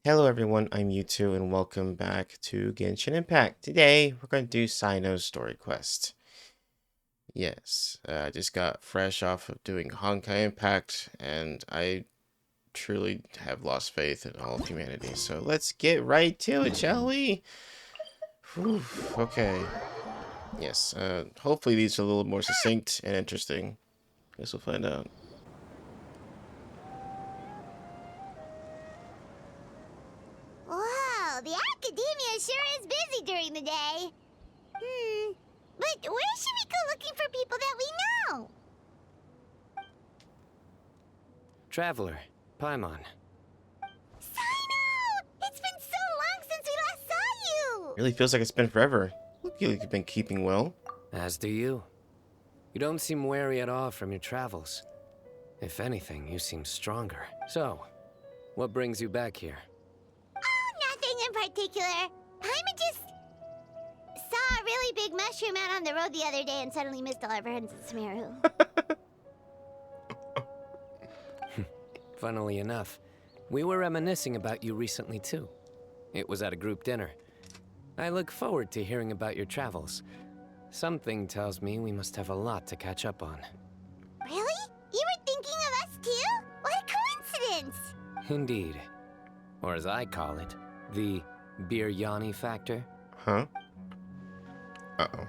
Hello everyone, I'm Yutu and welcome back to Genshin Impact. Today we're going to do Sino's story quest. Yes, I just got fresh off of doing Honkai Impact and I truly have lost faith in all of humanity. So let's get right to it, shall we? Whew, okay. Yes, hopefully these are a little more succinct and interesting. Guess we'll find out. Wow, the academia sure is busy during the day. But where should we go looking for people that we know? Traveler, Paimon. Sino! It's been so long since we last saw you! Really feels like it's been forever. Look, you've been keeping well. As do you. You don't seem weary at all from your travels. If anything, you seem stronger. So, what brings you back here? Oh, nothing in particular. Paimon just saw a really big mushroom out on the road the other day and suddenly missed all our friends at Sumeru. Funnily enough, we were reminiscing about you recently too. It was at a group dinner. I look forward to hearing about your travels. Something tells me we must have a lot to catch up on. Really? You were thinking of us too? What a coincidence! Indeed. Or as I call it, the Biryani factor. Huh? Uh-oh.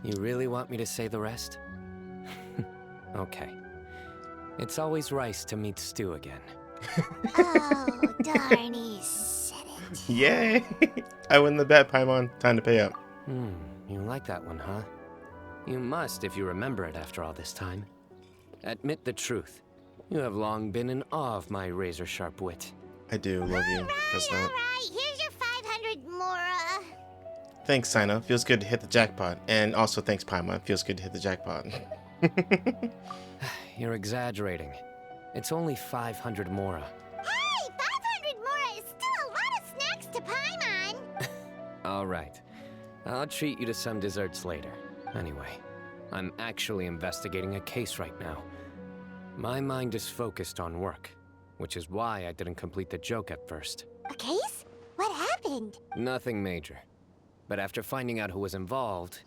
You really want me to say the rest? Okay. It's always rice to meet stew again. Oh, darn, he said it. Yay! I win the bet, Paimon. Time to pay up. You like that one, huh? You must if you remember it after all this time. Admit the truth. You have long been in awe of my razor-sharp wit. I do love you. Alright, here's your 500 Mora. Thanks, Sino. Feels good to hit the jackpot. And also thanks, Paimon. Feels good to hit the jackpot. You're exaggerating. It's only 500 Mora. Hey, 500 Mora is still a lot of snacks to Paimon. All right. I'll treat you to some desserts later. Anyway, I'm actually investigating a case right now. My mind is focused on work, which is why I didn't complete the joke at first. A case? What happened? Nothing major. But after finding out who was involved,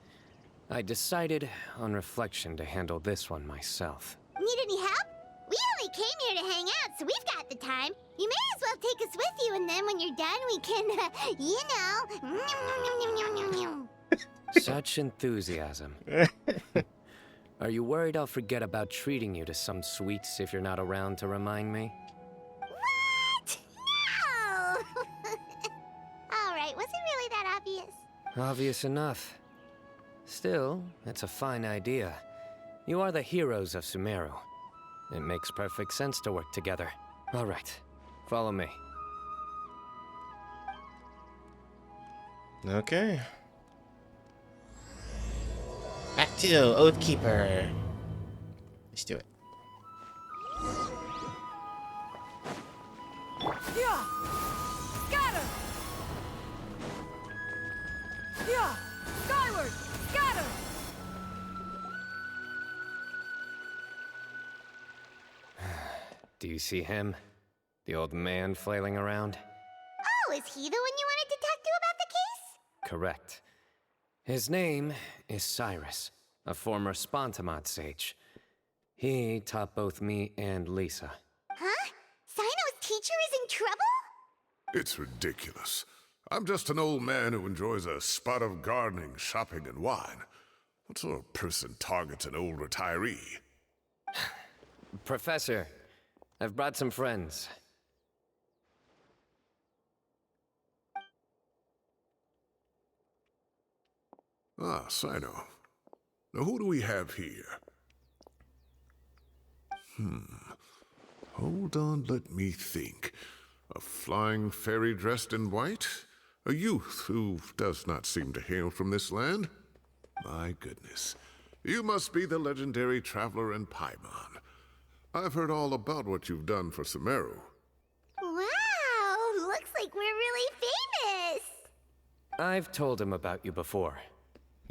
I decided, on reflection, to handle this one myself. Need any help? We only came here to hang out, so we've got the time. You may as well take us with you, and then when you're done, we can, you know. Such enthusiasm. Are you worried I'll forget about treating you to some sweets if you're not around to remind me? What? No! Alright, was it really that obvious? Obvious enough. Still, it's a fine idea. You are the heroes of Sumeru. It makes perfect sense to work together. All right, follow me. Okay. Back to Oathkeeper. Let's do it. Yeah! Scatter! Yeah! Skyward! Scatter! Do you see him? The old man flailing around? Oh, is he the one you wanted to talk to about the case? Correct. His name is Cyrus, a former Spontamod sage. He taught both me and Lisa. Huh? Sino's teacher is in trouble? It's ridiculous. I'm just an old man who enjoys a spot of gardening, shopping, and wine. What sort of person targets an old retiree? Professor, I've brought some friends. Ah, Sino. Now who do we have here? Hold on, let me think. A flying fairy dressed in white? A youth who does not seem to hail from this land? My goodness. You must be the legendary traveler in Paimon. I've heard all about what you've done for Sumeru. Wow, looks like we're really famous. I've told him about you before.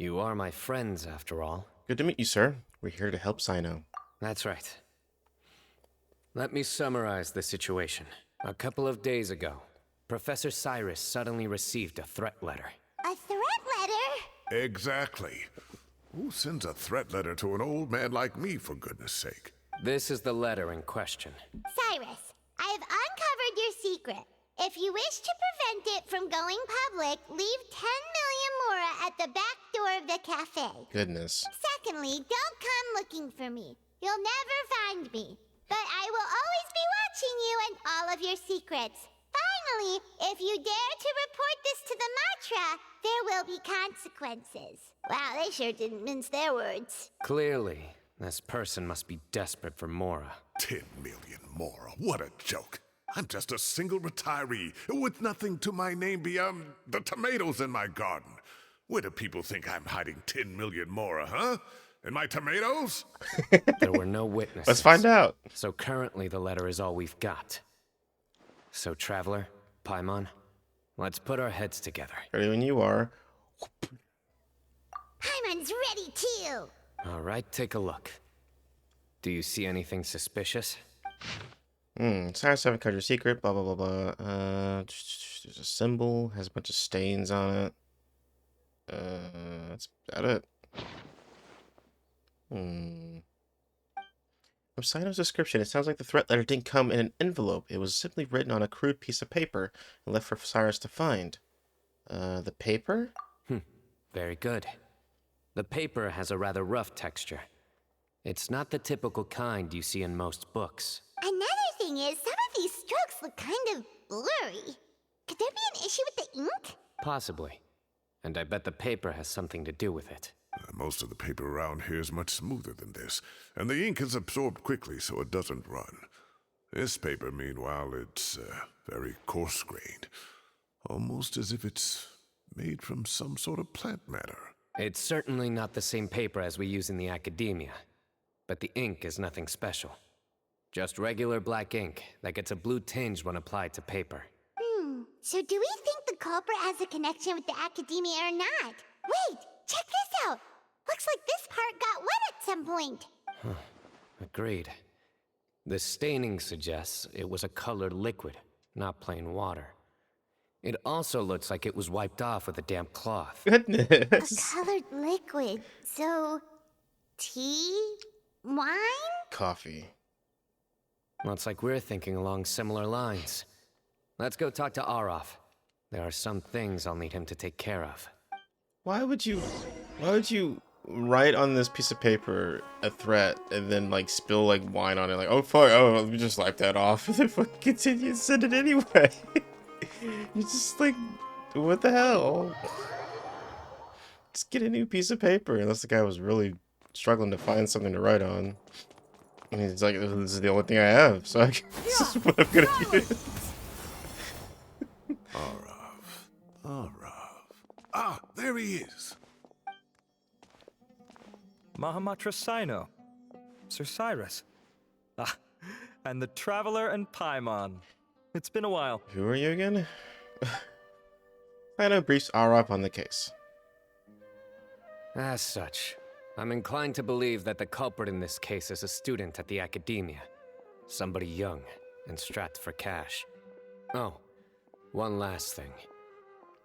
You are my friends, after all. Good to meet you, sir. We're here to help Sino. That's right. Let me summarize the situation. A couple of days ago, Professor Cyrus suddenly received a threat letter. A threat letter? Exactly. Who sends a threat letter to an old man like me, for goodness sake? This is the letter in question. Cyrus, I have uncovered your secret. If you wish to prevent it from going public, leave 10 million mora at the back door of the cafe. Goodness. Secondly, don't come looking for me. You'll never find me. But I will always be watching you and all of your secrets. Finally, if you dare to report this to the Matra, there will be consequences. Wow, they sure didn't mince their words. Clearly, this person must be desperate for Mora. 10 million more. What a joke. I'm just a single retiree with nothing to my name beyond the tomatoes in my garden. Where do people think I'm hiding 10 million more, huh? In my tomatoes? There were no witnesses. Let's find out. So currently the letter is all we've got. So Traveler, Paimon, let's put our heads together. Ready when you are. Paimon's ready too. All right, take a look. Do you see anything suspicious? Cyrus haven't cut your secret, blah, blah, blah, blah. There's a symbol, has a bunch of stains on it. That's about it. From Sino's description, it sounds like the threat letter didn't come in an envelope. It was simply written on a crude piece of paper and left for Cyrus to find. The paper? Very good. The paper has a rather rough texture. It's not the typical kind you see in most books. Another thing is, some of these strokes look kind of blurry. Could there be an issue with the ink? Possibly. And I bet the paper has something to do with it. Most of the paper around here is much smoother than this, and the ink is absorbed quickly so it doesn't run. This paper, meanwhile, it's very coarse-grained, almost as if it's made from some sort of plant matter. It's certainly not the same paper as we use in the academia, but the ink is nothing special. Just regular black ink that gets a blue tinge when applied to paper. So do we think the culprit has a connection with the academia or not? Wait, check this out. Looks like this part got wet at some point. Agreed. The staining suggests it was a colored liquid, not plain water. It also looks like it was wiped off with a damp cloth. A Goodness. colored liquid. So, tea? Wine? Coffee. Looks like we're thinking along similar lines. Let's go talk to Arof. There are some things I'll need him to take care of. Why would you write on this piece of paper a threat and then like spill like wine on it? Like, oh fuck, oh, let me just wipe that off and then fucking continue and send it anyway. You just like, what the hell? Just get a new piece of paper, unless the guy was really struggling to find something to write on. And he's like, this is the only thing I have, so this is what I'm gonna use. Ah, there he is. Mahamatra Sino. Sir Cyrus. Ah, and the Traveler and Paimon. It's been a while. Who are you again? Sino briefs Arop on the case. As such, I'm inclined to believe that the culprit in this case is a student at the academia. Somebody young and strapped for cash. Oh, one last thing.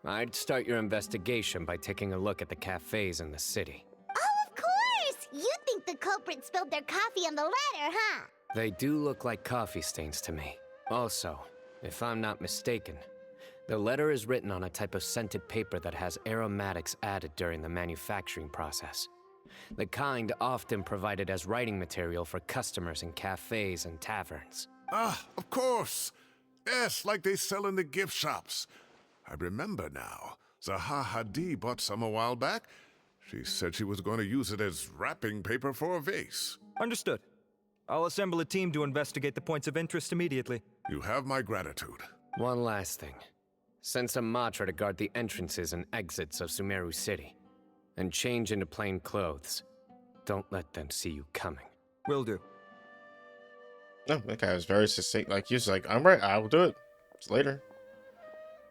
I'd start your investigation by taking a look at the cafes in the city. Oh, of course! You think the culprit spilled their coffee on the ladder, huh? They do look like coffee stains to me. Also, if I'm not mistaken, the letter is written on a type of scented paper that has aromatics added during the manufacturing process. The kind often provided as writing material for customers in cafes and taverns. Ah, of course. Yes, like they sell in the gift shops. I remember now. Zaha Hadi bought some a while back. She said she was going to use it as wrapping paper for a vase. Understood. I'll assemble a team to investigate the points of interest immediately. You have my gratitude. One last thing. Send some Matra to guard the entrances and exits of Sumeru City. And change into plain clothes. Don't let them see you coming. Will do. No, that guy was very succinct. Like, he was like, I'm right, I will do it. It's later.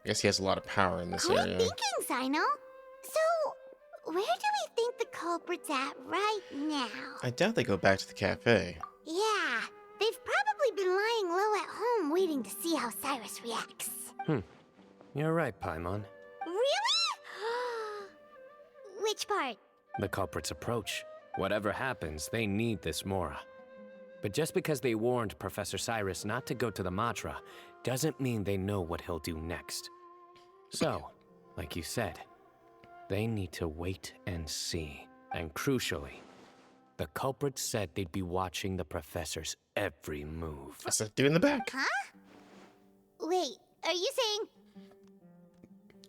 I guess he has a lot of power in this Great area. thinking, Sino. So, where do we think the culprit's at right now? I doubt they go back to the cafe. Yeah, they've probably been how Cyrus reacts. You're right, Paimon. Really? Which part? The culprit's approach. Whatever happens, they need this Mora. But just because they warned Professor Cyrus not to go to the Matra, doesn't mean they know what he'll do next. So, like you said, they need to wait and see. And crucially, the culprit said they'd be watching the professor's every move. What's that do in the back? Huh? Wait, are you saying...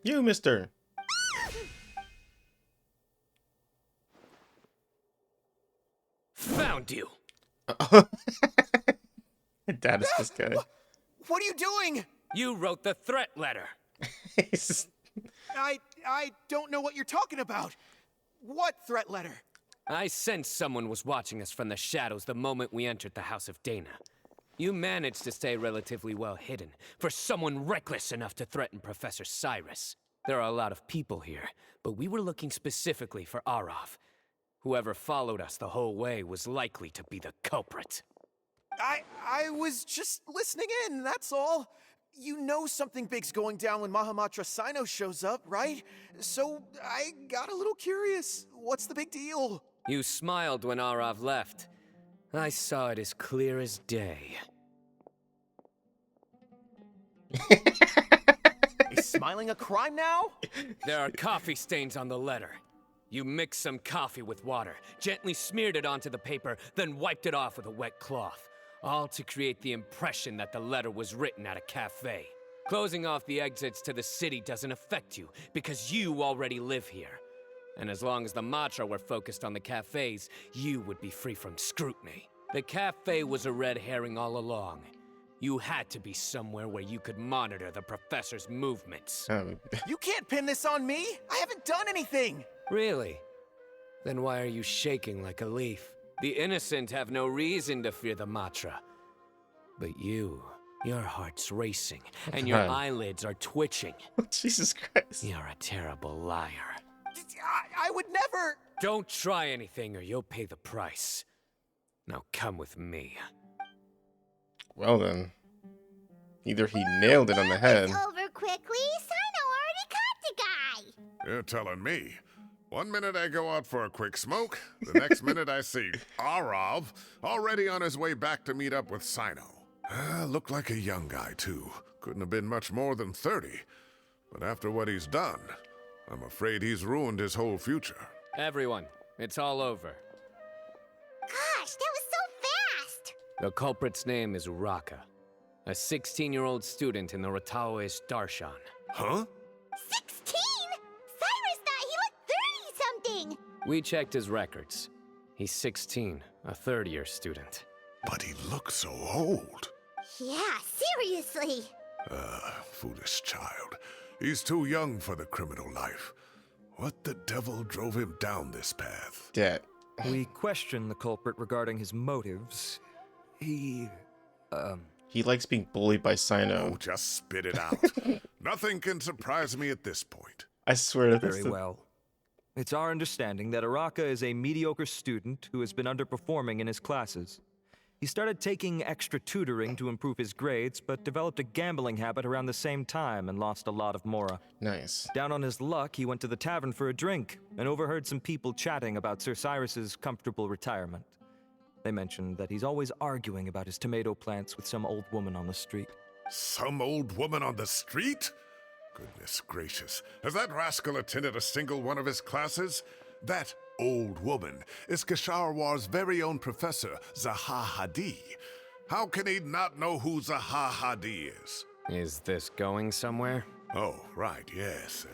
You, mister. Found you! Dad is this guy. What are you doing? You wrote the threat letter. He's just- I don't know what you're talking about. What threat letter? I sensed someone was watching us from the shadows the moment we entered the House of Dana. You managed to stay relatively well hidden for someone reckless enough to threaten Professor Cyrus. There are a lot of people here, but we were looking specifically for Arav. Whoever followed us the whole way was likely to be the culprit. I was just listening in, that's all. You know something big's going down when Mahamatra Sino shows up, right? So I got a little curious. What's the big deal? You smiled when Arav left. I saw it as clear as day. Is smiling a crime now? There are coffee stains on the letter. You mixed some coffee with water, gently smeared it onto the paper, then wiped it off with a wet cloth. All to create the impression that the letter was written at a cafe. Closing off the exits to the city doesn't affect you, because you already live here. And as long as the Matra were focused on the cafes, you would be free from scrutiny. The cafe was a red herring all along. You had to be somewhere where you could monitor the professor's movements. You can't pin this on me. I haven't done anything. Really? Then why are you shaking like a leaf? The innocent have no reason to fear the Matra. But you, your heart's racing, and your God. eyelids are twitching. Jesus Christ. You're a terrible liar. I would never. Don't try anything or you'll pay the price. Now come with me. Well then. Either he nailed it on the head. It's over quickly. Sino already caught the guy. You're telling me. One minute I go out for a quick smoke, the next minute I see Arav already on his way back to meet up with Sino. Looked like a young guy, too. Couldn't have been much more than 30. But after what he's done, I'm afraid he's ruined his whole future. Everyone, it's all over. Gosh, that was so fast. The culprit's name is Raka, a 16-year-old student in the Rataoist Darshan. Huh? 16? Cyrus thought he looked 30-something. We checked his records. He's 16, a third-year student. But he looks so old. Yeah, seriously. Foolish child. He's too young for the criminal life. What the devil drove him down this path? Dad. We questioned the culprit regarding his motives. He likes being bullied by Oh, Sino. just spit it out. Nothing can surprise me at this point. I swear to very well. It's our understanding that Araka is a mediocre student who has been underperforming in his classes. He started taking extra tutoring to improve his grades, but developed a gambling habit around the same time and lost a lot of Mora. Nice. Down on his luck, he went to the tavern for a drink and overheard some people chatting about Sir Cyrus's comfortable retirement. They mentioned that he's always arguing about his tomato plants with some old woman on the street. Some old woman on the street? Goodness gracious. Has that rascal attended a single one of his classes? That old woman is Kasharwar's very own professor, Zaha Hadi. How can he not know who Zaha Hadi is? Is this going somewhere? Oh, right, yes.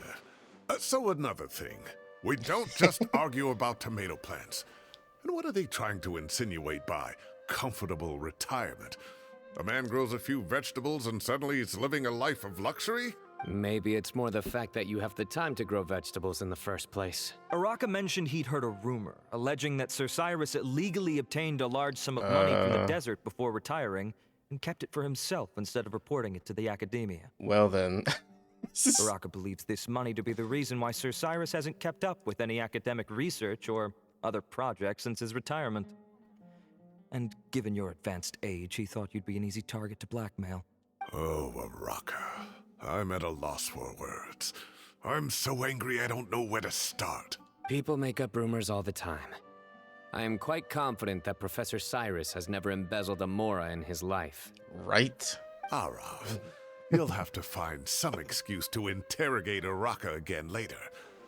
So another thing. We don't just argue about tomato plants. And what are they trying to insinuate by comfortable retirement? A man grows a few vegetables and suddenly he's living a life of luxury? Maybe it's more the fact that you have the time to grow vegetables in the first place. Araka mentioned he'd heard a rumor, alleging that Sir Cyrus illegally obtained a large sum of money from the desert before retiring, and kept it for himself instead of reporting it to the academia. Well then. Araka believes this money to be the reason why Sir Cyrus hasn't kept up with any academic research or other projects since his retirement. And given your advanced age, he thought you'd be an easy target to blackmail. Oh, Araka. I'm at a loss for words. I'm so angry I don't know where to start. People make up rumors all the time. I am quite confident that Professor Cyrus has never embezzled a Mora in his life. Right? Arav, you'll have to find some excuse to interrogate Araka again later.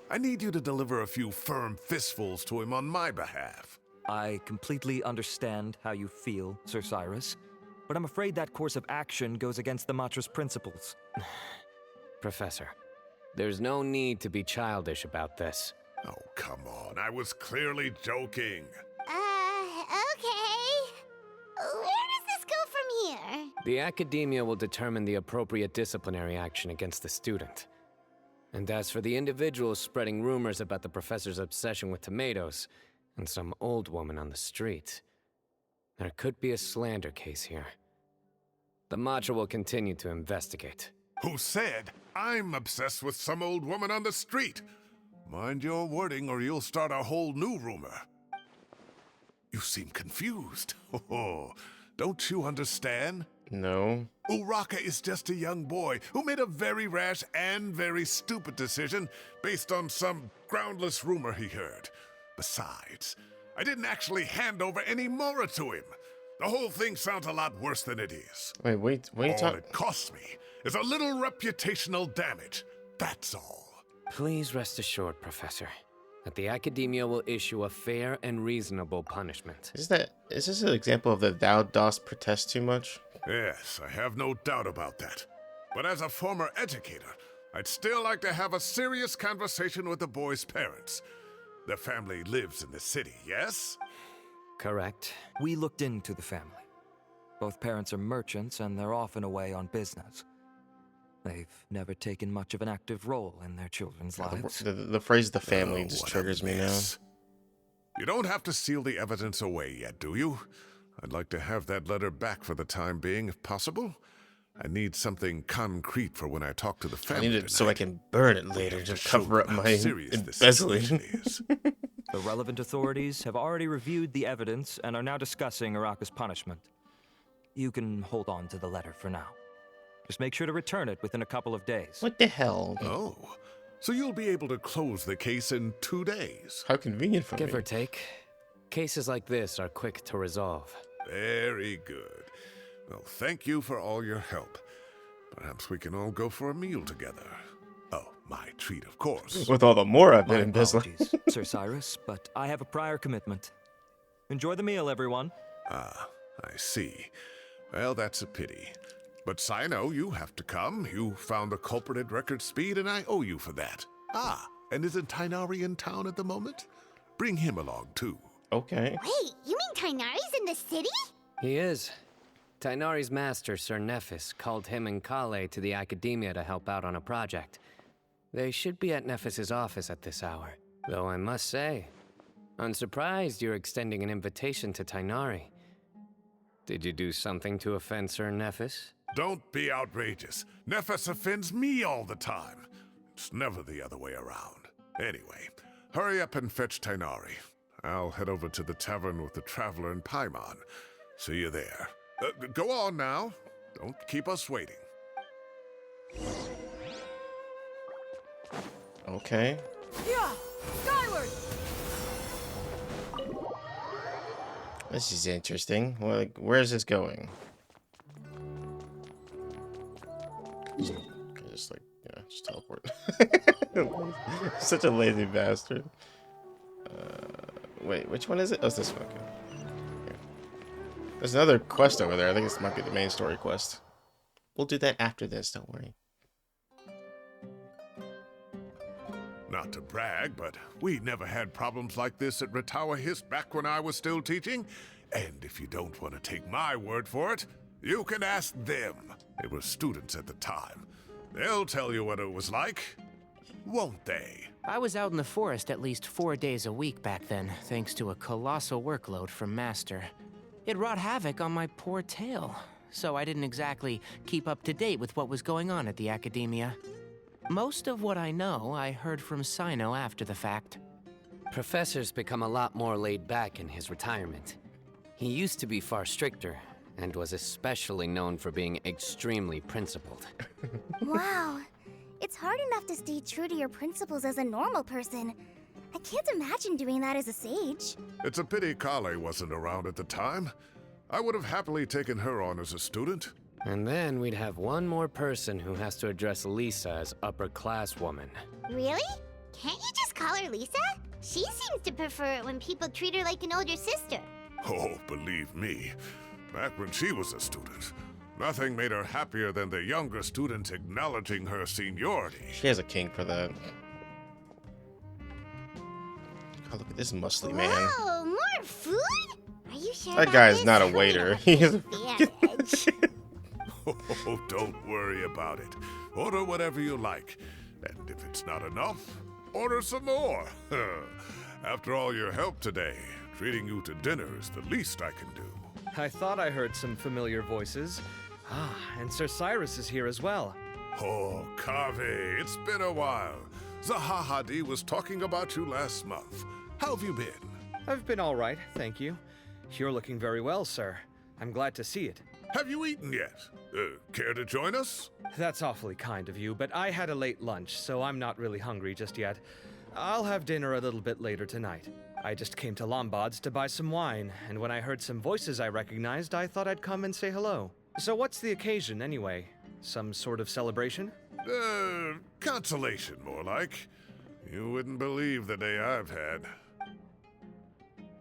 I need you to deliver a few firm fistfuls to him on my behalf. I completely understand how you feel, Sir Cyrus, but I'm afraid that course of action goes against the Matra's principles. Professor, there's no need to be childish about this. Oh, come on. I was clearly joking. Okay. Where does this go from here? The Academia will determine the appropriate disciplinary action against the student. And as for the individuals spreading rumors about the professor's obsession with tomatoes and some old woman on the street, there could be a slander case here. The Matra will continue to investigate. Who said I'm obsessed with some old woman on the street? Mind your wording or you'll start a whole new rumor. You seem confused. Oh, don't you understand? No. Uraka is just a young boy who made a very rash and very stupid decision based on some groundless rumor he heard. Besides, I didn't actually hand over any Mora to him. The whole thing sounds a lot worse than it is. Wait, what are you All talking? it costs me is a little reputational damage. That's all. Please rest assured, Professor, that the Academia will issue a fair and reasonable punishment. Is this an example of the thou dost protest too much? Yes, I have no doubt about that. But as a former educator, I'd still like to have a serious conversation with the boy's parents. Their family lives in the city, yes? Correct. We looked into the family. Both parents are merchants and they're often away on business. They've never taken much of an active role in their children's lives. The phrase "the family" Oh, just what a triggers me now. mess. You don't have to seal the evidence away yet, do you? I'd like to have that letter back for the time being, if possible. I need something concrete for when I talk to the I family need it so I tonight. can burn it We later have to show cover up them how my serious this embezzling. situation is. The relevant authorities have already reviewed the evidence and are now discussing Araka's punishment. You can hold on to the letter for now. Just make sure to return it within a couple of days. What the hell? Oh, so you'll be able to close the case in 2 days. How convenient for Give me. or take, cases like this are quick to resolve. Very good. Well, thank you for all your help. Perhaps we can all go for a meal together. Oh, my treat, of course. With all the more I've My been embezzling. apologies, Sir Cyrus, but I have a prior commitment. Enjoy the meal, everyone. Ah, I see. Well, that's a pity. But Sino, you have to come. You found the culprit at record speed, and I owe you for that. Ah, and isn't Tainari in town at the moment? Bring him along, too. Okay. Wait, you mean Tainari's in the city? He is. Tainari's master, Sir Nephis, called him and Kale to the Academia to help out on a project. They should be at Nephis's office at this hour. Though I must say, I'm surprised you're extending an invitation to Tainari. Did you do something to offend Sir Nephis? Don't be outrageous. Nephis offends me all the time. It's never the other way around. Anyway, hurry up and fetch Tainari. I'll head over to the tavern with the Traveler and Paimon. See you there. Go on now. Don't keep us waiting. Okay. Yeah! Skyward! This is interesting. Well, like, where is this going? Just like, yeah, just teleport. Such a lazy bastard. Wait, which one is it? Oh, it's this one. Okay. Here. There's another quest over there. I think this might be the main story quest. We'll do that after this, don't worry. Not to brag, but we never had problems like this at Ratawa Hist back when I was still teaching. And if you don't want to take my word for it, you can ask them. They were students at the time. They'll tell you what it was like, won't they? I was out in the forest at least 4 days a week back then, thanks to a colossal workload from Master. It wrought havoc on my poor tail, so I didn't exactly keep up to date with what was going on at the Academia. Most of what I know, I heard from Sino after the fact. Professor's become a lot more laid back in his retirement. He used to be far stricter, and was especially known for being extremely principled. Wow. It's hard enough to stay true to your principles as a normal person. I can't imagine doing that as a sage. It's a pity Kale wasn't around at the time. I would have happily taken her on as a student. And then we'd have one more person who has to address Lisa as upper-class woman. Really? Can't you just call her Lisa? She seems to prefer it when people treat her like an older sister. Oh, believe me, back when she was a student, nothing made her happier than the younger students acknowledging her seniority. She has a kink for that. Oh, look at this muscly man. Whoa, more food? Are you sure That about guy's this? not a I'm gonna waiter. have to He's advantage. Oh, don't worry about it. Order whatever you like. And if it's not enough, order some more. After all your help today, treating you to dinner is the least I can do. I thought I heard some familiar voices. Ah, and Sir Cyrus is here as well. Oh, Kaveh, it's been a while. Zahahadi was talking about you last month. How have you been? I've been all right, thank you. You're looking very well, sir. I'm glad to see it. Have you eaten yet? Care to join us? That's awfully kind of you, but I had a late lunch, so I'm not really hungry just yet. I'll have dinner a little bit later tonight. I just came to Lombard's to buy some wine, and when I heard some voices I recognized, I thought I'd come and say hello. So what's the occasion, anyway? Some sort of celebration? Consolation, more like. You wouldn't believe the day I've had.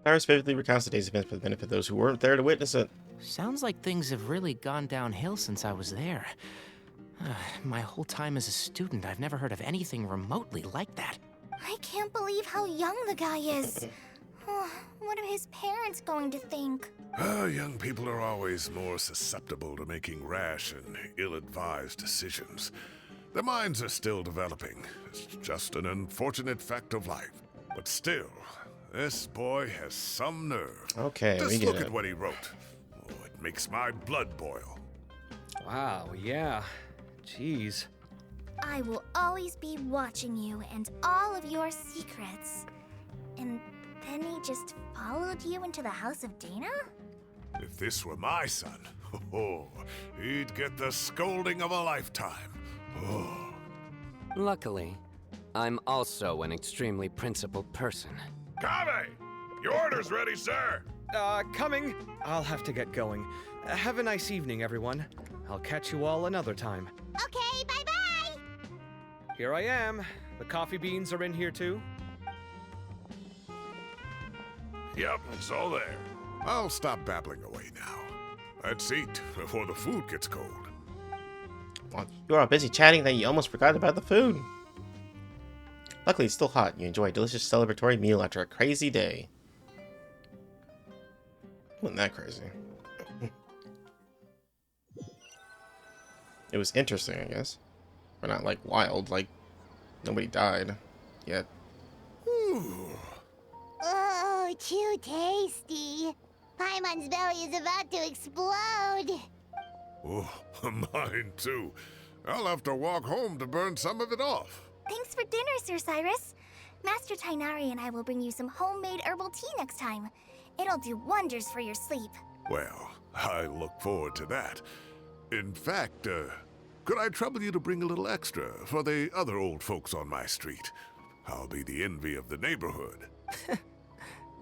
Cyrus vividly recounts the day's events for the benefit of those who weren't there to witness it. Sounds like things have really gone downhill since I was there. My whole time as a student, I've never heard of anything remotely like that. I can't believe how young the guy is. What are his parents going to think? Young people are always more susceptible to making rash and ill-advised decisions. Their minds are still developing. It's just an unfortunate fact of life. But still, this boy has some nerve. Okay, we Just get look it. at what he wrote. Oh, it makes my blood boil. Wow, yeah. Jeez. I will always be watching you and all of your secrets. And then he just followed you into the house of Dana? If this were my son, he'd get the scolding of a lifetime. Oh. Luckily, I'm also an extremely principled person. Kaveh! Your order's ready, sir! Coming. I'll have to get going. Have a nice evening, everyone. I'll catch you all another time. Okay, bye-bye! Here I am. The coffee beans are in here too. Yep, it's all there. I'll stop babbling away now. Let's eat before the food gets cold. Well, you were all busy chatting that you almost forgot about the food. Luckily, it's still hot. You enjoy a delicious celebratory meal after a crazy day. Wasn't that crazy? It was interesting, I guess. But not, like, wild. Like, nobody died yet. Oh, too tasty. Paimon's belly is about to explode. Oh, mine too. I'll have to walk home to burn some of it off. Thanks for dinner, Sir Cyrus. Master Tainari and I will bring you some homemade herbal tea next time. It'll do wonders for your sleep. Well, I look forward to that. In fact, could I trouble you to bring a little extra for the other old folks on my street? I'll be the envy of the neighborhood.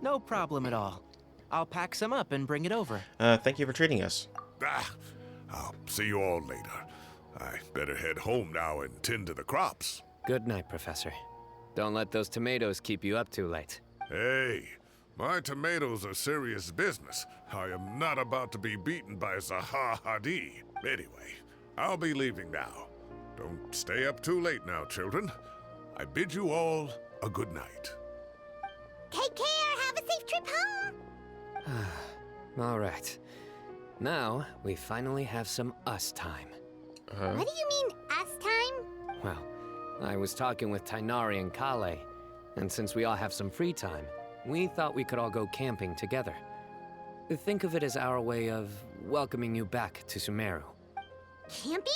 No problem at all. I'll pack some up and bring it over. Thank you for treating us. I'll see you all later. I better head home now and tend to the crops. Good night, Professor. Don't let those tomatoes keep you up too late. Hey, my tomatoes are serious business. I am not about to be beaten by Zaha Hadi. Anyway, I'll be leaving now. Don't stay up too late now, children. I bid you all a good night. Take care. Have a safe trip home. All right. Now, we finally have some us time. What do you mean, us time? Well, I was talking with Tainari and Kale, and since we all have some free time, we thought we could all go camping together. Think of it as our way of welcoming you back to Sumeru. Camping?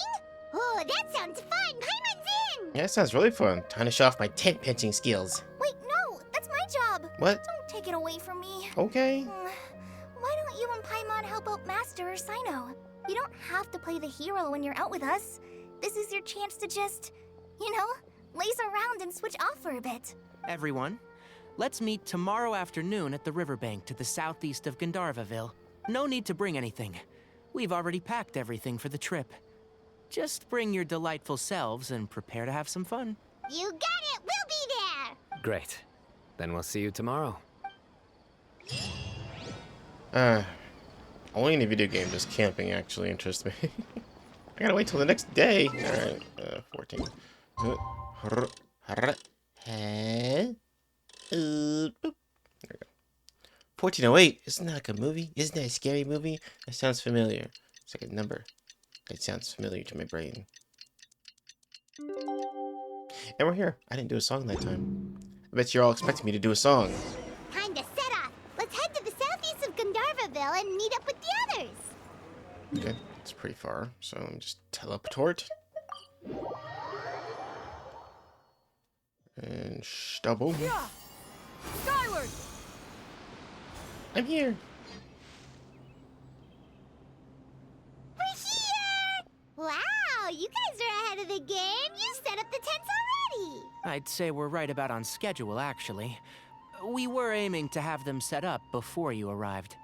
Oh, that sounds fun. Paimon's in. Yeah, that sounds really fun. Time to show off my tent pinching skills. Wait, no. That's my job. What? Don't take it away from me. Okay. Why don't you and Paimon help out Master or Sino. You don't have to play the hero when you're out with us. This is your chance to just, laze around and switch off for a bit. Everyone, let's meet tomorrow afternoon at the riverbank to the southeast of Gandharvaville. No need to bring anything. We've already packed everything for the trip. Just bring your delightful selves and prepare to have some fun. You got it! We'll be there! Great. Then we'll see you tomorrow. Only in a video game does camping actually interest me. I gotta wait till the next day. Alright, 14. There we go. 1408. Isn't that like a movie? Isn't that a scary movie? That sounds familiar. It's like a number. It sounds familiar to my brain. And we're here. I didn't do a song that time. I bet you're all expecting me to do a song. Time to set off. Let's head to the southeast of Gandharvaville and meet up with the others. Okay, it's pretty far, so let me just teleport. And stubble. Yeah! Skyward! I'm here. We're here! Wow, you guys are ahead of the game. You set up the tents already. I'd say we're right about on schedule, actually. We were aiming to have them set up before you arrived.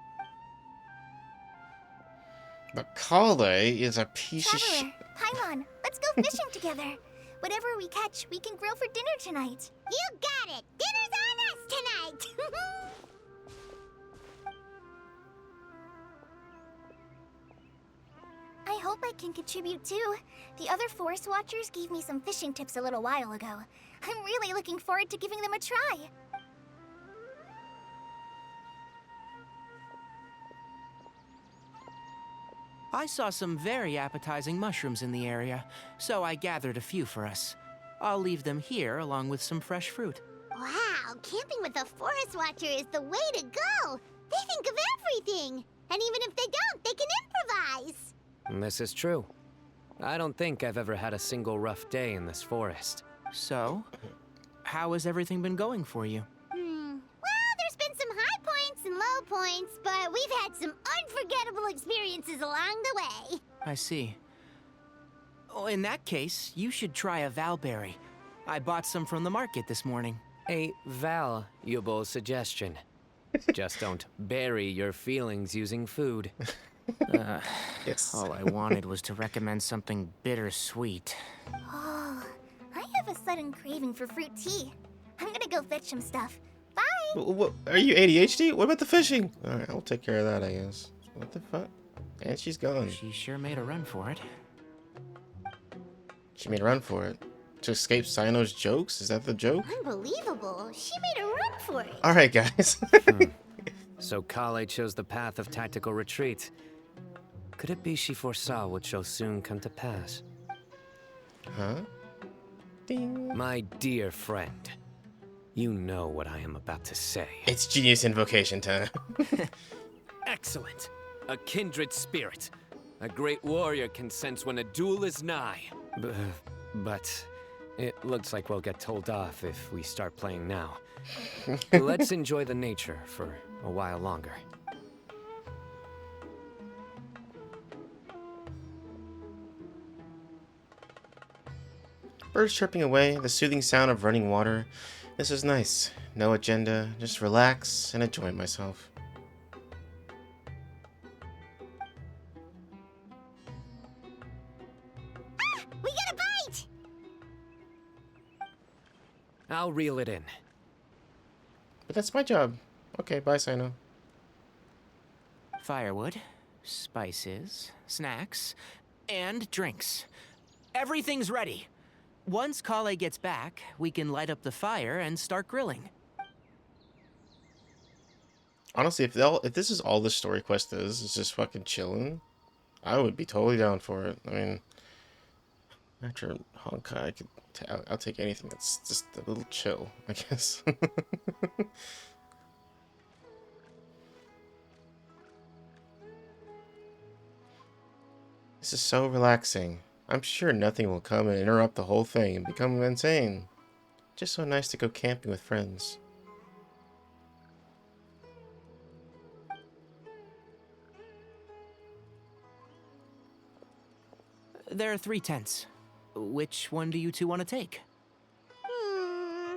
But Kale is a piece of shit. Traveler, Paimon, let's go fishing together. Whatever we catch, we can grill for dinner tonight. You got it. Dinner's on us tonight. I hope I can contribute too. The other forest watchers gave me some fishing tips a little while ago. I'm really looking forward to giving them a try. I saw some very appetizing mushrooms in the area, so I gathered a few for us. I'll leave them here along with some fresh fruit. Wow, camping with a forest watcher is the way to go. They think of everything. And even if they don't, they can improvise. This is true. I don't think I've ever had a single rough day in this forest. So, how has everything been going for you? Well, there's been some high points and low points, but we've had some unforgettable experiences along the way. I see. Oh, in that case, you should try a valberry. I bought some from the market this morning. A valuable suggestion. Just don't bury your feelings using food. Yes. All I wanted was to recommend something bittersweet. Oh, I have a sudden craving for fruit tea. I'm gonna go fetch some stuff. Bye! What, are you ADHD? What about the fishing? Alright, I'll take care of that, I guess. What the fuck? And she's gone. She sure made a run for it. She made a run for it. To escape Sino's jokes? Is that the joke? Unbelievable. She made a run for it. Alright, guys. So Kale chose the path of tactical retreat. Could it be she foresaw what shall soon come to pass? Huh? Ding. My dear friend, you know what I am about to say. It's genius invocation time. Excellent. A kindred spirit. A great warrior can sense when a duel is nigh. But it looks like we'll get told off if we start playing now. Let's enjoy the nature for a while longer. Birds chirping away, the soothing sound of running water. This is nice. No agenda, just relax and enjoy myself. We got a bite! I'll reel it in. But that's my job. Okay, bye, Sino. Firewood, spices, snacks, and drinks. Everything's ready. Once Kale gets back, we can light up the fire and start grilling. Honestly, if this is all the story quest is, it's just fucking chilling, I would be totally down for it. I mean, after Honkai, I'll take anything that's just a little chill, I guess. This is so relaxing. I'm sure nothing will come and interrupt the whole thing and become insane. Just so nice to go camping with friends. There are 3 tents. Which one do you two want to take? How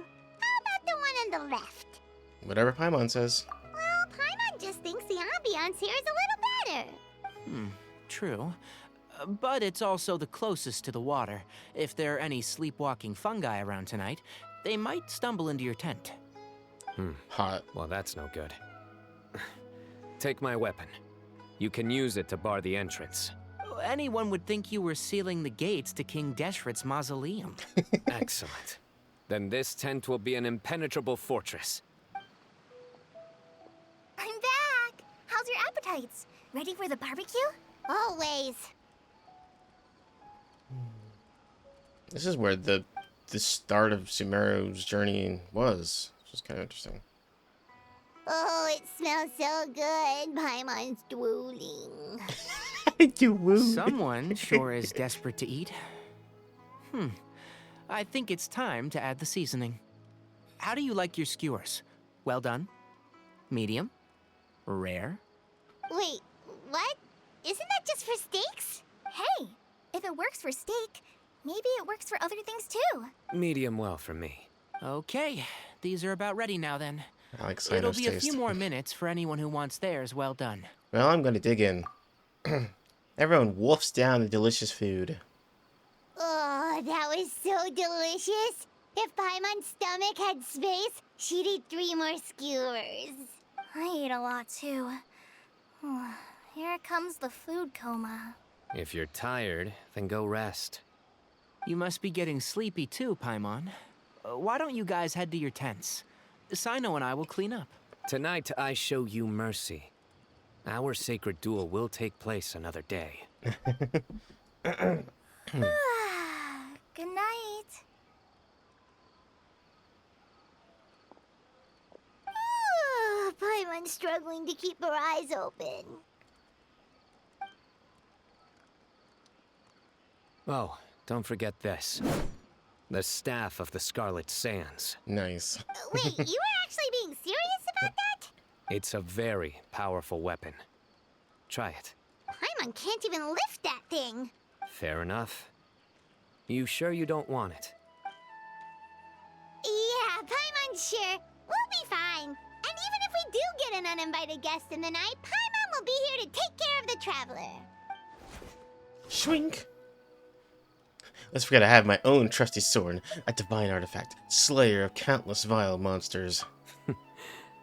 about the one on the left? Whatever Paimon says. Well, Paimon just thinks the ambiance here is a little better. True. But it's also the closest to the water. If there are any sleepwalking fungi around tonight, they might stumble into your tent. Hot. Well, that's no good. Take my weapon. You can use it to bar the entrance. Anyone would think you were sealing the gates to King Deshret's mausoleum. Excellent. Then this tent will be an impenetrable fortress. I'm back! How's your appetites? Ready for the barbecue? Always. This is where the start of Sumeru's journey was. Which is kind of interesting. Oh, it smells so good. Paimon's drooling. Someone sure is desperate to eat. I think it's time to add the seasoning. How do you like your skewers? Well done? Medium? Rare? Wait, what? Isn't that just for steaks? Hey, if it works for steak, maybe it works for other things too. Medium well for me. Okay, these are about ready now then. I like It'll Sino's be a taste. few more minutes for anyone who wants theirs well done. Well, I'm going to dig in. Everyone wolfs down the delicious food. Oh, that was so delicious. If Paimon's stomach had space, she'd eat 3 more skewers. I ate a lot too. Here comes the food coma. If you're tired, then go rest. You must be getting sleepy too, Paimon. Why don't you guys head to your tents? Sino and I will clean up. Tonight I show you mercy. Our sacred duel will take place another day. Good night. Paimon's struggling to keep her eyes open. Oh, don't forget this. The staff of the Scarlet Sands. Nice. Wait, you were actually being serious about that? It's a very powerful weapon. Try it. Paimon can't even lift that thing. Fair enough. You sure you don't want it? Yeah, Paimon's sure. We'll be fine. And even if we do get an uninvited guest in the night, Paimon will be here to take care of the traveler. Shwink. Let's forget I have my own trusty sword, a divine artifact, slayer of countless vile monsters.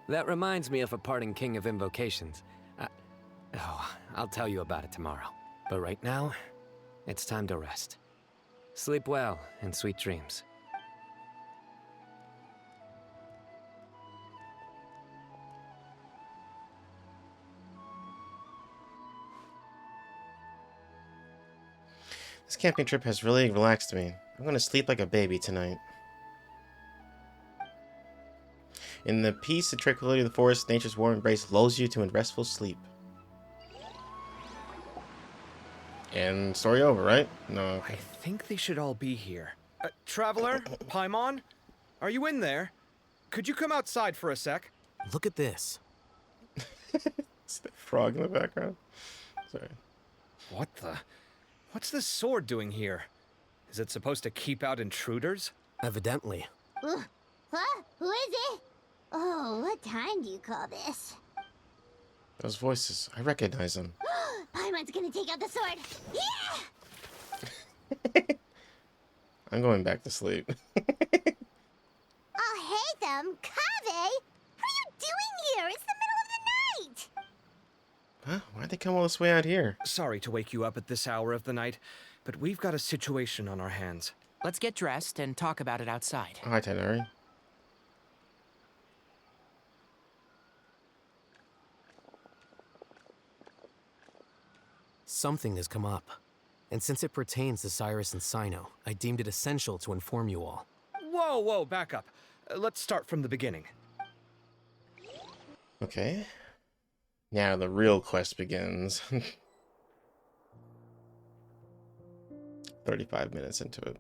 That reminds me of a parting king of invocations. I'll tell you about it tomorrow. But right now, it's time to rest. Sleep well and sweet dreams. This camping trip has really relaxed me. I'm gonna sleep like a baby tonight. In the peace and tranquility of the forest, nature's warm embrace lulls you to a restful sleep. And story over, right? No. I think they should all be here. Traveler? Paimon? Are you in there? Could you come outside for a sec? Look at this. Is the frog in the background? Sorry. What the? What's this sword doing here? Is it supposed to keep out intruders? Evidently. Huh? Who is it? Oh, what time do you call this? Those voices, I recognize them. Paimon's gonna take out the sword. Yeah! I'm going back to sleep. Oh, hey them, Kave! What are you doing here? It's the middle of the night! Huh? Why'd they come all this way out here? Sorry to wake you up at this hour of the night, but we've got a situation on our hands. Let's get dressed and talk about it outside. Oh, hi, Tenari. Something has come up. And since it pertains to Cyrus and Sino, I deemed it essential to inform you all. Whoa, back up. Let's start from the beginning. Okay. Now the real quest begins. 35 minutes into it.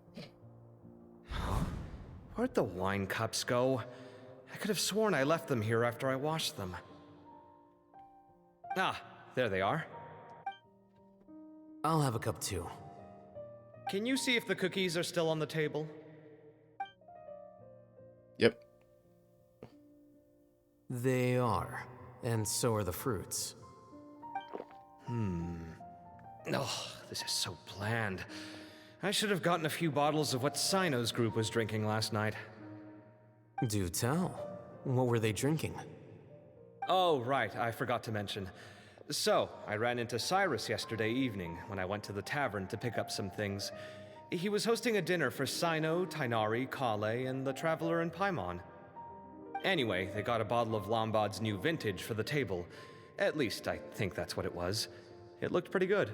Where'd the wine cups go? I could have sworn I left them here after I washed them. Ah, there they are. I'll have a cup too. can you see if the cookies are still on the table? Yep. They are, and so are the fruits. Oh, this is so bland. I should have gotten a few bottles of what Sino's group was drinking last night. Do tell. What were they drinking? Oh, right, I forgot to mention. So, I ran into Cyrus yesterday evening when I went to the tavern to pick up some things. He was hosting a dinner for Sino, Tighnari, Kale, and the Traveler and Paimon. Anyway, they got a bottle of Lombard's new vintage for the table. At least, I think that's what it was. It looked pretty good.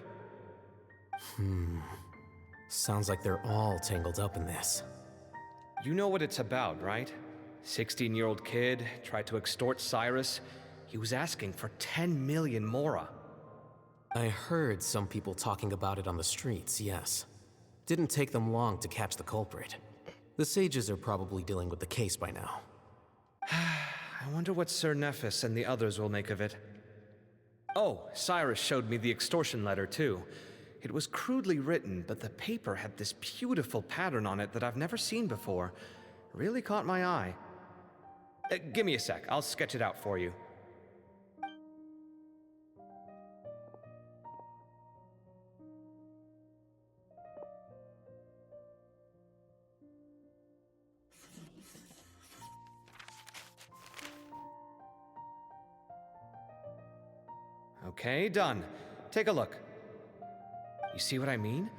Sounds like they're all tangled up in this. You know what it's about, right? 16-year-old kid tried to extort Cyrus. He was asking for 10 million mora. I heard some people talking about it on the streets, yes. Didn't take them long to catch the culprit. The sages are probably dealing with the case by now. I wonder what Sir Nephis and the others will make of it. Oh, Cyrus showed me the extortion letter, too. It was crudely written, but the paper had this beautiful pattern on it that I've never seen before. Really caught my eye. Give me a sec, I'll sketch it out for you. Okay, done. Take a look. You see what I mean?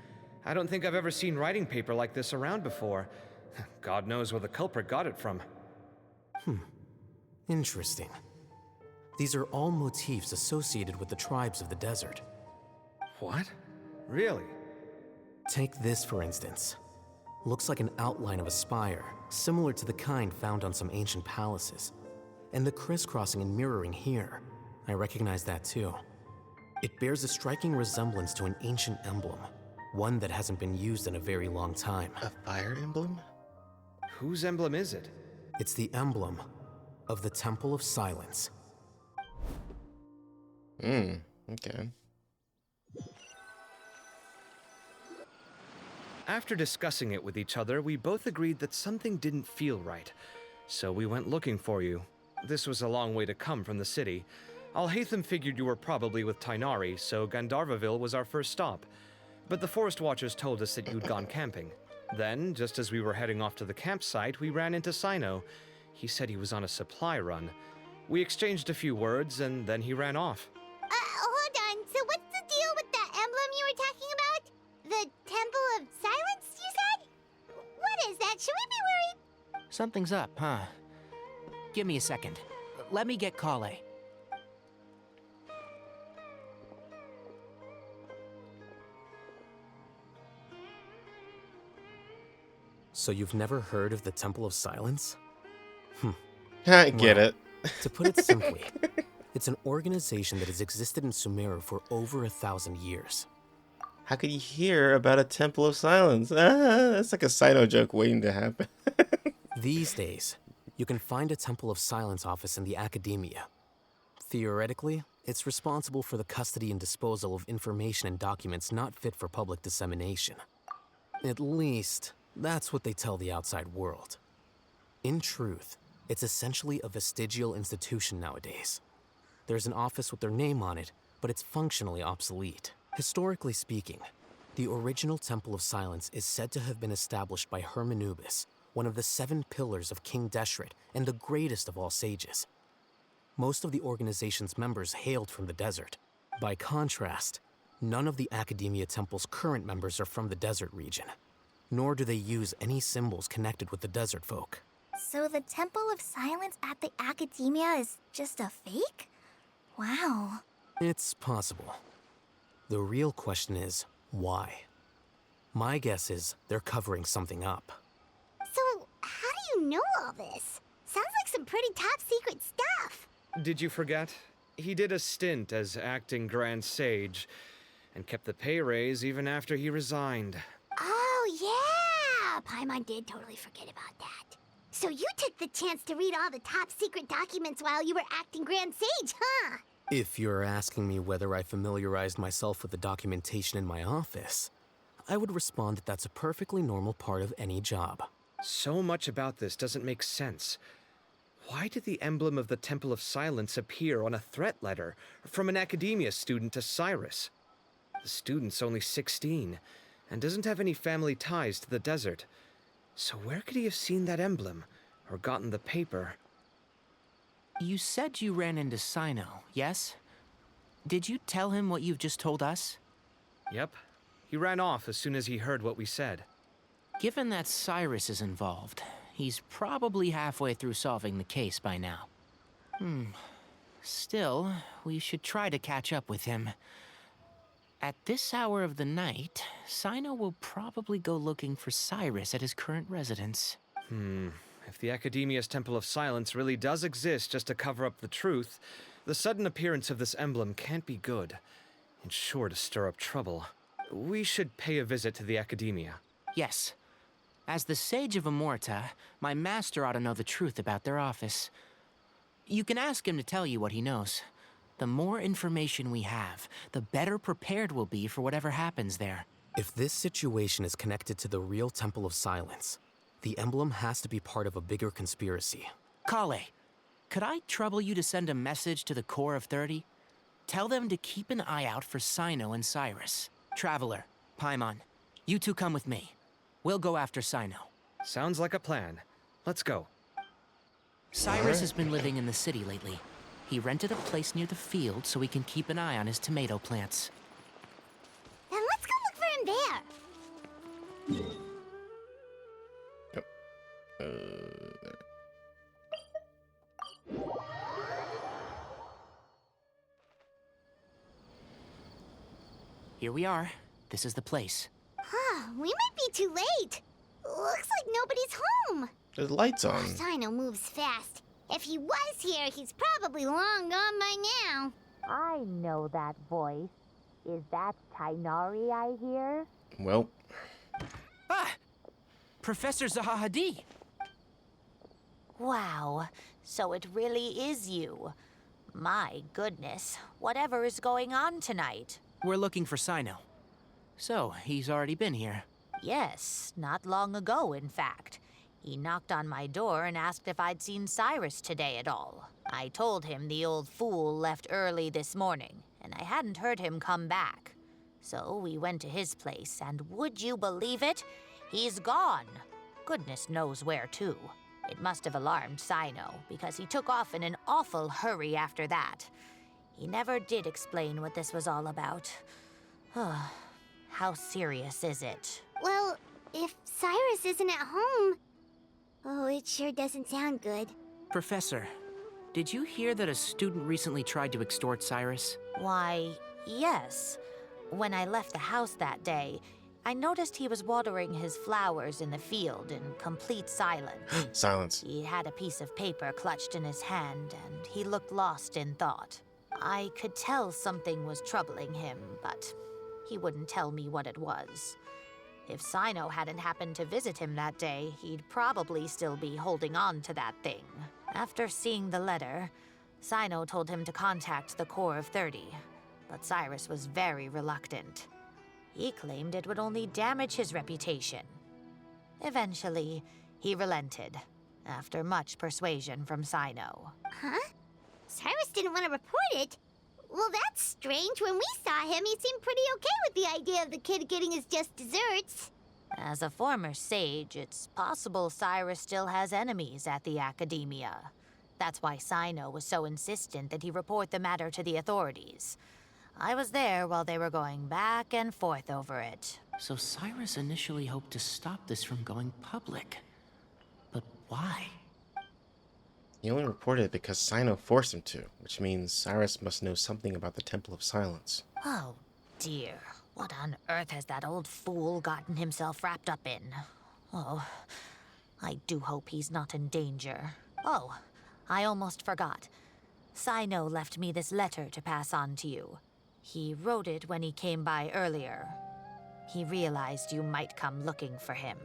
I don't think I've ever seen writing paper like this around before. God knows where the culprit got it from. Interesting. These are all motifs associated with the tribes of the desert. What? Really? Take this, for instance. Looks like an outline of a spire, similar to the kind found on some ancient palaces. And the crisscrossing and mirroring here, I recognize that too. It bears a striking resemblance to an ancient emblem, one that hasn't been used in a very long time. A fire emblem? Whose emblem is it? It's the emblem of the Temple of Silence. Okay. After discussing it with each other, we both agreed that something didn't feel right. So we went looking for you. This was a long way to come from the city. Alhaitham figured you were probably with Tighnari, so Gandharvaville was our first stop. But the Forest Watchers told us that you'd gone camping. Then, just as we were heading off to the campsite, we ran into Sino. He said he was on a supply run. We exchanged a few words, and then he ran off. Hold on. So what's the deal with that emblem you were talking about? The Temple of Silence, you said? What is that? Should we be worried? Something's up, huh? Give me a second. Let me get Kale. So you've never heard of the Temple of Silence? I get it. To put it simply, it's an organization that has existed in Sumeru for over 1,000 years. How could you hear about a Temple of Silence? That's like a Sino joke waiting to happen. These days, you can find a Temple of Silence office in the academia. Theoretically, it's responsible for the custody and disposal of information and documents not fit for public dissemination. At least, that's what they tell the outside world. In truth, it's essentially a vestigial institution nowadays. There's an office with their name on it, but it's functionally obsolete. Historically speaking, the original Temple of Silence is said to have been established by Hermanubis, one of the 7 pillars of King Deshret and the greatest of all sages. Most of the organization's members hailed from the desert. By contrast, none of the Academia Temple's current members are from the desert region, nor do they use any symbols connected with the desert folk. So the Temple of Silence at the Academia is just a fake? Wow. It's possible. The real question is, why? My guess is they're covering something up. So, how do you know all this? Sounds like some pretty top secret stuff. Did you forget? He did a stint as acting Grand Sage, and kept the pay raise even after he resigned. Oh, yeah! Paimon did totally forget about that. So you took the chance to read all the top secret documents while you were acting Grand Sage, huh? If you're asking me whether I familiarized myself with the documentation in my office, I would respond that that's a perfectly normal part of any job. So much about this doesn't make sense. Why did the emblem of the Temple of Silence appear on a threat letter from an academia student to Cyrus? The student's only 16 and doesn't have any family ties to the desert. So where could he have seen that emblem or gotten the paper? You said you ran into Sino, yes? Did you tell him what you've just told us? Yep. He ran off as soon as he heard what we said. Given that Cyrus is involved, he's probably halfway through solving the case by now. Still, we should try to catch up with him. At this hour of the night, Sino will probably go looking for Cyrus at his current residence. If the Academia's Temple of Silence really does exist just to cover up the truth, the sudden appearance of this emblem can't be good. It's sure to stir up trouble. We should pay a visit to the Academia. Yes. As the Sage of Amorta, my master ought to know the truth about their office. You can ask him to tell you what he knows. The more information we have, the better prepared we'll be for whatever happens there. If this situation is connected to the real Temple of Silence, the emblem has to be part of a bigger conspiracy. Kale, could I trouble you to send a message to the Core of 30? Tell them to keep an eye out for Sino and Cyrus. Traveler, Paimon, you two come with me. We'll go after Sino. Sounds like a plan. Let's go. Cyrus has been living in the city lately. He rented a place near the field so he can keep an eye on his tomato plants. Then let's go look for him there. Here we are. This is the place. We might be too late. Looks like nobody's home. There's lights on. Sino moves fast. If he was here, he's probably long gone by now. I know that voice. Is that Tainari I hear? Well, Professor Zahahadi. Wow, so it really is you. My goodness, whatever is going on tonight? We're looking for Sino. So, he's already been here. Yes, not long ago, in fact. He knocked on my door and asked if I'd seen Cyrus today at all. I told him the old fool left early this morning, and I hadn't heard him come back. So we went to his place, and would you believe it? He's gone. Goodness knows where to. It must have alarmed Sino, because he took off in an awful hurry after that. He never did explain what this was all about. How serious is it? Well, if Cyrus isn't at home... Oh, it sure doesn't sound good. Professor, did you hear that a student recently tried to extort Cyrus? Why, yes. When I left the house that day, I noticed he was watering his flowers in the field in complete silence. silence. He had a piece of paper clutched in his hand, and he looked lost in thought. I could tell something was troubling him, but he wouldn't tell me what it was. If Sino hadn't happened to visit him that day, he'd probably still be holding on to that thing. After seeing the letter, Sino told him to contact the Core of 30, but Cyrus was very reluctant. He claimed it would only damage his reputation. Eventually, he relented, after much persuasion from Sino. Huh? Cyrus didn't want to report it? Well, that's strange. When we saw him, he seemed pretty okay with the idea of the kid getting his just desserts. As a former sage, it's possible Cyrus still has enemies at the Academia. That's why Sino was so insistent that he report the matter to the authorities. I was there while they were going back and forth over it. So Cyrus initially hoped to stop this from going public. But why? He only reported it because Sino forced him to, which means Cyrus must know something about the Temple of Silence. Oh, dear. What on earth has that old fool gotten himself wrapped up in? Oh, I do hope he's not in danger. Oh, I almost forgot. Sino left me this letter to pass on to you. He wrote it when he came by earlier. He realized you might come looking for him.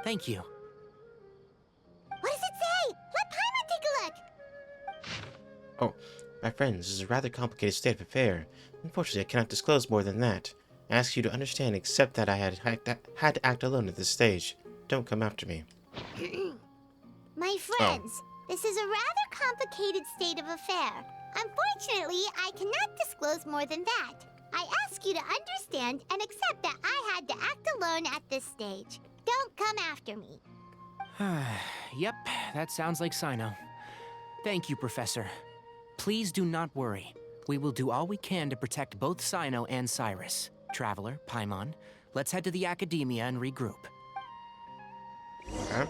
Thank you. What does it say? Let Paimon take a look. Oh, my friends, this is a rather complicated state of affair. Unfortunately, I cannot disclose more than that. I ask you to understand, accept that I had to act alone at this stage. Don't come after me. My friends, this is a rather complicated state of affair. Unfortunately, I cannot disclose more than that. I ask you to understand and accept that I had to act alone at this stage. Don't come after me. Yep, that sounds like Sino. Thank you, Professor. Please do not worry. We will do all we can to protect both Sino and Cyrus. Traveler, Paimon, let's head to the Academia and regroup. Huh?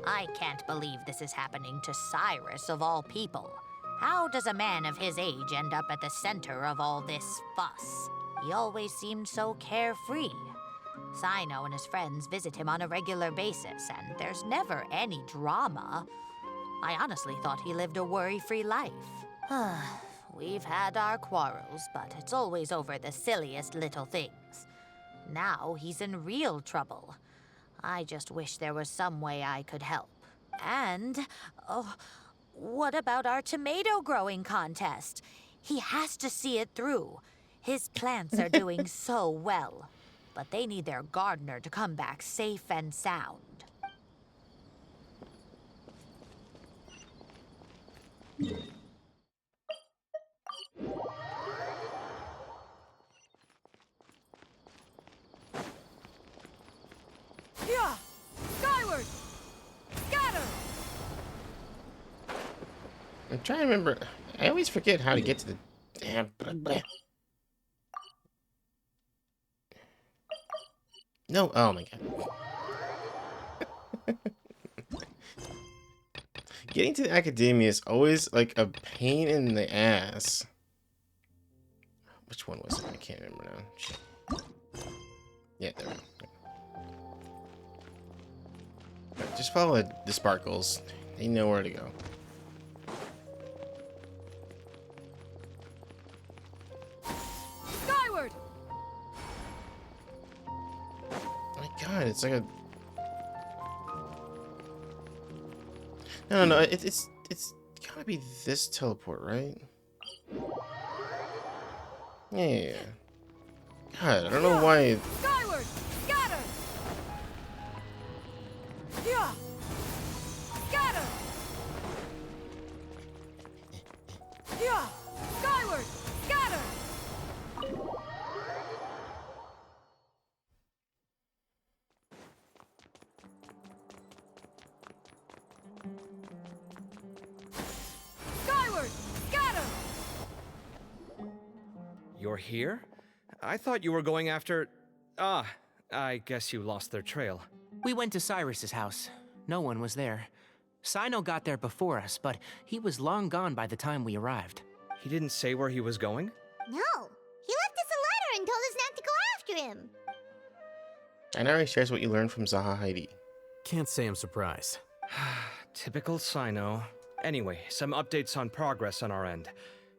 I can't believe this is happening to Cyrus of all people. How does a man of his age end up at the center of all this fuss? He always seemed so carefree. Sino and his friends visit him on a regular basis, and there's never any drama. I honestly thought he lived a worry-free life. We've had our quarrels, but it's always over the silliest little things. Now he's in real trouble. I just wish there was some way I could help. And, what about our tomato growing contest? He has to see it through. His plants are doing so well, but they need their gardener to come back safe and sound. Yeah! Skyward! Scatter! I'm trying to remember. I always forget how to get to the damn. No, oh my god. Getting to the Academia is always like a pain in the ass. Which one was it? I can't remember now. Shit. Yeah, there we go. Right, just follow the sparkles. They know where to go. Skyward! Oh my god, it's like a. No, it's gotta be this teleport, right? Yeah. God, I don't know why. Skyward! Scatter! Yeah! Scatter! Yeah! Skyward! Scatter! Skyward! Scatter! You're here? I thought you were going after... Ah, I guess you lost their trail. We went to Cyrus's house. No one was there. Sino got there before us, but he was long gone by the time we arrived. He didn't say where he was going? No, he left us a letter and told us not to go after him. Tainari shares what you learned from Zaha Heidi. Can't say I'm surprised. Typical Sino. Anyway, some updates on progress on our end.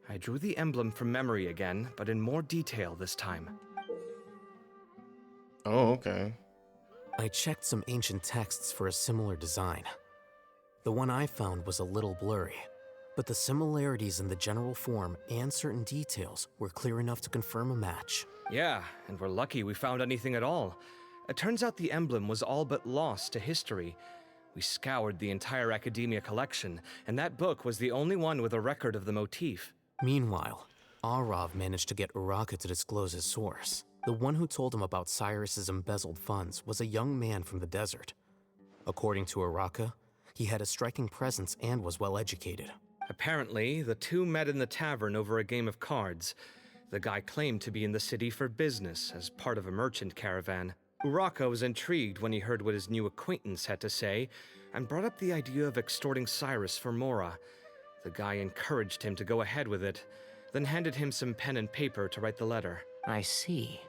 I drew the emblem from memory again, but in more detail this time. Oh, okay. I checked some ancient texts for a similar design. The one I found was a little blurry, but the similarities in the general form and certain details were clear enough to confirm a match. Yeah, and we're lucky we found anything at all. It turns out the emblem was all but lost to history. We scoured the entire Academia collection, and that book was the only one with a record of the motif. Meanwhile, Arav managed to get Uraka to disclose his source. The one who told him about Cyrus's embezzled funds was a young man from the desert. According to Uraka, he had a striking presence and was well educated. Apparently, the two met in the tavern over a game of cards. The guy claimed to be in the city for business as part of a merchant caravan. Uraka was intrigued when he heard what his new acquaintance had to say and brought up the idea of extorting Cyrus for Mora. The guy encouraged him to go ahead with it, then handed him some pen and paper to write the letter. I see.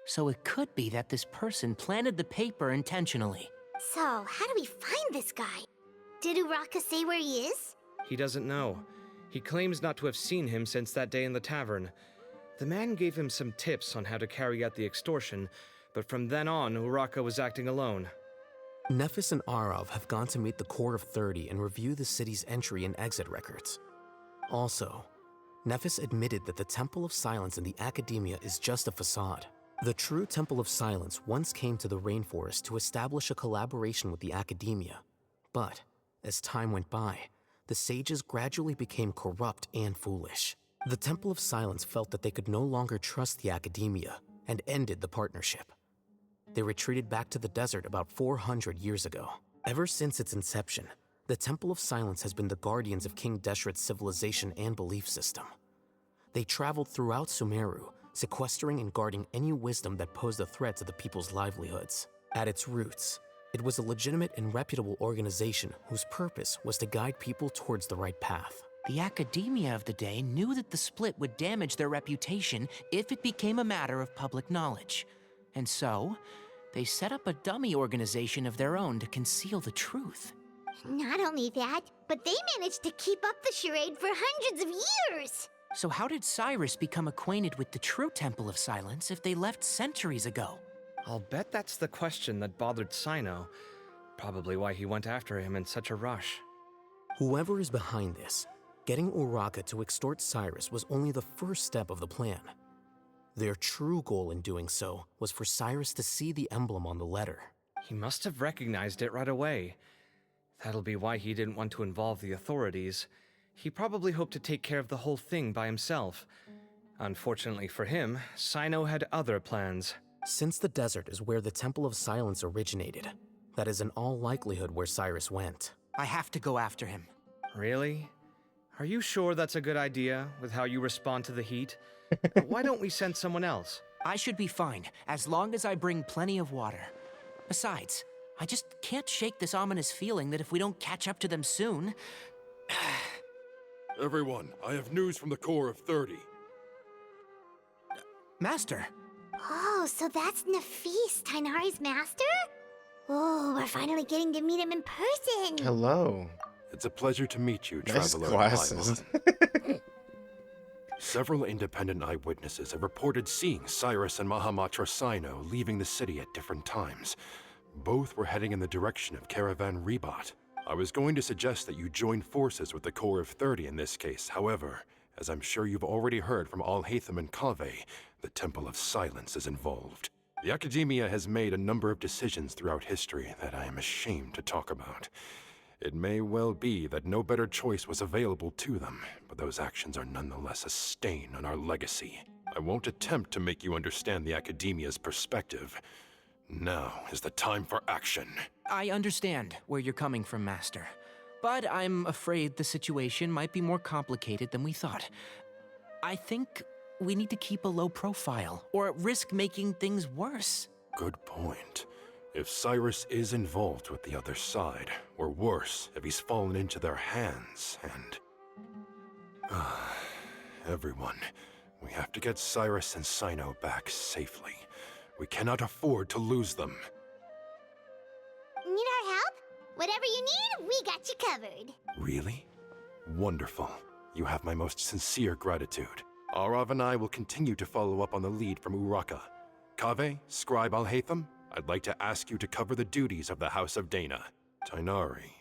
So it could be that this person planted the paper intentionally. So, how do we find this guy? Did Uraka say where he is? He doesn't know. He claims not to have seen him since that day in the tavern. The man gave him some tips on how to carry out the extortion, but from then on, Uraka was acting alone. Nephis and Arav have gone to meet the Court of 30 and review the city's entry and exit records. Also, Nephis admitted that the Temple of Silence in the Academia is just a facade. The true Temple of Silence once came to the rainforest to establish a collaboration with the Academia. But, as time went by, the sages gradually became corrupt and foolish. The Temple of Silence felt that they could no longer trust the Academia and ended the partnership. They retreated back to the desert about 400 years ago. Ever since its inception, the Temple of Silence has been the guardians of King Deshret's civilization and belief system. They traveled throughout Sumeru, sequestering and guarding any wisdom that posed a threat to the people's livelihoods. At its roots, it was a legitimate and reputable organization whose purpose was to guide people towards the right path. The academia of the day knew that the split would damage their reputation if it became a matter of public knowledge. And so, they set up a dummy organization of their own to conceal the truth. Not only that, but they managed to keep up the charade for hundreds of years! So how did Cyrus become acquainted with the true Temple of Silence if they left centuries ago? I'll bet that's the question that bothered Cyno. Probably why he went after him in such a rush. Whoever is behind this, getting Uraka to extort Cyrus was only the first step of the plan. Their true goal in doing so was for Cyrus to see the emblem on the letter. He must have recognized it right away. That'll be why he didn't want to involve the authorities. He probably hoped to take care of the whole thing by himself. Unfortunately for him, Cyno had other plans. Since the desert is where the Temple of Silence originated, that is in all likelihood where Cyrus went. I have to go after him. Really? Are you sure that's a good idea, with how you respond to the heat? Why don't we send someone else? I should be fine, as long as I bring plenty of water. Besides, I just can't shake this ominous feeling that if we don't catch up to them soon... Everyone, I have news from the core of 30. Master! Oh, so that's Nafis, Tainari's master? Oh, we're finally getting to meet him in person! Hello. It's a pleasure to meet you, Nice Traveler. glasses. Several independent eyewitnesses have reported seeing Cyrus and Mahamatra Cyno leaving the city at different times. Both were heading in the direction of Caravan Rebat. I was going to suggest that you join forces with the Core of 30 in this case. However, as I'm sure you've already heard from Alhaitham and Kaveh, the Temple of Silence is involved. The Academia has made a number of decisions throughout history that I am ashamed to talk about. It may well be that no better choice was available to them, but those actions are nonetheless a stain on our legacy. I won't attempt to make you understand the Academia's perspective. Now is the time for action. I understand where you're coming from, Master. But I'm afraid the situation might be more complicated than we thought. I think we need to keep a low profile, or risk making things worse. Good point. If Cyrus is involved with the other side, or worse, if he's fallen into their hands, and... everyone, we have to get Cyrus and Cyno back safely. We cannot afford to lose them. Need our help? Whatever you need, we got you covered. Really? Wonderful. You have my most sincere gratitude. Arav and I will continue to follow up on the lead from Uraka. Kaveh, Scribe Alhaitham, I'd like to ask you to cover the duties of the House of Dana. Tainari,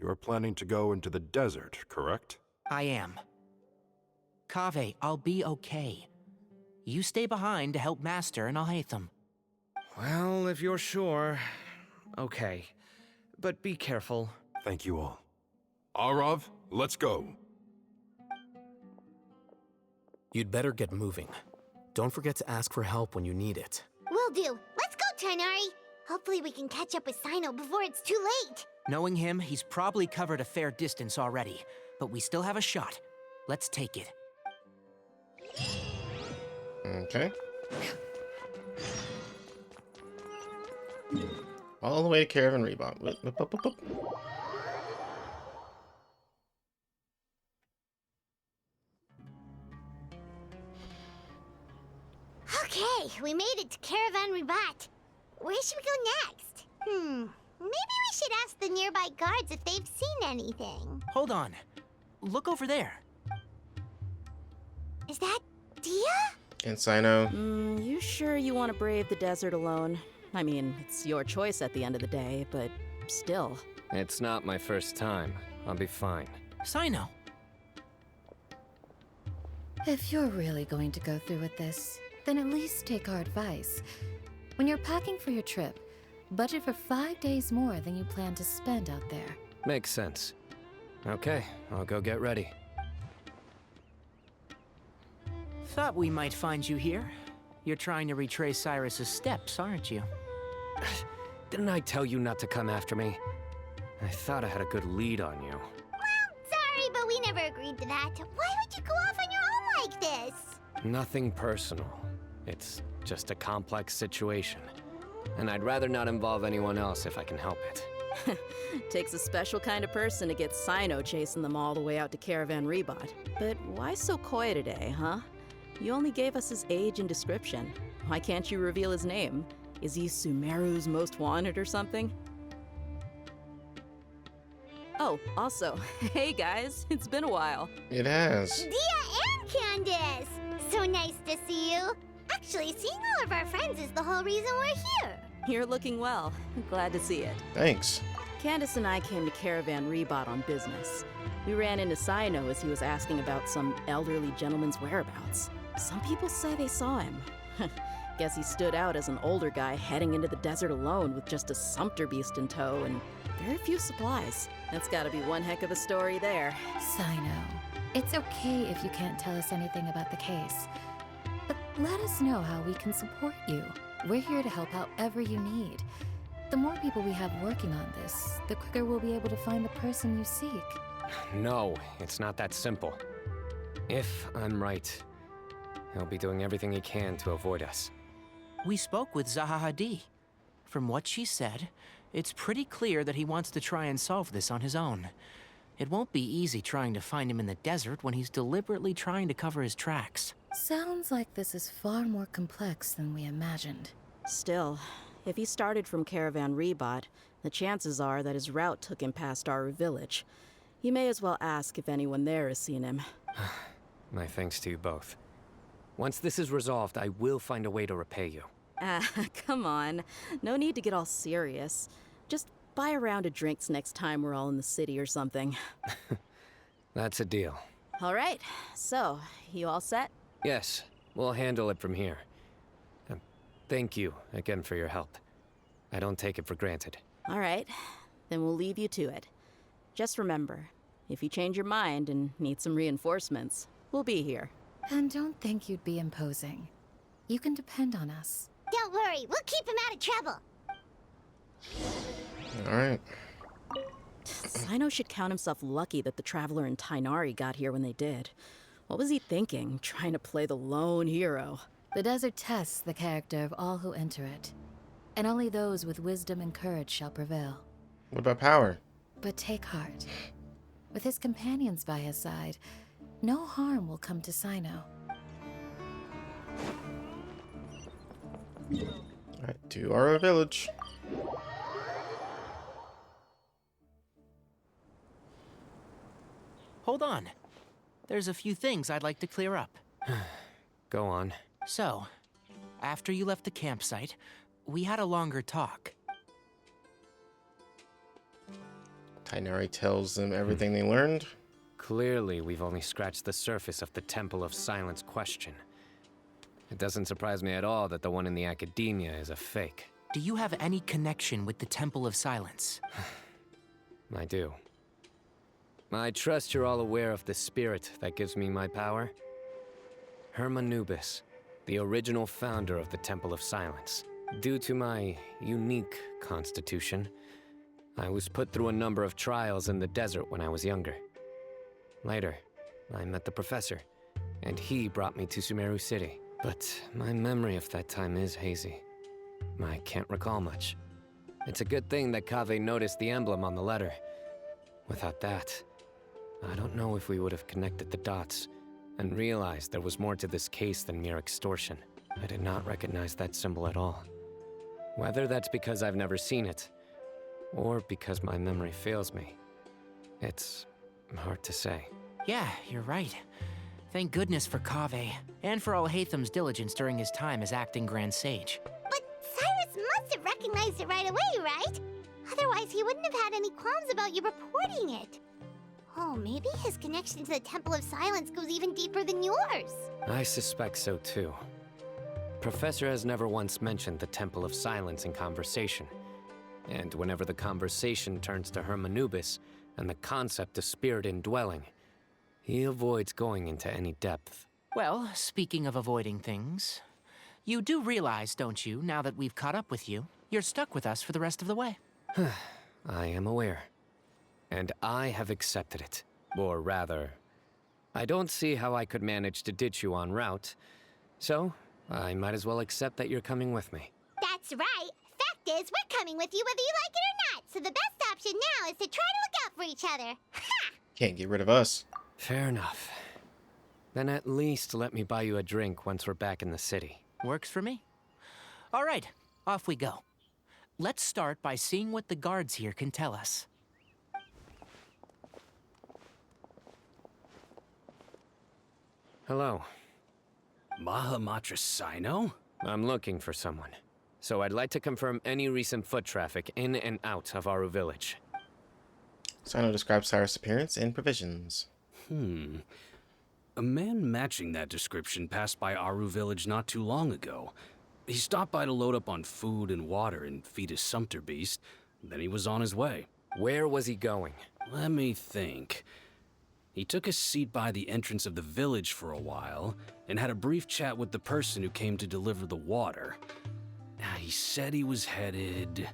you are planning to go into the desert, correct? I am. Kaveh, I'll be okay. You stay behind to help Master and Alhaitham. Well, if you're sure... Okay. But be careful. Thank you all. Arav, let's go. You'd better get moving. Don't forget to ask for help when you need it. Will do. Let's go, Tainari. Hopefully we can catch up with Cyno before it's too late. Knowing him, he's probably covered a fair distance already. But we still have a shot. Let's take it. Okay. All the way to Caravan Rebat. Okay, we made it to Caravan Rebat. Where should we go next? Maybe we should ask the nearby guards if they've seen anything. Hold on. Look over there. Is that Dia? And Cyno. You sure you want to brave the desert alone? I mean, it's your choice at the end of the day, but still. It's not my first time. I'll be fine. Cyno. If you're really going to go through with this, then at least take our advice. When you're packing for your trip, budget for 5 days more than you plan to spend out there. Makes sense. Okay, I'll go get ready. Thought we might find you here. You're trying to retrace Cyrus's steps, aren't you? Didn't I tell you not to come after me? I thought I had a good lead on you. Sorry, but we never agreed to that. Why would you go off on your own like this? Nothing personal. It's just a complex situation. And I'd rather not involve anyone else if I can help it. Takes a special kind of person to get Sino chasing them all the way out to Caravan Rebot. But why so coy today, huh? You only gave us his age and description. Why can't you reveal his name? Is he Sumeru's most wanted or something? Oh, also, hey guys, it's been a while. It has. Dia and Candace! So nice to see you. Actually, seeing all of our friends is the whole reason we're here. You're looking well. Glad to see it. Thanks. Candace and I came to Caravan Rebot on business. We ran into Sino as he was asking about some elderly gentleman's whereabouts. Some people say they saw him. Guess he stood out as an older guy heading into the desert alone with just a sumpter beast in tow and very few supplies. That's gotta be one heck of a story there. Sino, it's okay if you can't tell us anything about the case. But let us know how we can support you. We're here to help however you need. The more people we have working on this, the quicker we'll be able to find the person you seek. No, it's not that simple. If I'm right, he'll be doing everything he can to avoid us. We spoke with Zaha Hadid. From what she said, it's pretty clear that he wants to try and solve this on his own. It won't be easy trying to find him in the desert when he's deliberately trying to cover his tracks. Sounds like this is far more complex than we imagined. Still, if he started from Caravan Rebot, the chances are that his route took him past our village. You may as well ask if anyone there has seen him. My thanks to you both. Once this is resolved, I will find a way to repay you. Come on. No need to get all serious. Just buy a round of drinks next time we're all in the city or something. That's a deal. All right. So, you all set? Yes, we'll handle it from here. Thank you again for your help. I don't take it for granted. All right. Then we'll leave you to it. Just remember, if you change your mind and need some reinforcements, we'll be here. And don't think you'd be imposing. You can depend on us. Don't worry, we'll keep him out of trouble. Alright. Sino should count himself lucky that the Traveler and Tighnari got here when they did. What was he thinking, trying to play the lone hero? The desert tests the character of all who enter it, and only those with wisdom and courage shall prevail. What about power? But take heart. With his companions by his side, no harm will come to Sino. Alright, to our village. Hold on. There's a few things I'd like to clear up. Go on. So, after you left the campsite, we had a longer talk. Tighnari tells them everything they learned. Clearly, we've only scratched the surface of the Temple of Silence question. It doesn't surprise me at all that the one in the academia is a fake. Do you have any connection with the Temple of Silence? I do. I trust you're all aware of the spirit that gives me my power. Hermanubis, the original founder of the Temple of Silence. Due to my unique constitution, I was put through a number of trials in the desert when I was younger. Later, I met the professor, and he brought me to Sumeru City. But my memory of that time is hazy. I can't recall much. It's a good thing that Kaveh noticed the emblem on the letter. Without that, I don't know if we would have connected the dots and realized there was more to this case than mere extortion. I did not recognize that symbol at all. Whether that's because I've never seen it, or because my memory fails me, it's hard to say. Yeah, you're right. Thank goodness for Kaveh, and for Alhaitham's diligence during his time as acting Grand Sage. But Cyrus must have recognized it right away, right? Otherwise, he wouldn't have had any qualms about you reporting it. Oh, maybe his connection to the Temple of Silence goes even deeper than yours. I suspect so too. Professor has never once mentioned the Temple of Silence in conversation. And whenever the conversation turns to Hermanubis and the concept of spirit indwelling, he avoids going into any depth. Well, speaking of avoiding things, you do realize, don't you, now that we've caught up with you, you're stuck with us for the rest of the way. I am aware. And I have accepted it. Or rather, I don't see how I could manage to ditch you en route, so I might as well accept that you're coming with me. That's right. Fact is, we're coming with you whether you like it or not, so the best option now is to try to look out for each other. Ha! Can't get rid of us. Fair enough. Then at least let me buy you a drink once we're back in the city. Works for me. All right, off we go. Let's start by seeing what the guards here can tell us. Hello. Mahamatra Sino? I'm looking for someone. So I'd like to confirm any recent foot traffic in and out of Aru village. Sino describes Cyrus' appearance and provisions. A man matching that description passed by Aru village not too long ago. He stopped by to load up on food and water and feed his sumpter beast. Then he was on his way. Where was he going? Let me think. He took a seat by the entrance of the village for a while and had a brief chat with the person who came to deliver the water. He said he was headed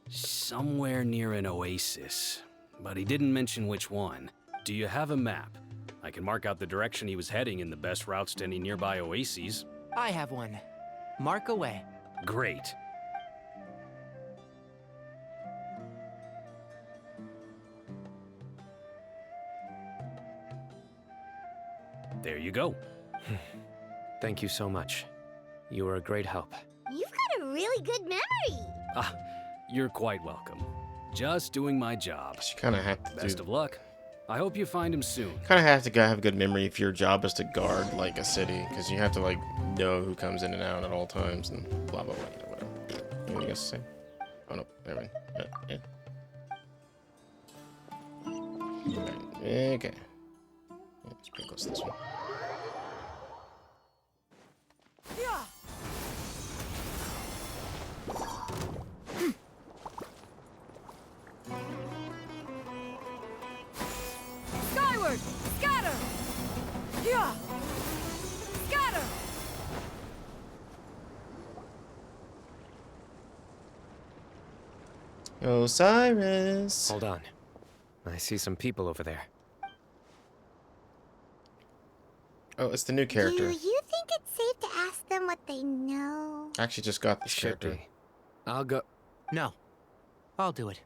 somewhere near an oasis, but he didn't mention which one. Do you have a map? I can mark out the direction he was heading and the best routes to any nearby oases. I have one. Mark away. Great. There you go. Thank you so much. You were a great help. You've got a really good memory. You're quite welcome. Just doing my job. You kind of have to Best of luck. I hope you find him soon. Kind of have to have a good memory if your job is to guard like a city, because you have to like know who comes in and out at all times and blah blah blah. Whatever. Anything else to say? Oh no, never mind. Yeah. Okay. It's pretty close to this one. Skyward! Scatter! Yeah! Scatter! Osiris! Hold on. I see some people over there. Oh, it's the new character. Do you think it's safe to ask them what they know? I actually just got this character. Be. I'll go. No. I'll do it.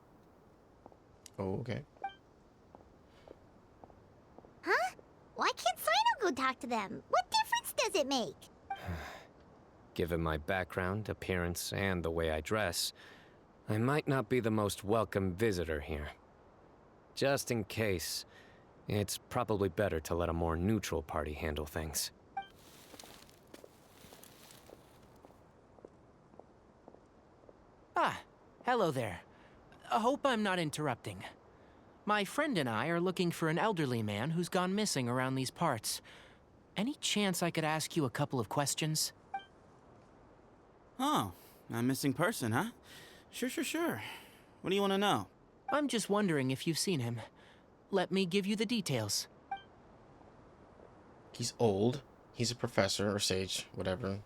Oh, okay. Huh? Why can't Sino go talk to them? What difference does it make? Given my background, appearance, and the way I dress, I might not be the most welcome visitor here. Just in case, it's probably better to let a more neutral party handle things. Ah, hello there. I hope I'm not interrupting. My friend and I are looking for an elderly man who's gone missing around these parts. Any chance I could ask you a couple of questions? Oh, a missing person, huh? Sure. What do you want to know? I'm just wondering if you've seen him. Let me give you the details. He's old. He's a professor or sage, whatever.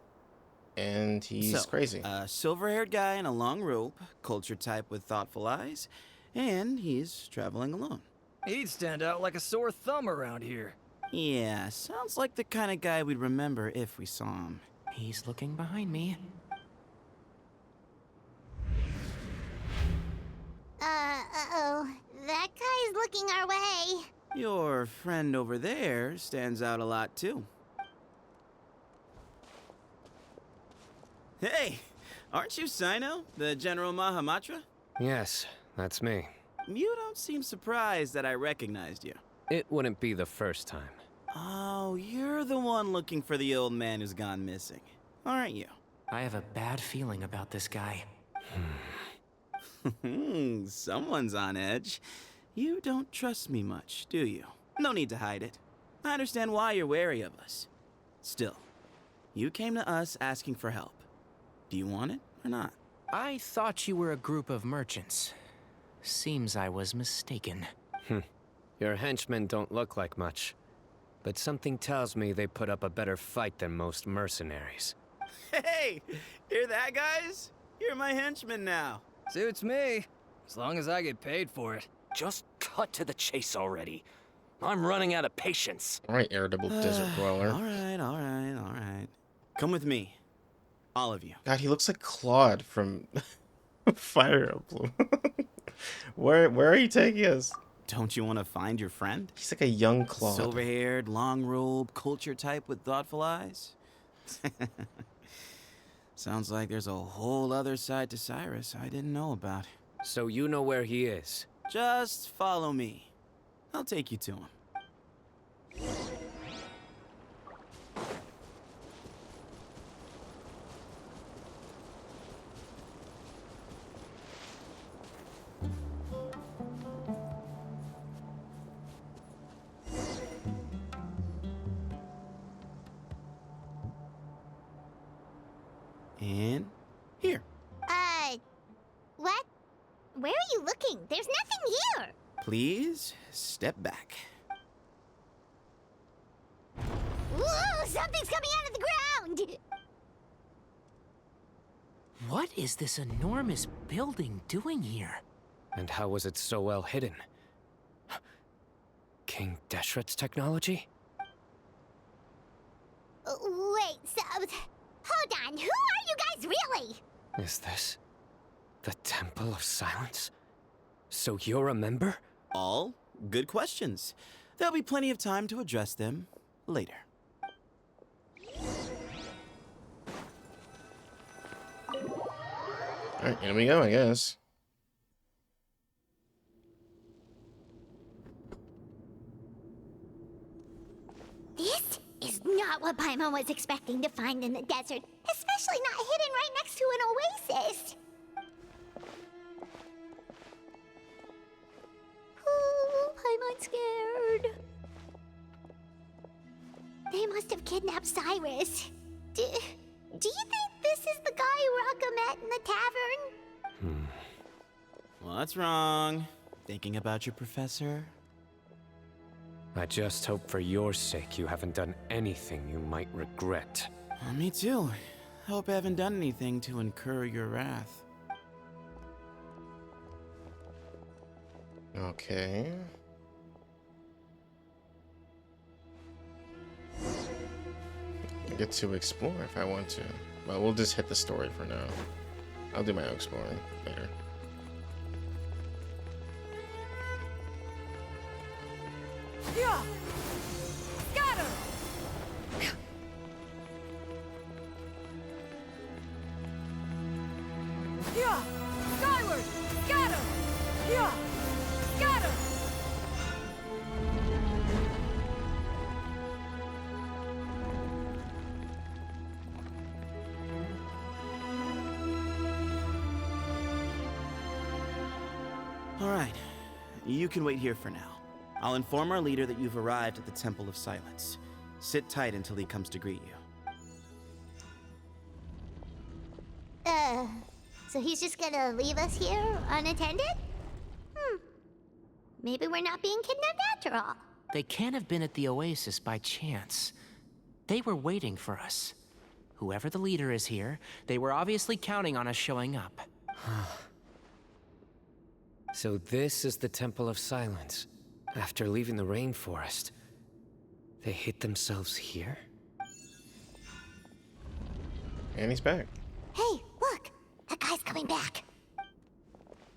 And he's crazy. A silver-haired guy in a long robe, culture type with thoughtful eyes, and he's traveling alone. He'd stand out like a sore thumb around here. Yeah, sounds like the kind of guy we'd remember if we saw him. He's looking behind me. Uh-oh. That guy's looking our way. Your friend over there stands out a lot, too. Hey, aren't you Sino, the General Mahamatra? Yes, that's me. You don't seem surprised that I recognized you. It wouldn't be the first time. Oh, you're the one looking for the old man who's gone missing, aren't you? I have a bad feeling about this guy. Someone's on edge. You don't trust me much, do you? No need to hide it. I understand why you're wary of us. Still, you came to us asking for help. Do you want it or not? I thought you were a group of merchants. Seems I was mistaken. Your henchmen don't look like much, but something tells me they put up a better fight than most mercenaries. Hey! Hear that, guys? You're my henchmen now. Suits me, as long as I get paid for it. Just cut to the chase already. I'm running out of patience. All right, irritable desert dweller. All right. Come with me. All of you. God, he looks like Claude from Fire Emblem. Where are you taking us? Don't you want to find your friend? He's like a young Claude. Silver-haired, long robe, culture type with thoughtful eyes. Sounds like there's a whole other side to Cyrus I didn't know about. So you know where he is? Just follow me. I'll take you to him. And here. What? Where are you looking? There's nothing here. Please step back. Whoa, something's coming out of the ground! What is this enormous building doing here? And how was it so well hidden? King Deshret's technology? Wait, so... Hold on, who are you guys really? Is this the Temple of Silence? So you're a member? All good questions. There'll be plenty of time to address them later. Alright, here we go, I guess. This is not what Paimon was expecting to find in the desert, especially not hidden right next to an oasis. Oh, Paimon's scared. They must have kidnapped Cyrus. Do you think this is the guy Raka met in the tavern? What's wrong? Thinking about your professor? I just hope for your sake you haven't done anything you might regret. Me too. Hope I haven't done anything to incur your wrath. Okay. I get to explore if I want to. Well, we'll just hit the story for now. I'll do my own exploring later. Yeah! Scatter! Yeah! Skyward! Scatter! Yeah! Scatter! All right. You can wait here for now. I'll inform our leader that you've arrived at the Temple of Silence. Sit tight until he comes to greet you. So he's just gonna leave us here unattended? Maybe we're not being kidnapped after all. They can't have been at the oasis by chance. They were waiting for us. Whoever the leader is here, they were obviously counting on us showing up. So this is the Temple of Silence. After leaving the rainforest, they hid themselves here? And he's back. Hey, look! That guy's coming back.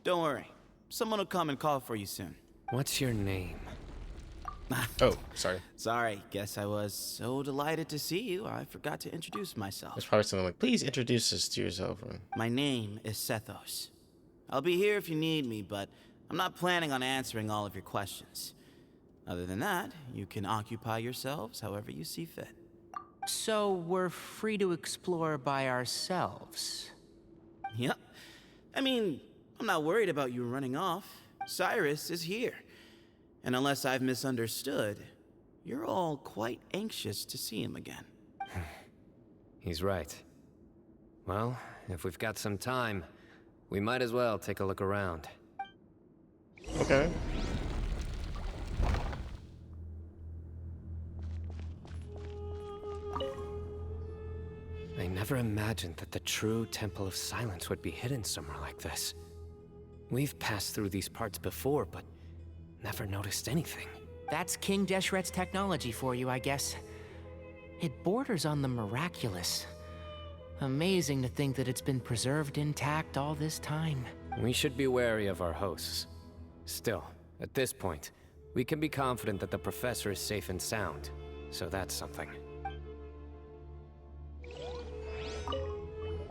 Don't worry. Someone will come and call for you soon. What's your name? Oh, sorry. Sorry, guess I was so delighted to see you, I forgot to introduce myself. There's probably something like, please introduce us to yourself. My name is Sethos. I'll be here if you need me, but I'm not planning on answering all of your questions. Other than that, you can occupy yourselves however you see fit. So we're free to explore by ourselves? Yep. I mean, I'm not worried about you running off. Cyrus is here. And unless I've misunderstood, you're all quite anxious to see him again. He's right. Well, if we've got some time, we might as well take a look around. Okay. I never imagined that the true Temple of Silence would be hidden somewhere like this. We've passed through these parts before, but never noticed anything. That's King Deshret's technology for you, I guess. It borders on the miraculous. Amazing to think that it's been preserved intact all this time. We should be wary of our hosts. Still, at this point, we can be confident that the professor is safe and sound, so that's something.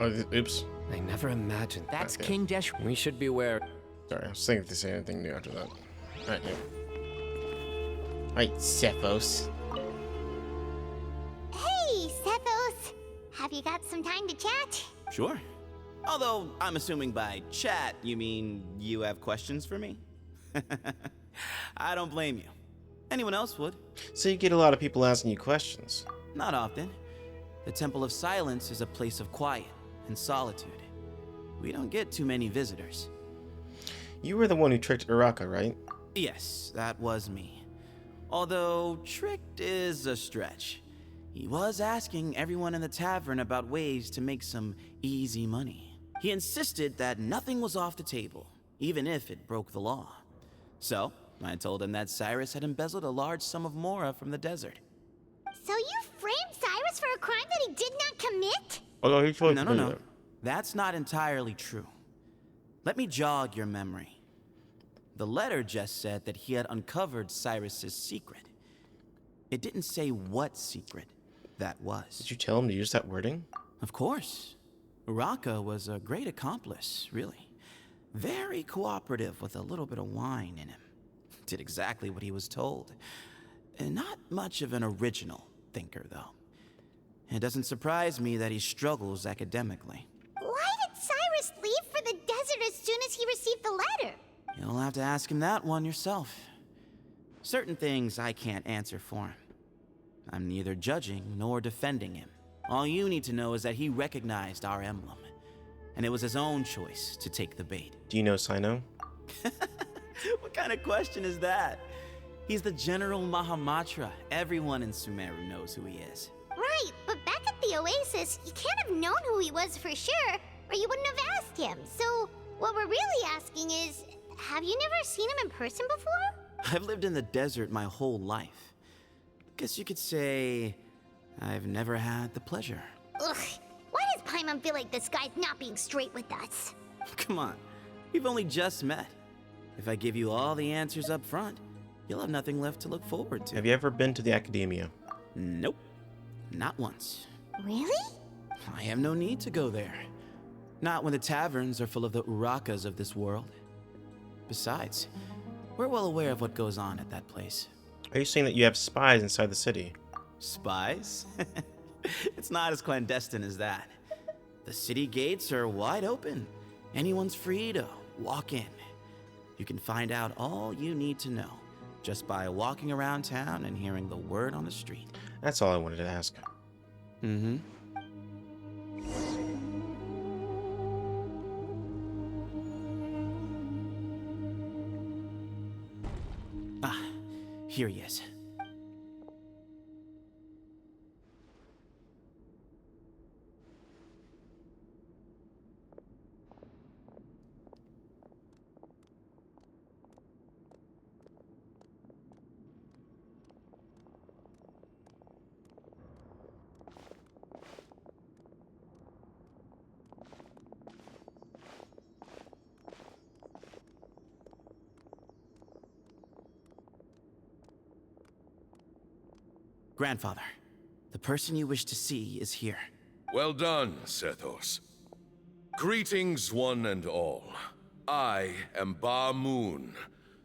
Oh, oops. I never imagined That's Okay. King Desh. We should be wary. Sorry, I was thinking if they say anything new after that. Alright, yeah. Alright, Cephos. Hey, Sethos. Have you got some time to chat? Sure. Although, I'm assuming by chat, you mean you have questions for me? I don't blame you. Anyone else would. So you get a lot of people asking you questions. Not often. The Temple of Silence is a place of quiet and solitude. We don't get too many visitors. You were the one who tricked Uraka, right? Yes, that was me. Although, tricked is a stretch. He was asking everyone in the tavern about ways to make some easy money. He insisted that nothing was off the table, even if it broke the law. So, I told him that Cyrus had embezzled a large sum of mora from the desert. So you framed Cyrus for a crime that he did not commit? Oh, no, he's totally No. That's not entirely true. Let me jog your memory. The letter just said that he had uncovered Cyrus's secret. It didn't say what secret that was. Did you tell him to use that wording? Of course. Uraka was a great accomplice, really. Very cooperative with a little bit of wine in him. Did exactly what he was told. And not much of an original thinker, though. It doesn't surprise me that he struggles academically. Why did Cyrus leave for the desert as soon as he received the letter? You'll have to ask him that one yourself. Certain things I can't answer for him. I'm neither judging nor defending him. All you need to know is that he recognized our emblem, and it was his own choice to take the bait. Do you know Sino? What kind of question is that? He's the General Mahamatra. Everyone in Sumeru knows who he is. Right, but back at the Oasis, you can't have known who he was for sure, or you wouldn't have asked him. So, what we're really asking is, have you never seen him in person before? I've lived in the desert my whole life. Guess you could say I've never had the pleasure. Ugh, why does Paimon feel like this guy's not being straight with us? Come on, we've only just met. If I give you all the answers up front, you'll have nothing left to look forward to. Have you ever been to the Academia? Nope, not once. Really? I have no need to go there. Not when the taverns are full of the Urakas of this world. Besides, we're well aware of what goes on at that place. Are you saying that you have spies inside the city? Spies? It's not as clandestine as that. The city gates are wide open. Anyone's free to walk in. You can find out all you need to know just by walking around town and hearing the word on the street. That's all I wanted to ask. Mm-hmm. Ah, here he is. Grandfather, the person you wish to see is here. Well done, Sethos. Greetings, one and all. I am Ba Moon,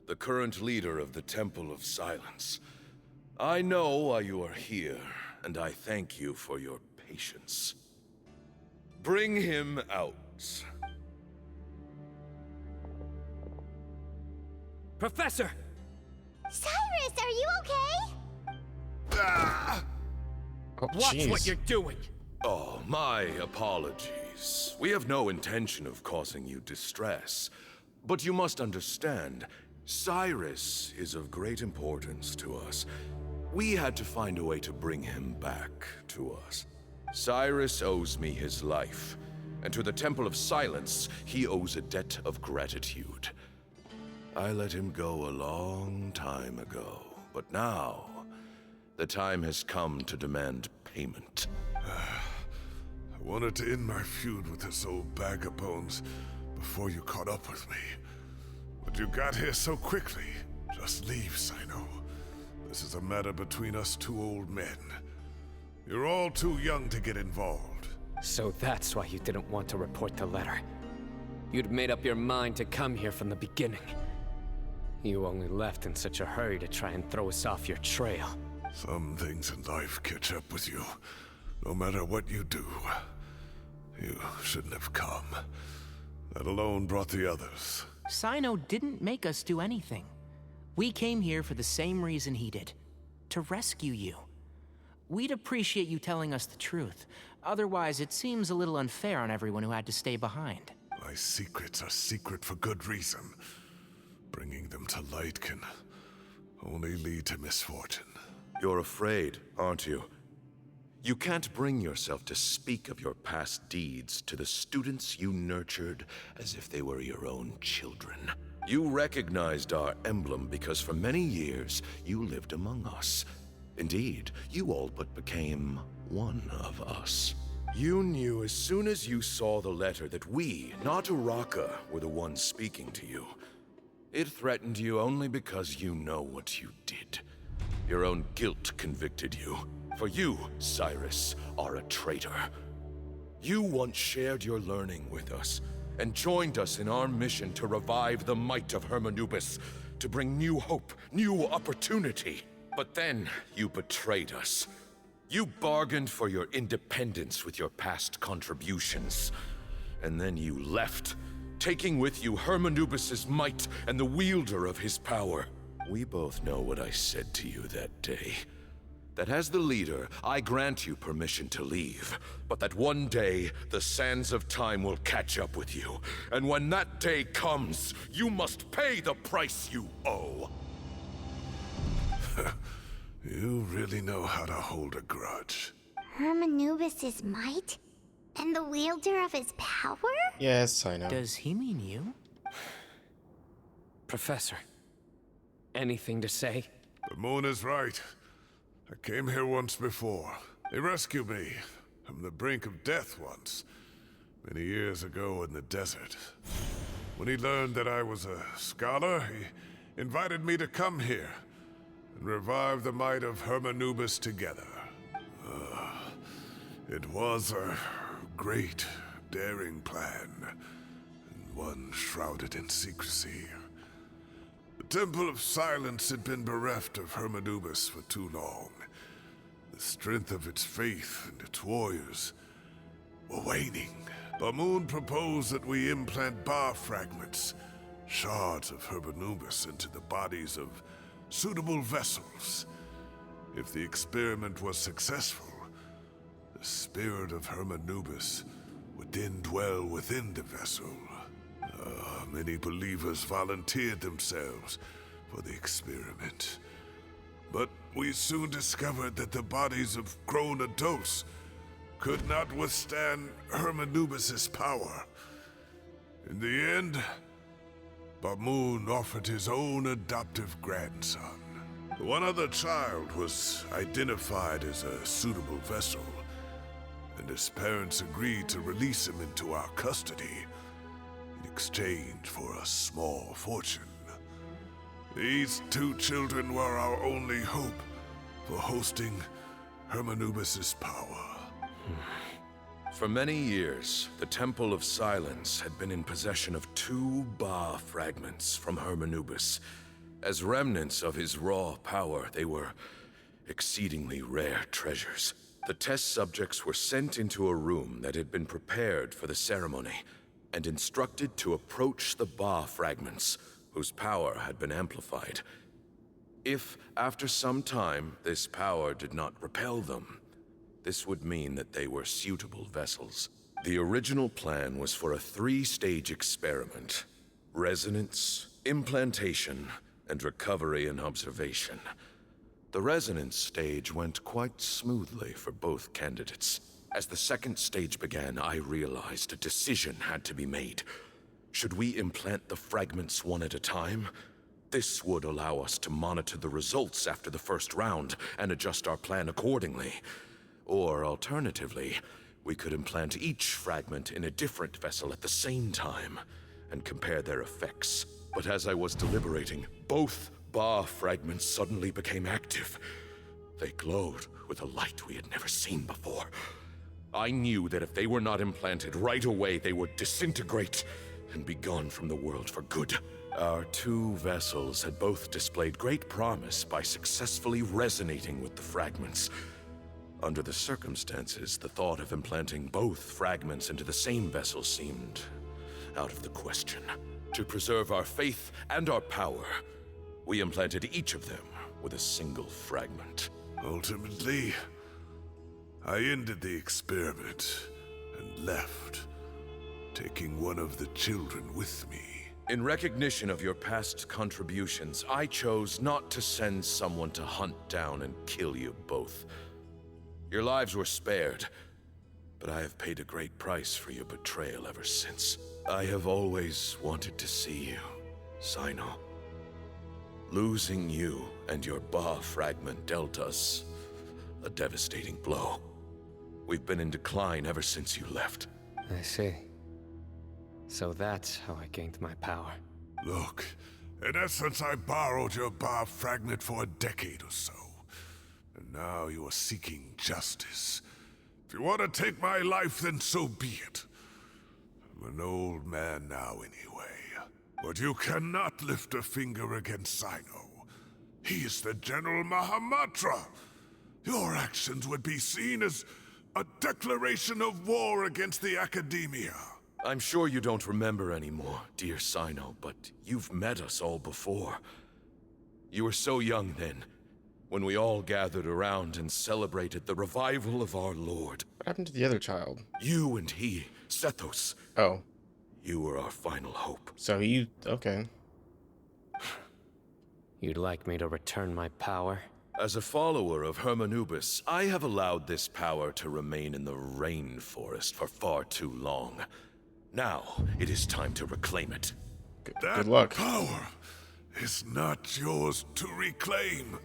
the current leader of the Temple of Silence. I know why you are here, and I thank you for your patience. Bring him out. Professor! Cyrus, are you okay? Watch what you're doing! Oh, my apologies. We have no intention of causing you distress. But you must understand, Cyrus is of great importance to us. We had to find a way to bring him back to us. Cyrus owes me his life, and to the Temple of Silence, he owes a debt of gratitude. I let him go a long time ago, but now, the time has come to demand payment. I wanted to end my feud with this old bag of bones before you caught up with me. But you got here so quickly. Just leave, Sino. This is a matter between us two old men. You're all too young to get involved. So that's why you didn't want to report the letter. You'd made up your mind to come here from the beginning. You only left in such a hurry to try and throw us off your trail. Some things in life catch up with you. No matter what you do, you shouldn't have come. That alone brought the others. Sino didn't make us do anything. We came here for the same reason he did. To rescue you. We'd appreciate you telling us the truth. Otherwise, it seems a little unfair on everyone who had to stay behind. My secrets are secret for good reason. Bringing them to light can only lead to misfortune. You're afraid, aren't you? You can't bring yourself to speak of your past deeds to the students you nurtured as if they were your own children. You recognized our emblem because for many years you lived among us. Indeed, you all but became one of us. You knew as soon as you saw the letter that we, not Uraka, were the ones speaking to you. It threatened you only because you know what you did. Your own guilt convicted you. For you, Cyrus, are a traitor. You once shared your learning with us, and joined us in our mission to revive the might of Hermanubis, to bring new hope, new opportunity. But then you betrayed us. You bargained for your independence with your past contributions. And then you left, taking with you Hermanubis' might and the wielder of his power. We both know what I said to you that day. That as the leader, I grant you permission to leave, but that one day, the sands of time will catch up with you. And when that day comes, you must pay the price you owe. You really know how to hold a grudge. Hermanubis' might? And the wielder of his power? Yes, I know. Does he mean you? Professor, anything to say? The moon is right. I came here once before. He rescued me from the brink of death once, many years ago in the desert. When he learned that I was a scholar, he invited me to come here and revive the might of Hermanubis together. It was a great, daring plan, and one shrouded in secrecy. The Temple of Silence had been bereft of Hermanubis for too long. The strength of its faith and its warriors were waning. Bamoon proposed that we implant bar fragments, shards of Hermanubis, into the bodies of suitable vessels. If the experiment was successful, the spirit of Hermanubis would then dwell within the vessel. Many believers volunteered themselves for the experiment. But we soon discovered that the bodies of grown adults could not withstand Hermanubis' power. In the end, Bamoon offered his own adoptive grandson. One other child was identified as a suitable vessel, and his parents agreed to release him into our custody in exchange for a small fortune. These two children were our only hope for hosting Hermanubis' power. For many years, the Temple of Silence had been in possession of 2 Ba fragments from Hermanubis. As remnants of his raw power, they were exceedingly rare treasures. The test subjects were sent into a room that had been prepared for the ceremony, and instructed to approach the Ba fragments, whose power had been amplified. If, after some time, this power did not repel them, this would mean that they were suitable vessels. The original plan was for a 3-stage experiment: resonance, implantation, and recovery and observation. The resonance stage went quite smoothly for both candidates. As the second stage began, I realized a decision had to be made. Should we implant the fragments one at a time? This would allow us to monitor the results after the first round and adjust our plan accordingly. Or alternatively, we could implant each fragment in a different vessel at the same time and compare their effects. But as I was deliberating, both Ba fragments suddenly became active. They glowed with a light we had never seen before. I knew that if they were not implanted right away, they would disintegrate and be gone from the world for good. Our 2 vessels had both displayed great promise by successfully resonating with the fragments. Under the circumstances, the thought of implanting both fragments into the same vessel seemed out of the question. To preserve our faith and our power, we implanted each of them with a single fragment. Ultimately, I ended the experiment and left, taking one of the children with me. In recognition of your past contributions, I chose not to send someone to hunt down and kill you both. Your lives were spared, but I have paid a great price for your betrayal ever since. I have always wanted to see you, Cyno. Losing you and your Ba fragment dealt us a devastating blow. We've been in decline ever since you left. I see. So that's how I gained my power. Look, in essence, I borrowed your Ba fragment for a decade or so. And now you are seeking justice. If you want to take my life, then so be it. I'm an old man now anyway. But you cannot lift a finger against Cyno. He is the General Mahamatra. Your actions would be seen as a declaration of war against the Academia. I'm sure you don't remember anymore, dear Cyno, but you've met us all before. You were so young then, when we all gathered around and celebrated the revival of our Lord. What happened to the other child? You and he, Sethos. Oh. You were our final hope. So you... okay. You'd like me to return my power? As a follower of Hermanubis, I have allowed this power to remain in the rainforest for far too long. Now, it is time to reclaim it. Good luck. Power is not yours to reclaim.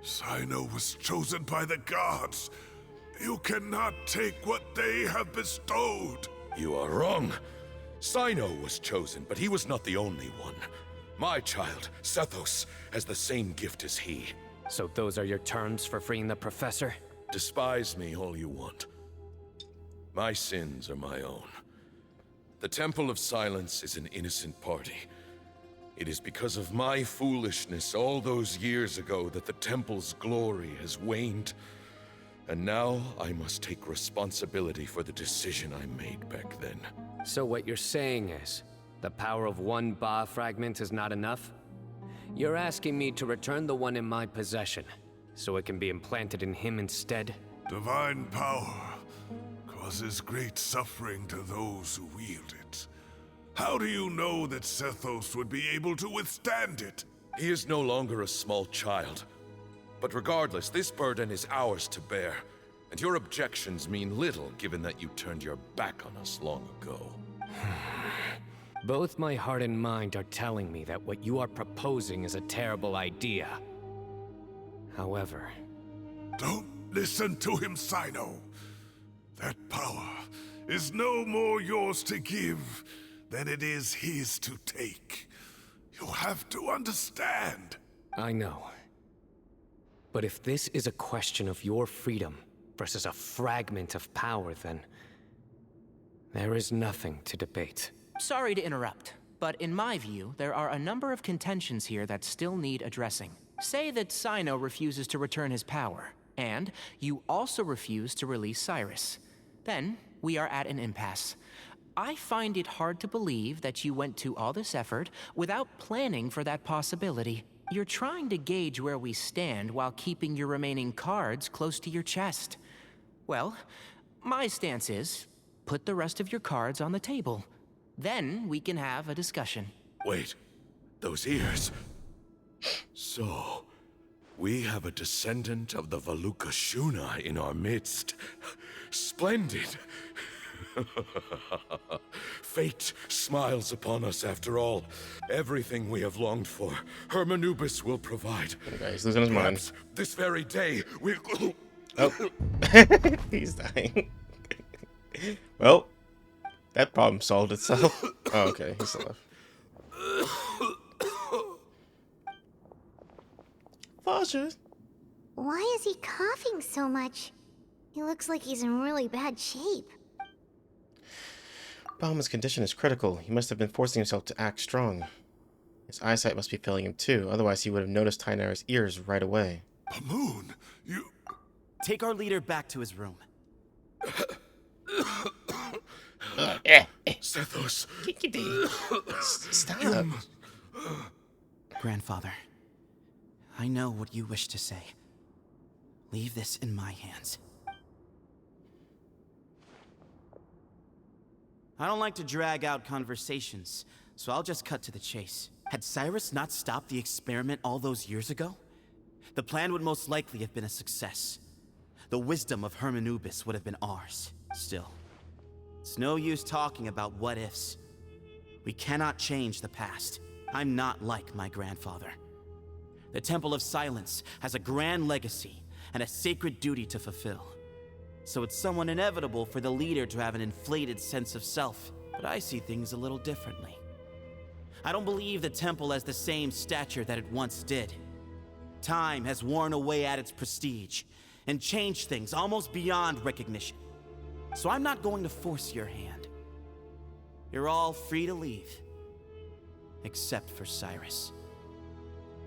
Cyno was chosen by the gods. You cannot take what they have bestowed. You are wrong. Cyno was chosen, but he was not the only one. My child, Sethos, has the same gift as he. So those are your terms for freeing the professor? Despise me all you want. My sins are my own. The Temple of Silence is an innocent party. It is because of my foolishness all those years ago that the Temple's glory has waned. And now I must take responsibility for the decision I made back then. So what you're saying is, the power of one Ba fragment is not enough? You're asking me to return the one in my possession, so it can be implanted in him instead? Divine power causes great suffering to those who wield it. How do you know that Sethos would be able to withstand it? He is no longer a small child. But regardless, this burden is ours to bear. And your objections mean little, given that you turned your back on us long ago. Both my heart and mind are telling me that what you are proposing is a terrible idea. However... Don't listen to him, Cyno. That power is no more yours to give than it is his to take. You have to understand. I know. But if this is a question of your freedom versus a fragment of power, then there is nothing to debate. Sorry to interrupt, but in my view, there are a number of contentions here that still need addressing. Say that Cyno refuses to return his power, and you also refuse to release Cyrus. Then, we are at an impasse. I find it hard to believe that you went to all this effort without planning for that possibility. You're trying to gauge where we stand while keeping your remaining cards close to your chest. Well, my stance is, put the rest of your cards on the table. Then we can have a discussion. Wait, those ears. So, we have a descendant of the Valukashuna in our midst. Splendid. Fate smiles upon us after all. Everything we have longed for, Hermanubis will provide. Okay, he's losing his mind. Perhaps this very day, we'll... Oh. He's dying. Well, that problem solved itself. Oh, okay, he's still alive. Foster. Why is he coughing so much? He looks like he's in really bad shape. Bauman's condition is critical. He must have been forcing himself to act strong. His eyesight must be failing him too, otherwise he would have noticed Tainara's ears right away. Pamoon, you... Take our leader back to his room. Sethos. Stop. Grandfather, I know what you wish to say. Leave this in my hands. I don't like to drag out conversations, so I'll just cut to the chase. Had Cyrus not stopped the experiment all those years ago, the plan would most likely have been a success. The wisdom of Hermanubis would have been ours. Still, it's no use talking about what-ifs. We cannot change the past. I'm not like my grandfather. The Temple of Silence has a grand legacy and a sacred duty to fulfill. So it's somewhat inevitable for the leader to have an inflated sense of self. But I see things a little differently. I don't believe the temple has the same stature that it once did. Time has worn away at its prestige and changed things almost beyond recognition. So I'm not going to force your hand. You're all free to leave. Except for Cyrus.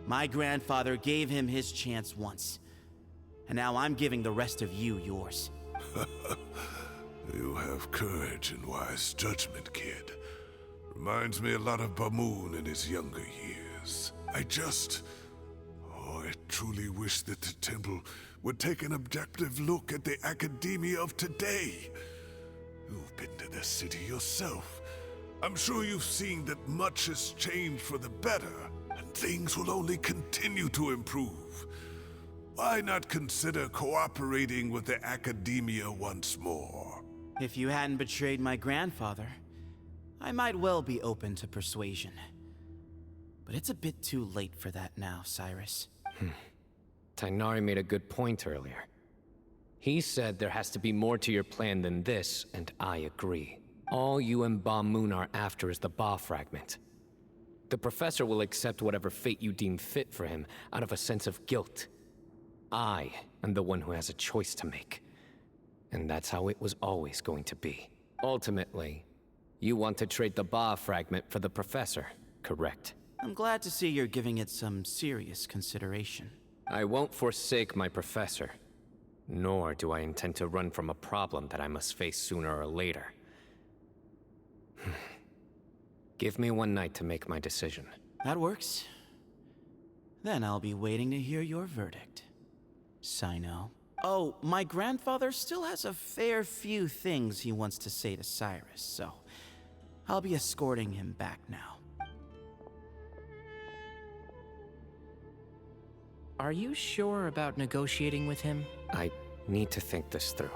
My grandfather gave him his chance once. And now I'm giving the rest of you yours. You have courage and wise judgment, kid. Reminds me a lot of Bamoon in his younger years. I truly wish that the temple would take an objective look at the academia of today. You've been to the city yourself. I'm sure you've seen that much has changed for the better, and things will only continue to improve. Why not consider cooperating with the academia once more? If you hadn't betrayed my grandfather, I might well be open to persuasion. But it's a bit too late for that now, Cyrus. Tainari made a good point earlier. He said there has to be more to your plan than this, and I agree. All you and Ba Moon are after is the Ba fragment. The professor will accept whatever fate you deem fit for him out of a sense of guilt. I am the one who has a choice to make. And that's how it was always going to be. Ultimately, you want to trade the Ba fragment for the professor, correct? I'm glad to see you're giving it some serious consideration. I won't forsake my professor. Nor do I intend to run from a problem that I must face sooner or later. Give me one night to make my decision. That works. Then I'll be waiting to hear your verdict. Sino. Oh, my grandfather still has a fair few things he wants to say to Cyrus, so I'll be escorting him back now. Are you sure about negotiating with him? I need to think this through.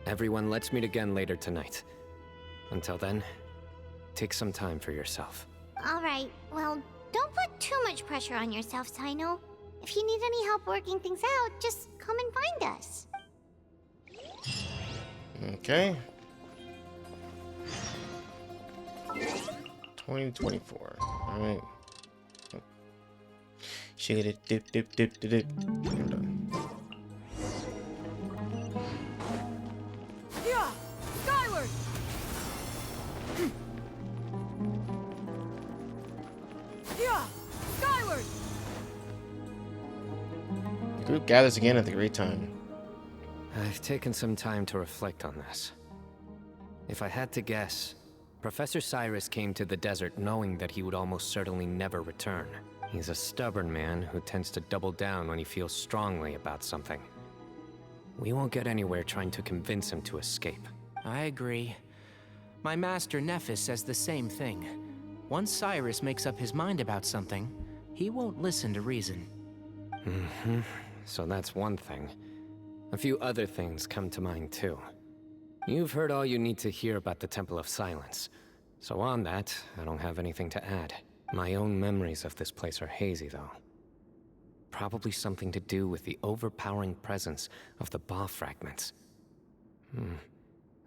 Everyone, let's meet again later tonight. Until then, take some time for yourself. Alright, well, don't put too much pressure on yourself, Sino. If you need any help working things out, just come and find us. Okay. 2024. Alright. Shake it, dip, dip, dip, dip, dip. I'm done. Yeah! Skyward! Yeah! Skyward! The group gathers again at the great time. I've taken some time to reflect on this. If I had to guess, Professor Cyrus came to the desert knowing that he would almost certainly never return. He's a stubborn man who tends to double down when he feels strongly about something. We won't get anywhere trying to convince him to escape. I agree. My master Nephis says the same thing. Once Cyrus makes up his mind about something, he won't listen to reason. So that's one thing. A few other things come to mind too. You've heard all you need to hear about the Temple of Silence. So on that, I don't have anything to add. My own memories of this place are hazy though. Probably something to do with the overpowering presence of the Ba fragments.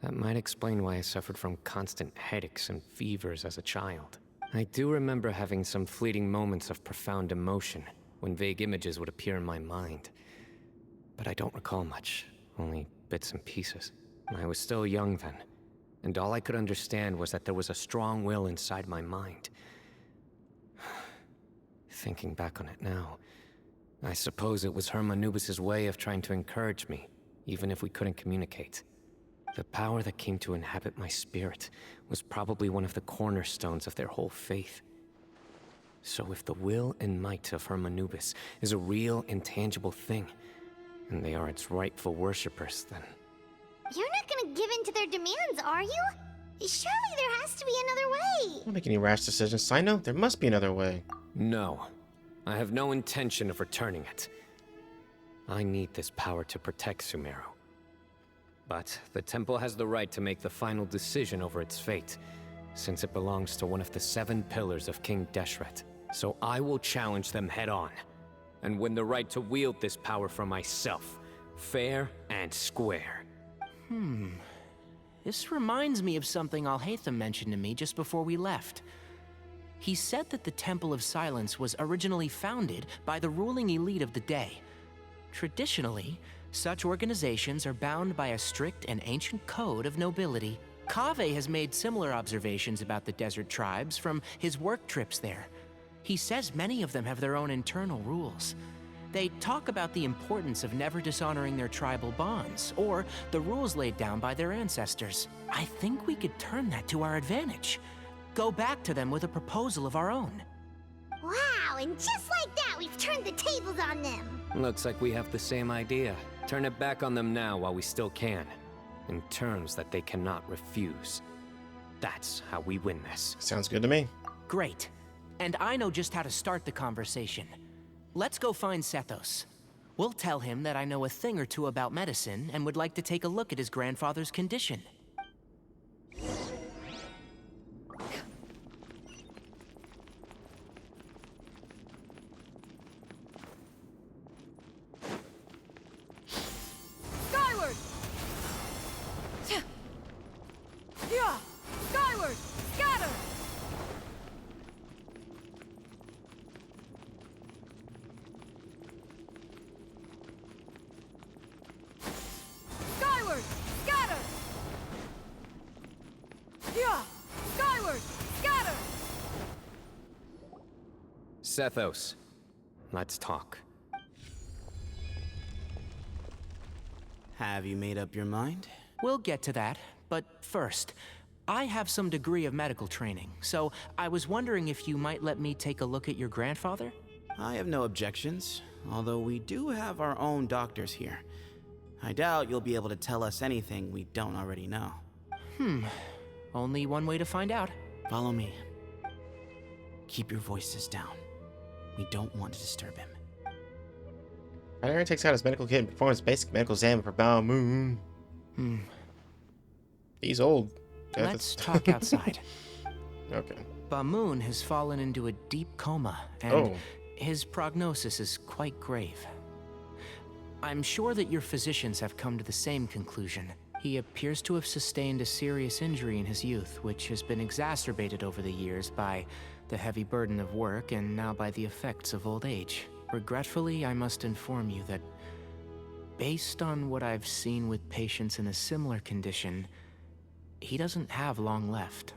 That might explain why I suffered from constant headaches and fevers as a child. I do remember having some fleeting moments of profound emotion when vague images would appear in my mind. But I don't recall much, only bits and pieces. I was still young then, and all I could understand was that there was a strong will inside my mind. Thinking back on it now, I suppose it was Hermanubis' way of trying to encourage me, even if we couldn't communicate. The power that came to inhabit my spirit was probably one of the cornerstones of their whole faith. So if the will and might of Hermanubis is a real, intangible thing, and they are its rightful worshippers, then... You're not gonna give in to their demands, are you? Surely there has to be another way. Don't make any rash decisions, Sino. There must be another way. No. I have no intention of returning it. I need this power to protect Sumeru. But the temple has the right to make the final decision over its fate, since it belongs to one of the 7 pillars of King Deshret. So I will challenge them head-on, and win the right to wield this power for myself, fair and square. This reminds me of something Alhaitham mentioned to me just before we left. He said that the Temple of Silence was originally founded by the ruling elite of the day. Traditionally, such organizations are bound by a strict and ancient code of nobility. Kaveh has made similar observations about the desert tribes from his work trips there. He says many of them have their own internal rules. They talk about the importance of never dishonoring their tribal bonds, or the rules laid down by their ancestors. I think we could turn that to our advantage. Go back to them with a proposal of our own. Wow, and just like that, we've turned the tables on them. Looks like we have the same idea. Turn it back on them now while we still can, in terms that they cannot refuse. That's how we win this. Sounds good to me. Great. And I know just how to start the conversation. Let's go find Sethos. We'll tell him that I know a thing or two about medicine and would like to take a look at his grandfather's condition. Skyward! Yeah! Skyward! Scatter! Skyward! Scatter! Yeah! Skyward! Scatter! Sethos, let's talk. Have you made up your mind? We'll get to that, but first, I have some degree of medical training, so I was wondering if you might let me take a look at your grandfather? I have no objections, although we do have our own doctors here. I doubt you'll be able to tell us anything we don't already know. Only one way to find out. Follow me. Keep your voices down. We don't want to disturb him. Aaron takes out his medical kit and performs basic medical exam for Bao Moon. He's old. Yeah, Let's talk outside. Okay. Bamoon has fallen into a deep coma, and his prognosis is quite grave. I'm sure that your physicians have come to the same conclusion. He appears to have sustained a serious injury in his youth, which has been exacerbated over the years by the heavy burden of work and now by the effects of old age. Regretfully, I must inform you that, based on what I've seen with patients in a similar condition, he doesn't have long left.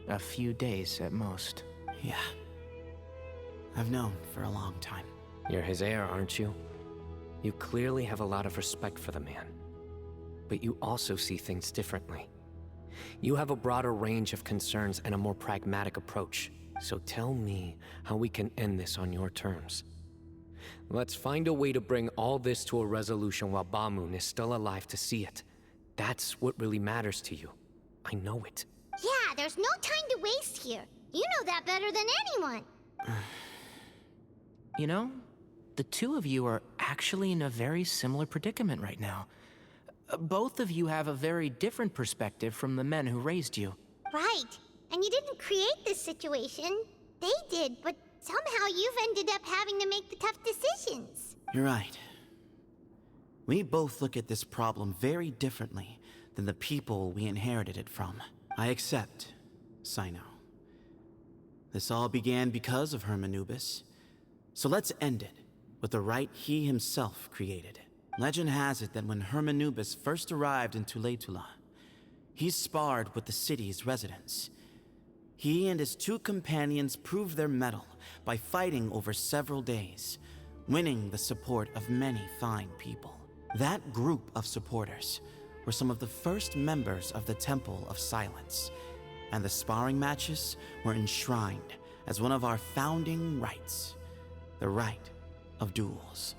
A few days at most. Yeah. I've known for a long time. You're his heir, aren't you? You clearly have a lot of respect for the man. But you also see things differently. You have a broader range of concerns and a more pragmatic approach. So tell me how we can end this on your terms. Let's find a way to bring all this to a resolution while Bamoon is still alive to see it. That's what really matters to you. I know it. Yeah, there's no time to waste here. You know that better than anyone. You know, the two of you are actually in a very similar predicament right now. Both of you have a very different perspective from the men who raised you. Right. And you didn't create this situation. They did, but somehow you've ended up having to make the tough decisions. You're right. We both look at this problem very differently than the people we inherited it from. I accept, Sino. This all began because of Hermanubis. So let's end it with the rite he himself created. Legend has it that when Hermanubis first arrived in Tuletula, he sparred with the city's residents. He and his two companions proved their mettle by fighting over several days, winning the support of many fine people. That group of supporters were some of the first members of the Temple of Silence, and the sparring matches were enshrined as one of our founding rites, the rite of duels.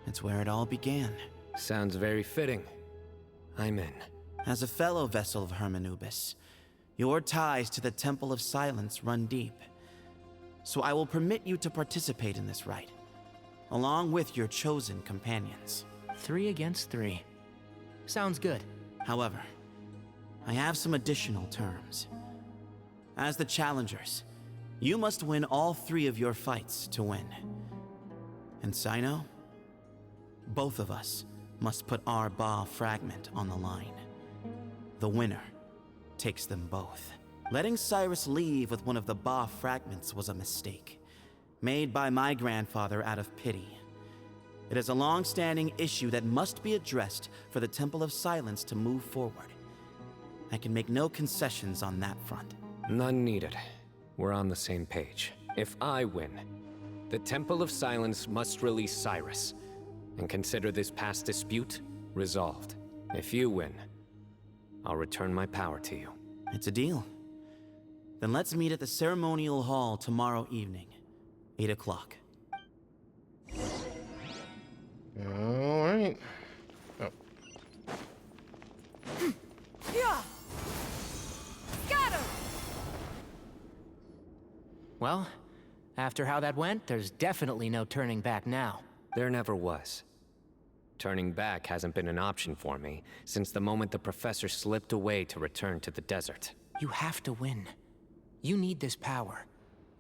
It's where it all began. Sounds very fitting. I'm in. As a fellow vessel of Hermanubis, your ties to the Temple of Silence run deep. So I will permit you to participate in this rite, along with your chosen companions. 3 against 3. Sounds good. However, I have some additional terms. As the challengers, you must win all 3 of your fights to win. And Sino, both of us must put our Ba fragment on the line. The winner takes them both. Letting Cyrus leave with one of the Ba fragments was a mistake, made by my grandfather out of pity. It is a long-standing issue that must be addressed for the Temple of Silence to move forward. I can make no concessions on that front. None needed. We're on the same page. If I win, the Temple of Silence must release Cyrus, and consider this past dispute resolved. If you win, I'll return my power to you. It's a deal. Then let's meet at the ceremonial hall tomorrow evening, 8 o'clock. Alright. Oh. Yeah. Scatter. Well, after how that went, there's definitely no turning back now. There never was. Turning back hasn't been an option for me since the moment the professor slipped away to return to the desert. You have to win. You need this power,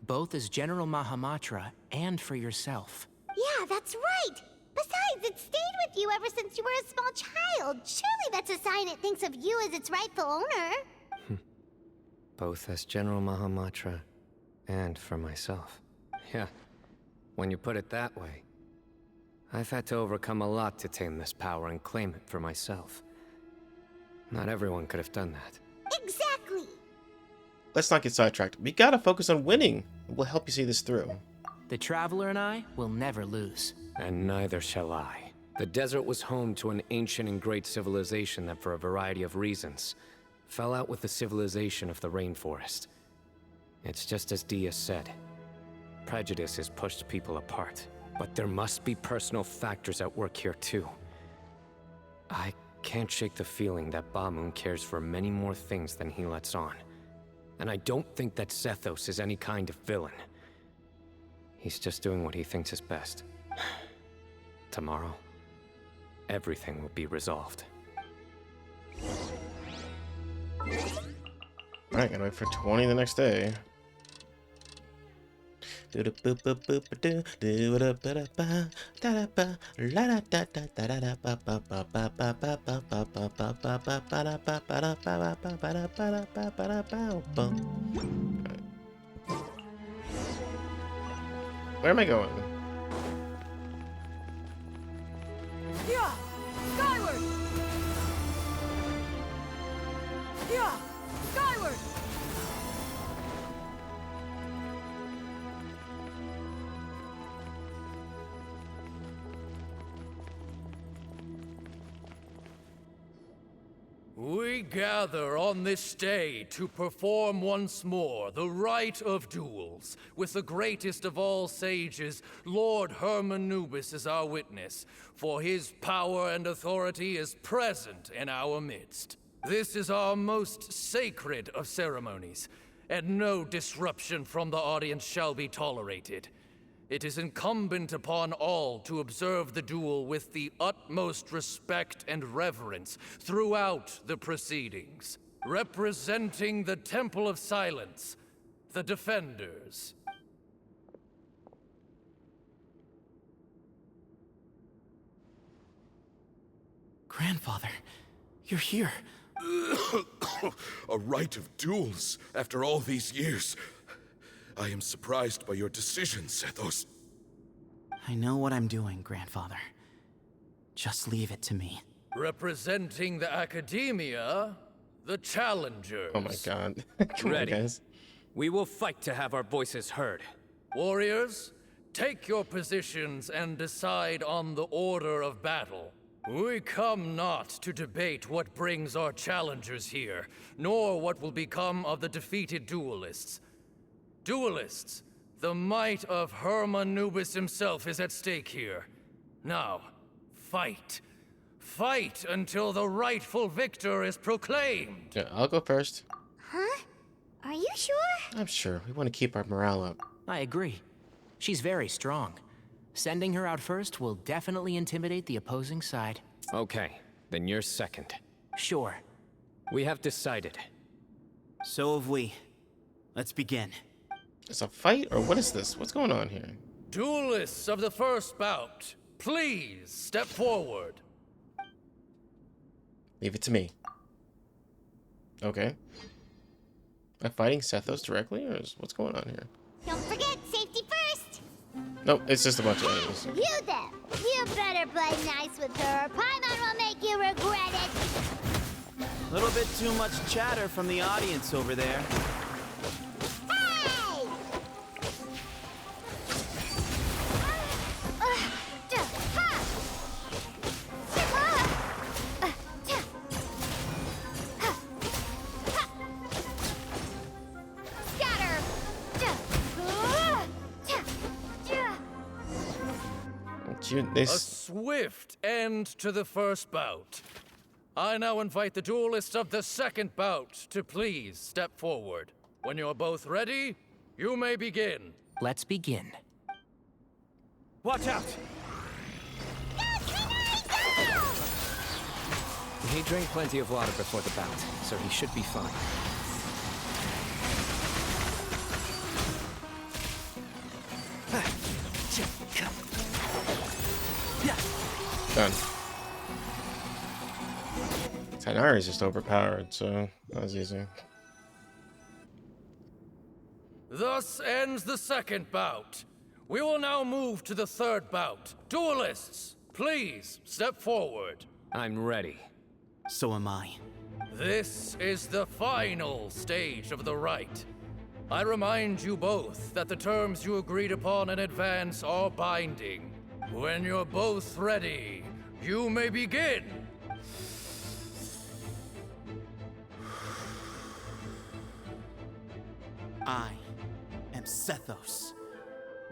both as General Mahamatra and for yourself. Yeah, that's right. Besides, it stayed with you ever since you were a small child. Surely that's a sign it thinks of you as its rightful owner. Both as General Mahamatra and for myself. Yeah, when you put it that way. I've had to overcome a lot to tame this power and claim it for myself. Not everyone could have done that. Exactly. Let's not get sidetracked. We gotta focus on winning. We'll help you see this through. The Traveler and I will never lose. And neither shall I. The desert was home to an ancient and great civilization that, for a variety of reasons, fell out with the civilization of the rainforest. It's just as Dia said. Prejudice has pushed people apart. But there must be personal factors at work here too. I can't shake the feeling that Bamoon cares for many more things than he lets on. And I don't think that Zethos is any kind of villain. He's just doing what he thinks is best. Tomorrow, everything will be resolved. Alright, gotta wait for 20 the next day. Where am I going? Yeah. Skyward. Yeah. Skyward. We gather on this day to perform once more the rite of duels, with the greatest of all sages, Lord Hermanubis, as our witness, for his power and authority is present in our midst. This is our most sacred of ceremonies, and no disruption from the audience shall be tolerated. It is incumbent upon all to observe the duel with the utmost respect and reverence throughout the proceedings. Representing the Temple of Silence, the Defenders. Grandfather, you're here. A rite of duels after all these years. I am surprised by your decision, Sethos. I know what I'm doing, Grandfather. Just leave it to me. Representing the Academia, the Challengers. Oh my god. Come Ready. on, guys. We will fight to have our voices heard. Warriors, take your positions and decide on the order of battle. We come not to debate what brings our challengers here, nor what will become of the defeated duelists. Duelists, the might of Hermanubis himself is at stake here. Now, fight. Fight until the rightful victor is proclaimed. Yeah, I'll go first. Huh? Are you sure? I'm sure. We want to keep our morale up. I agree. She's very strong. Sending her out first will definitely intimidate the opposing side. Okay, then you're second. Sure. We have decided. So have we. Let's begin. It's a fight, or what is this? What's going on here? Duelists of the first bout, please step forward. Leave it to me. Okay. Am I fighting Sethos directly, or what's going on here? Don't forget, safety first! Nope, it's just a bunch of enemies. You there! You better play nice with her, or Paimon will make you regret it! A little bit too much chatter from the audience over there. Hey! Scatter! A swift end to the first bout. I now invite the duelists of the second bout to please step forward. When you're both ready, you may begin. Let's begin. Watch out! He drank plenty of water before the bout, so he should be fine. Done. Tainari is just overpowered, so that was easy. Thus ends the second bout. We will now move to the third bout. Duelists, please step forward. I'm ready. So am I. This is the final stage of the rite. I remind you both that the terms you agreed upon in advance are binding. When you're both ready, you may begin. I am Sethos,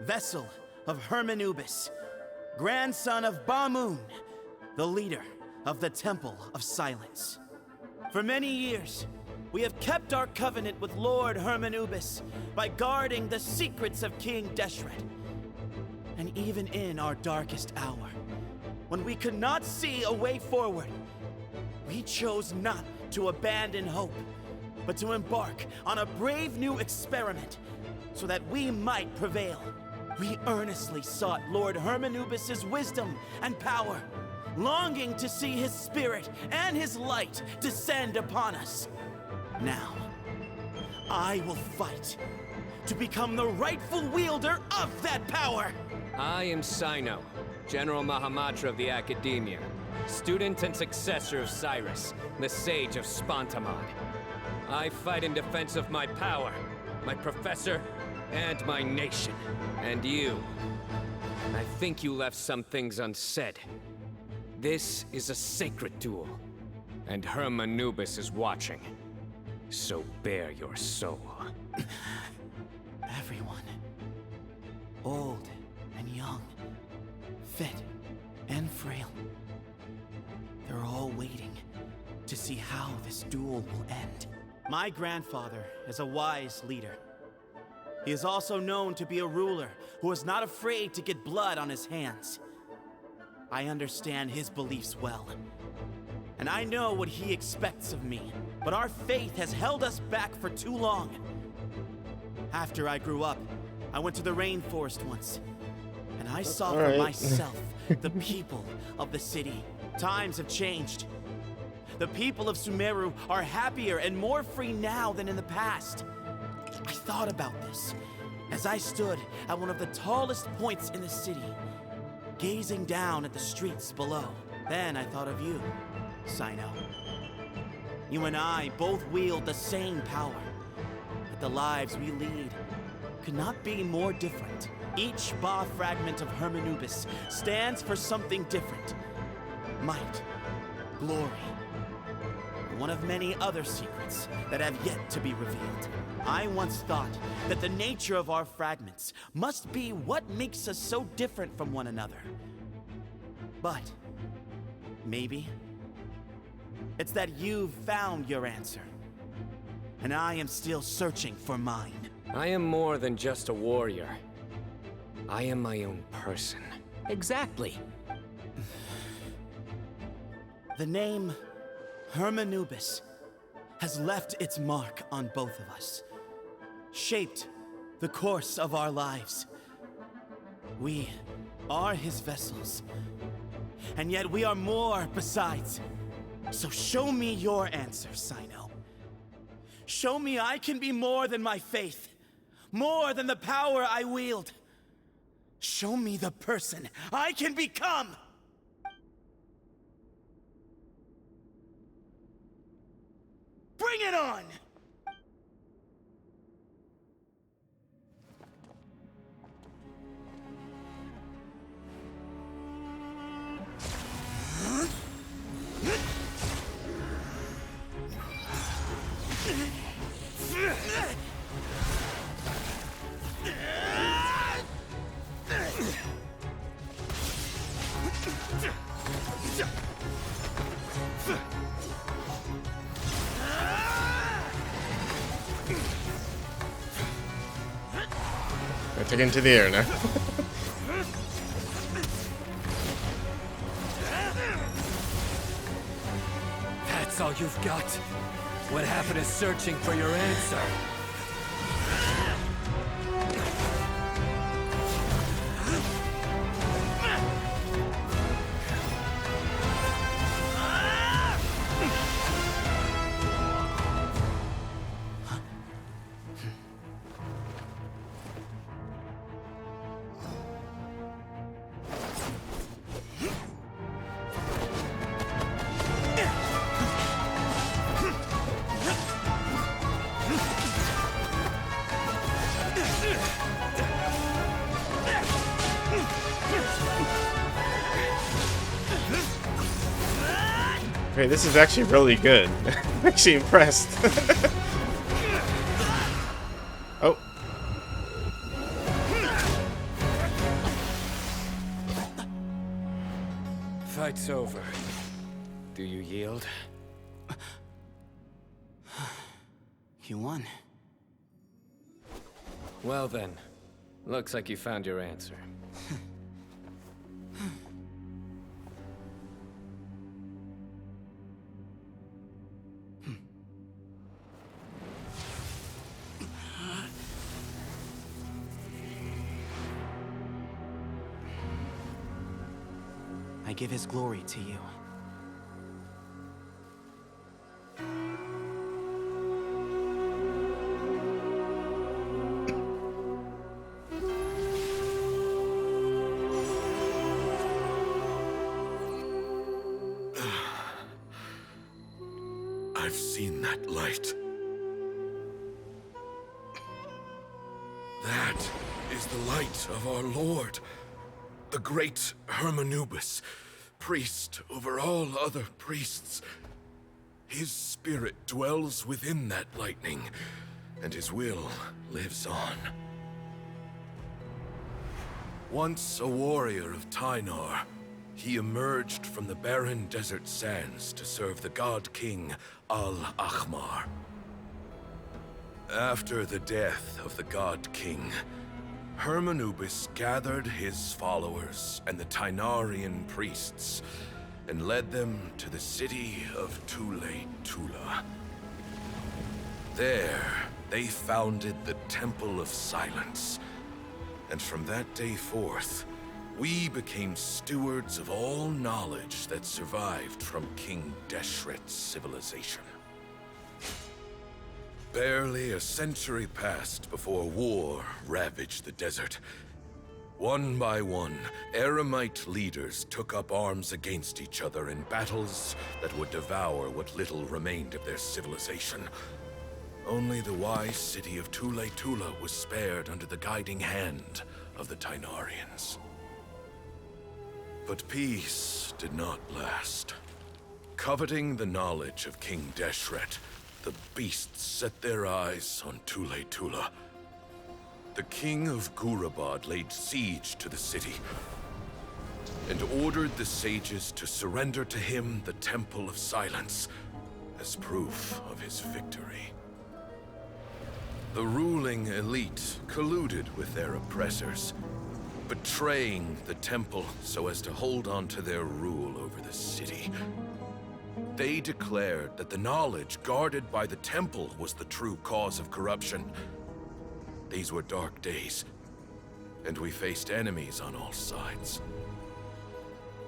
vessel of Hermanubis, grandson of Bamoon, the leader of the Temple of Silence. For many years, we have kept our covenant with Lord Hermanubis by guarding the secrets of King Deshret. And even in our darkest hour, when we could not see a way forward, we chose not to abandon hope, but to embark on a brave new experiment so that we might prevail. We earnestly sought Lord Hermanubis' wisdom and power, longing to see his spirit and his light descend upon us. Now, I will fight to become the rightful wielder of that power. I am Cyno, General Mahamatra of the Academia, student and successor of Cyrus, the Sage of Spontamod. I fight in defense of my power, my professor, and my nation. And you. I think you left some things unsaid. This is a sacred duel. And Hermanubis is watching. So bare your soul. Everyone, old and young, fit and frail, they're all waiting to see how this duel will end. My grandfather is a wise leader. He is also known to be a ruler who is not afraid to get blood on his hands. I understand his beliefs well, and I know what he expects of me, but our faith has held us back for too long. After I grew up, I went to the rainforest once, and I saw for myself the people of the city. Times have changed. The people of Sumeru are happier and more free now than in the past. I thought about this as I stood at one of the tallest points in the city, gazing down at the streets below. Then I thought of you, Sino. You and I both wield the same power, but the lives we lead could not be more different. Each Ba fragment of Hermanubis stands for something different. Might, glory, one of many other secrets that have yet to be revealed. I once thought that the nature of our fragments must be what makes us so different from one another. But maybe it's that you've found your answer, and I am still searching for mine. I am more than just a warrior. I am my own person. Exactly. The name Hermanubis has left its mark on both of us, shaped the course of our lives. We are his vessels, and yet we are more besides. So show me your answer, Sino. Show me I can be more than my faith, more than the power I wield. Show me the person I can become! Bring it on! I took it into the air now. That's all you've got? What happened to searching for your answer? Okay, this is actually really good. I'm actually impressed. Oh. Fight's over. Do you yield? You won. Well then, looks like you found your answer. I give his glory to you. I've seen that light. That is the light of our Lord, the great Hermanubis, priest over all other priests. His spirit dwells within that lightning, and his will lives on. Once a warrior of Tynar, he emerged from the barren desert sands to serve the god king Al-Ahmar. After the death of the god king, Hermanubis gathered his followers and the Tynarian priests and led them to the city of Tule-Tula. There, they founded the Temple of Silence, and from that day forth, we became stewards of all knowledge that survived from King Deshret's civilization. Barely a century passed before war ravaged the desert. One by one, Eremite leaders took up arms against each other in battles that would devour what little remained of their civilization. Only the wise city of Tule-Tula was spared under the guiding hand of the Tynarians. But peace did not last. Coveting the knowledge of King Deshret, the beasts set their eyes on Tule-Tula. The king of Gurabad laid siege to the city and ordered the sages to surrender to him the Temple of Silence as proof of his victory. The ruling elite colluded with their oppressors, betraying the temple so as to hold on to their rule over the city. They declared that the knowledge guarded by the temple was the true cause of corruption. These were dark days, and we faced enemies on all sides.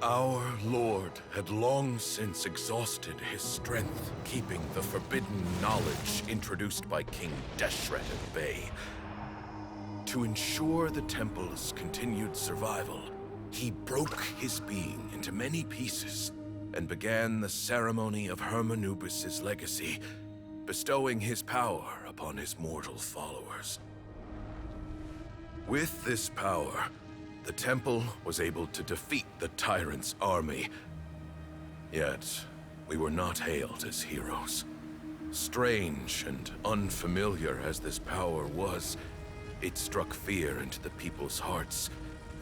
Our lord had long since exhausted his strength, keeping the forbidden knowledge introduced by King Deshret at bay. To ensure the temple's continued survival, he broke his being into many pieces and began the ceremony of Hermanubis' legacy, bestowing his power upon his mortal followers. With this power, the temple was able to defeat the tyrant's army. Yet, we were not hailed as heroes. Strange and unfamiliar as this power was, it struck fear into the people's hearts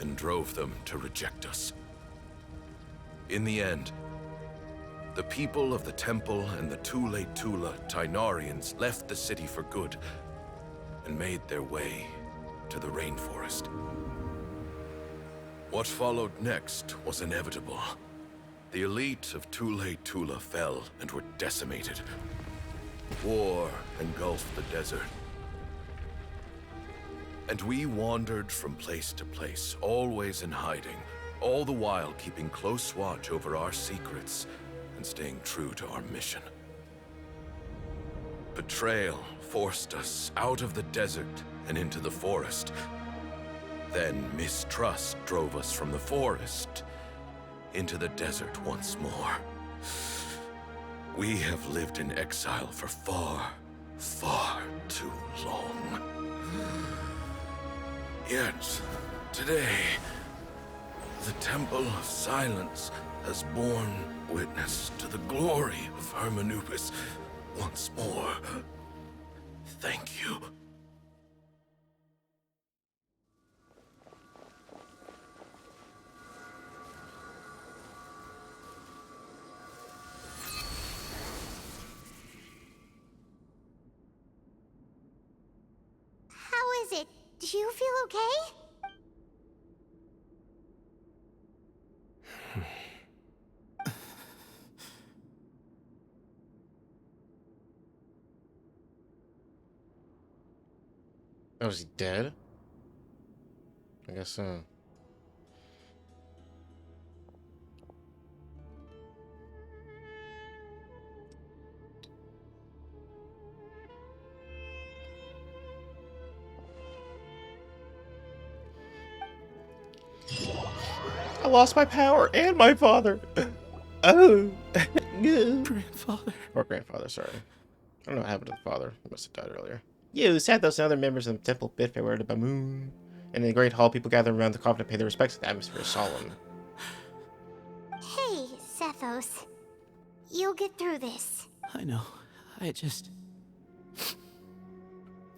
and drove them to reject us. In the end, the people of the temple and the Tule-Tula Tynarians left the city for good and made their way to the rainforest. What followed next was inevitable. The elite of Tule-Tula fell and were decimated. War engulfed the desert. And we wandered from place to place, always in hiding, all the while keeping close watch over our secrets and staying true to our mission. Betrayal forced us out of the desert and into the forest. Then mistrust drove us from the forest into the desert once more. We have lived in exile for far, far too long. Yet, today, the Temple of Silence has borne witness to the glory of Hermanubis once more. Thank you. How is it? Do you feel okay? Oh, is he dead? I guess so. I lost my power and my father. Oh. Grandfather. Or grandfather, sorry. I don't know what happened to the father. He must have died earlier. You, Sathos, and other members of the temple bid farewell to Bamoon. And in the great hall, people gather around the coffin to pay their respects. The atmosphere is solemn. Hey, Sethos. You'll get through this. I know.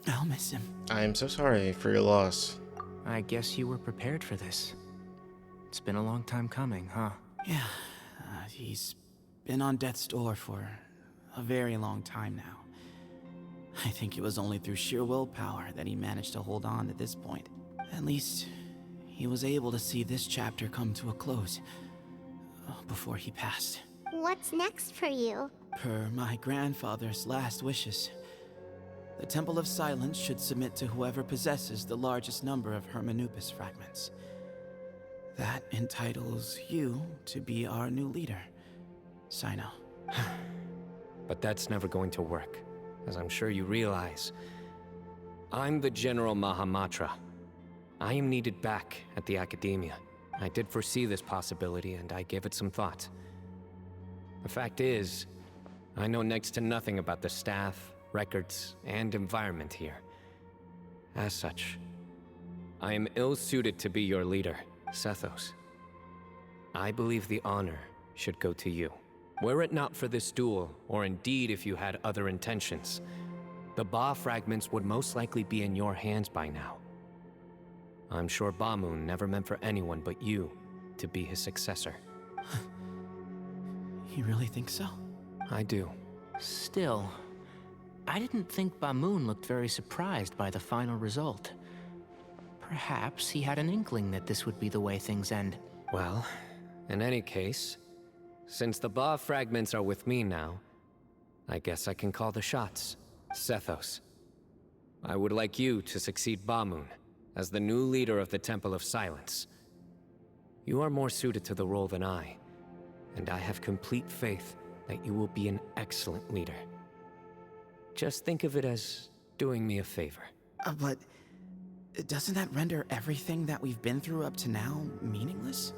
I'll miss him. I am so sorry for your loss. I guess you were prepared for this. It's been a long time coming, huh? Yeah, he's been on death's door for a very long time now. I think it was only through sheer willpower that he managed to hold on to this point. At least, he was able to see this chapter come to a close before he passed. What's next for you? Per my grandfather's last wishes, the Temple of Silence should submit to whoever possesses the largest number of Hermanubis fragments. That entitles you to be our new leader, Cyno. But that's never going to work, as I'm sure you realize. I'm the General Mahamatra. I am needed back at the Academia. I did foresee this possibility, and I gave it some thought. The fact is, I know next to nothing about the staff, records, and environment here. As such, I am ill-suited to be your leader, Sethos. I believe the honor should go to you. Were it not for this duel, or indeed if you had other intentions, the Ba fragments would most likely be in your hands by now. I'm sure Bamoon never meant for anyone but you to be his successor. You really think so? I do. Still, I didn't think Bamoon looked very surprised by the final result. Perhaps he had an inkling that this would be the way things end. Well, in any case, since the Ba fragments are with me now, I guess I can call the shots. Sethos, I would like you to succeed Bamoon as the new leader of the Temple of Silence. You are more suited to the role than I, and I have complete faith that you will be an excellent leader. Just think of it as doing me a favor. But doesn't that render everything that we've been through up to now meaningless?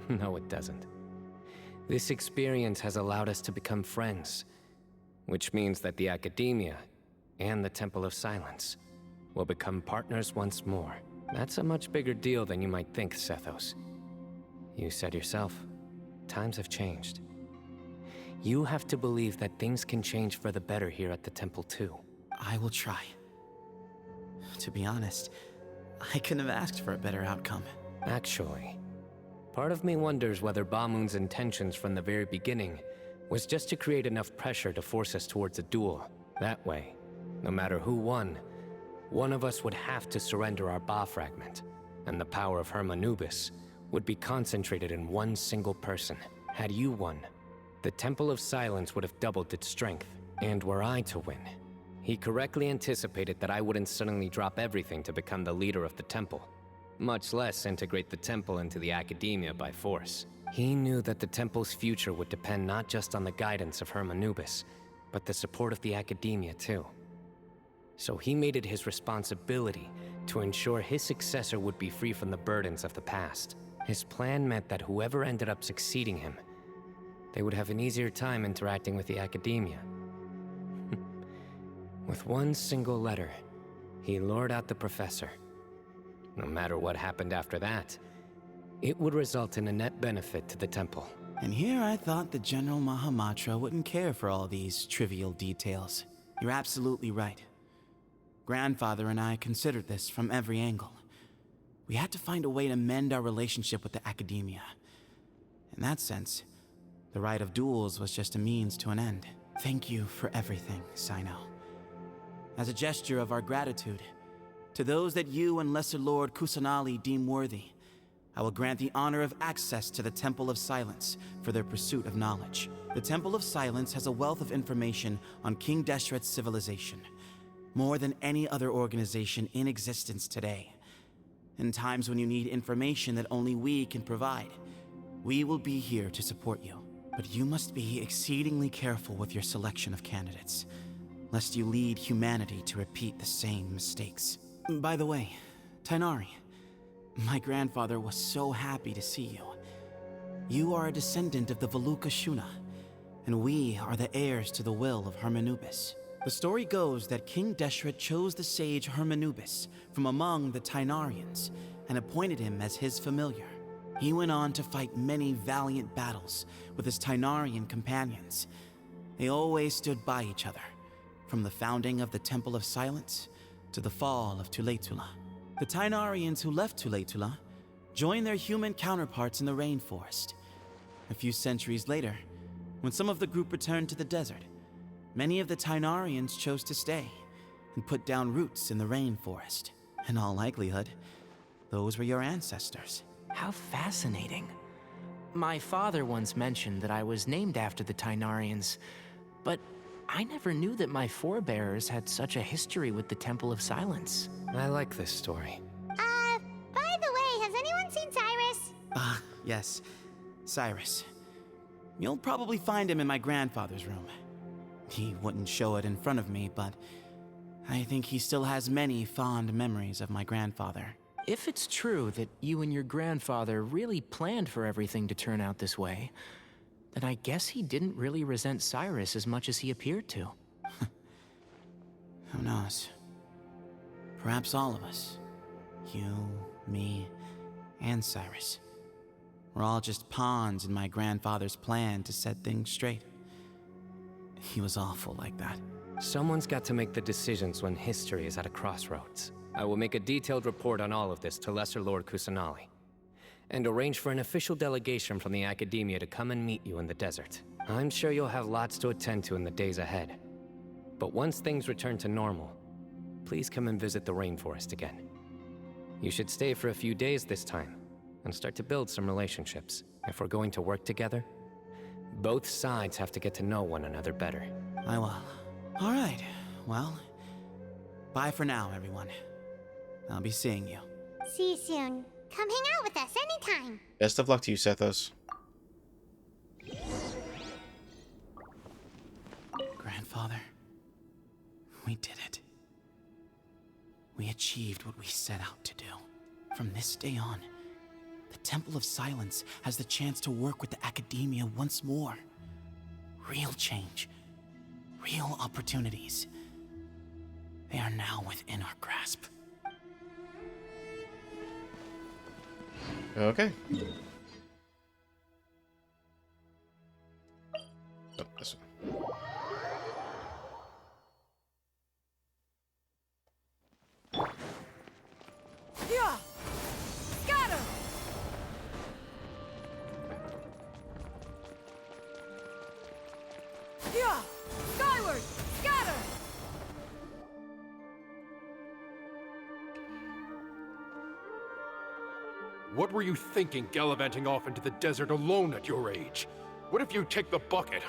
No, it doesn't. This experience has allowed us to become friends, which means that the Academia and the Temple of Silence will become partners once more. That's a much bigger deal than you might think, Sethos. You said yourself, times have changed. You have to believe that things can change for the better here at the Temple too. I will try. To be honest, I couldn't have asked for a better outcome. Actually, part of me wonders whether Bamoon's intentions from the very beginning was just to create enough pressure to force us towards a duel. That way, no matter who won, one of us would have to surrender our Ba fragment, and the power of Hermanubis would be concentrated in one single person. Had you won, the Temple of Silence would have doubled its strength. And were I to win, he correctly anticipated that I wouldn't suddenly drop everything to become the leader of the temple, much less integrate the temple into the Academia by force. He knew that the temple's future would depend not just on the guidance of Hermanubis, but the support of the Academia too. So he made it his responsibility to ensure his successor would be free from the burdens of the past. His plan meant that whoever ended up succeeding him, they would have an easier time interacting with the Academia. With one single letter, he lured out the professor. No matter what happened after that, it would result in a net benefit to the temple. And here I thought the General Mahamatra wouldn't care for all these trivial details. You're absolutely right. Grandfather and I considered this from every angle. We had to find a way to mend our relationship with the Academia. In that sense, the right of duels was just a means to an end. Thank you for everything, Cyno. As a gesture of our gratitude, to those that you and Lesser Lord Kusanali deem worthy, I will grant the honor of access to the Temple of Silence for their pursuit of knowledge. The Temple of Silence has a wealth of information on King Deshret's civilization, more than any other organization in existence today. In times when you need information that only we can provide, we will be here to support you. But you must be exceedingly careful with your selection of candidates, lest you lead humanity to repeat the same mistakes. By the way, Tainari, my grandfather was so happy to see you. You are a descendant of the Veluca Shuna, and we are the heirs to the will of Hermanubis. The story goes that King Deshret chose the sage Hermanubis from among the Tainarians and appointed him as his familiar. He went on to fight many valiant battles with his Tainarian companions, They always stood by each other, from the founding of the Temple of Silence to the fall of Tuletula. The Tainarians who left Tuletula joined their human counterparts in the rainforest. A few centuries later, when some of the group returned to the desert, many of the Tainarians chose to stay and put down roots in the rainforest. In all likelihood, those were your ancestors. How fascinating. My father once mentioned that I was named after the Tainarians, but I never knew that my forebears had such a history with the Temple of Silence. I like this story. By the way, has anyone seen Cyrus? Yes, Cyrus. You'll probably find him in my grandfather's room. He wouldn't show it in front of me, but I think he still has many fond memories of my grandfather. If it's true that you and your grandfather really planned for everything to turn out this way, then I guess he didn't really resent Cyrus as much as he appeared to. Who knows? Perhaps all of us, you, me, and Cyrus, we're all just pawns in my grandfather's plan to set things straight. He was awful like that. Someone's got to make the decisions when history is at a crossroads. I will make a detailed report on all of this to Lesser Lord Kusanali, and arrange for an official delegation from the Academia to come and meet you in the desert. I'm sure you'll have lots to attend to in the days ahead. But once things return to normal, please come and visit the rainforest again. You should stay for a few days this time, and start to build some relationships. If we're going to work together, both sides have to get to know one another better. I will. All right, well, bye for now, everyone. I'll be seeing you. See you soon. Come hang out with us anytime. Best of luck to you, Sethos. Grandfather, we did it. We achieved what we set out to do. From this day on, the Temple of Silence has the chance to work with the Academia once more. Real change. Real opportunities. They are now within our grasp. Okay. Oh, this one. Yeah! Scatter! Yeah! Skyward! Scatter! What were you thinking gallivanting off into the desert alone at your age? What if you take the bucket,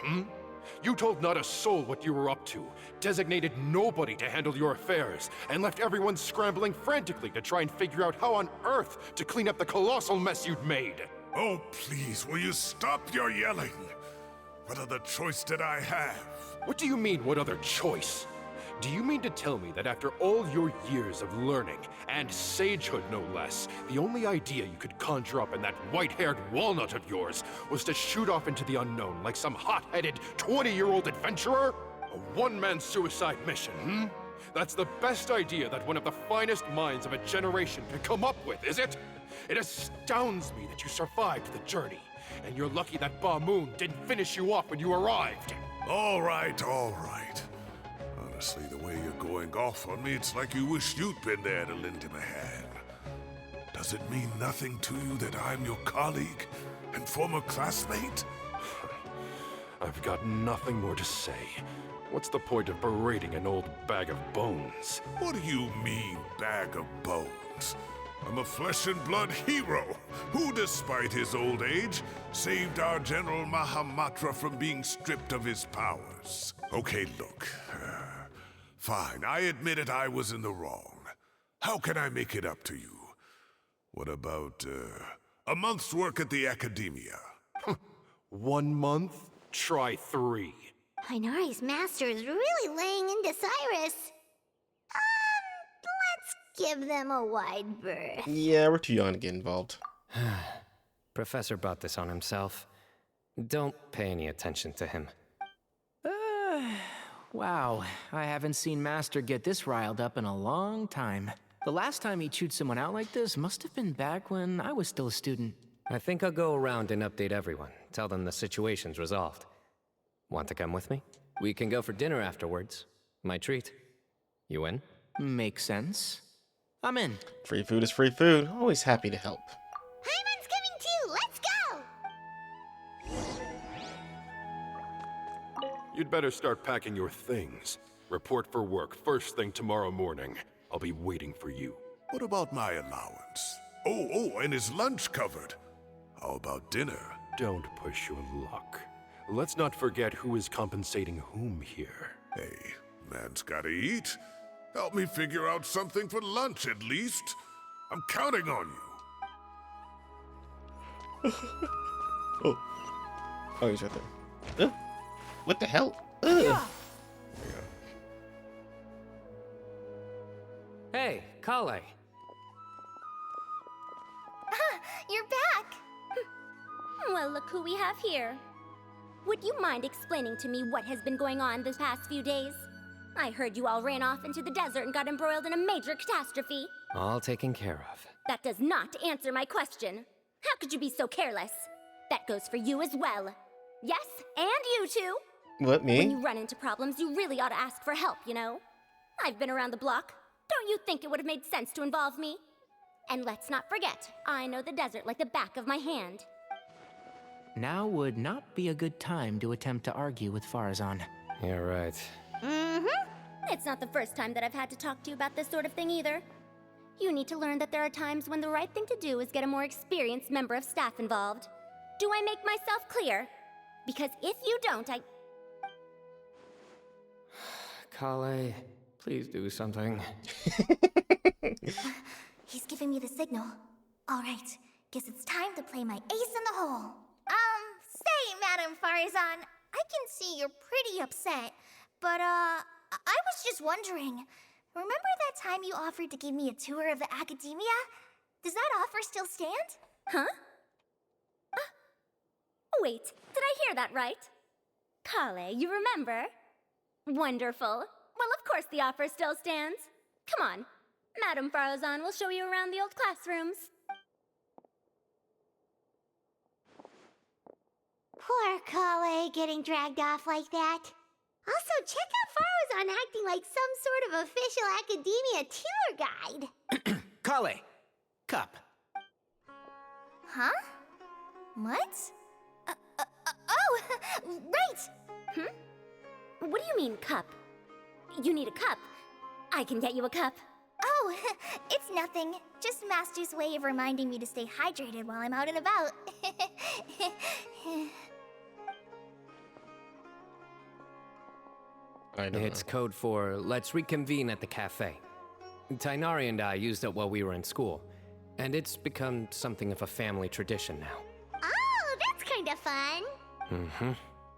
You told not a soul what you were up to, designated nobody to handle your affairs, and left everyone scrambling frantically to try and figure out how on earth to clean up the colossal mess you'd made. Oh, please, will you stop your yelling? What other choice did I have? What do you mean, what other choice? Do you mean to tell me that after all your years of learning, and sagehood no less, the only idea you could conjure up in that white-haired walnut of yours was to shoot off into the unknown like some hot-headed 20-year-old adventurer? A one-man suicide mission, That's the best idea that one of the finest minds of a generation could come up with, is it? It astounds me that you survived the journey, and you're lucky that Ba Moon didn't finish you off when you arrived. All right, all right. Honestly, the way you're going off on me, it's like you wish you'd been there to lend him a hand. Does it mean nothing to you that I'm your colleague and former classmate? I've got nothing more to say. What's the point of berating an old bag of bones? What do you mean, bag of bones? I'm a flesh and blood hero who, despite his old age, saved our General Mahamatra from being stripped of his powers. Okay, look. Fine, I admit it, I was in the wrong. How can I make it up to you? What about, a month's work at the Academia? 1 month? Try 3. Hinari's master is really laying into Cyrus. Let's give them a wide berth. Yeah, we're too young to get involved. Professor brought this on himself. Don't pay any attention to him. Wow, I haven't seen Master get this riled up in a long time. The last time he chewed someone out like this must have been back when I was still a student. I think I'll go around and update everyone. Tell them the situation's resolved. Want to come with me? We can go for dinner afterwards. My treat. You in? Makes sense. I'm in. Free food is free food. Always happy to help. Hyman's coming too! Let's go! You'd better start packing your things. Report for work first thing tomorrow morning. I'll be waiting for you. What about my allowance? Oh, and is lunch covered? How about dinner? Don't push your luck. Let's not forget who is compensating whom here. Hey, man's gotta eat. Help me figure out something for lunch at least. I'm counting on you. Oh, he's right there. What the hell? Ugh. Hey, Kale. You're back! Well, look who we have here. Would you mind explaining to me what has been going on this past few days? I heard you all ran off into the desert and got embroiled in a major catastrophe. All taken care of. That does not answer my question. How could you be so careless? That goes for you as well. Yes, and you too. What, me? When you run into problems, you really ought to ask for help, you know? I've been around the block. Don't you think it would have made sense to involve me? And let's not forget, I know the desert like the back of my hand. Now would not be a good time to attempt to argue with Farazan. You're right. Mm-hmm. It's not the first time that I've had to talk to you about this sort of thing either. You need to learn that there are times when the right thing to do is get a more experienced member of staff involved. Do I make myself clear? Because if you don't, Kale, please do something. He's giving me the signal. All right, guess it's time to play my ace in the hole. Say, Madam Farazan, I can see you're pretty upset, but, I was just wondering, remember that time you offered to give me a tour of the academia? Does that offer still stand? Huh? Wait, did I hear that right? Kale, you remember? Wonderful. Well, of course the offer still stands. Come on, Madam Farazan will show you around the old classrooms. Poor Kale getting dragged off like that. Also, check out Farazan acting like some sort of official academia tour guide. Kale! Cup. Huh? What? Oh, right! What do you mean, cup? You need a cup. I can get you a cup. Oh, it's nothing. Just Master's way of reminding me to stay hydrated while I'm out and about. It's code for let's reconvene at the cafe. Tainari and I used it while we were in school, and it's become something of a family tradition now. Oh, that's kind of fun. Mm-hmm.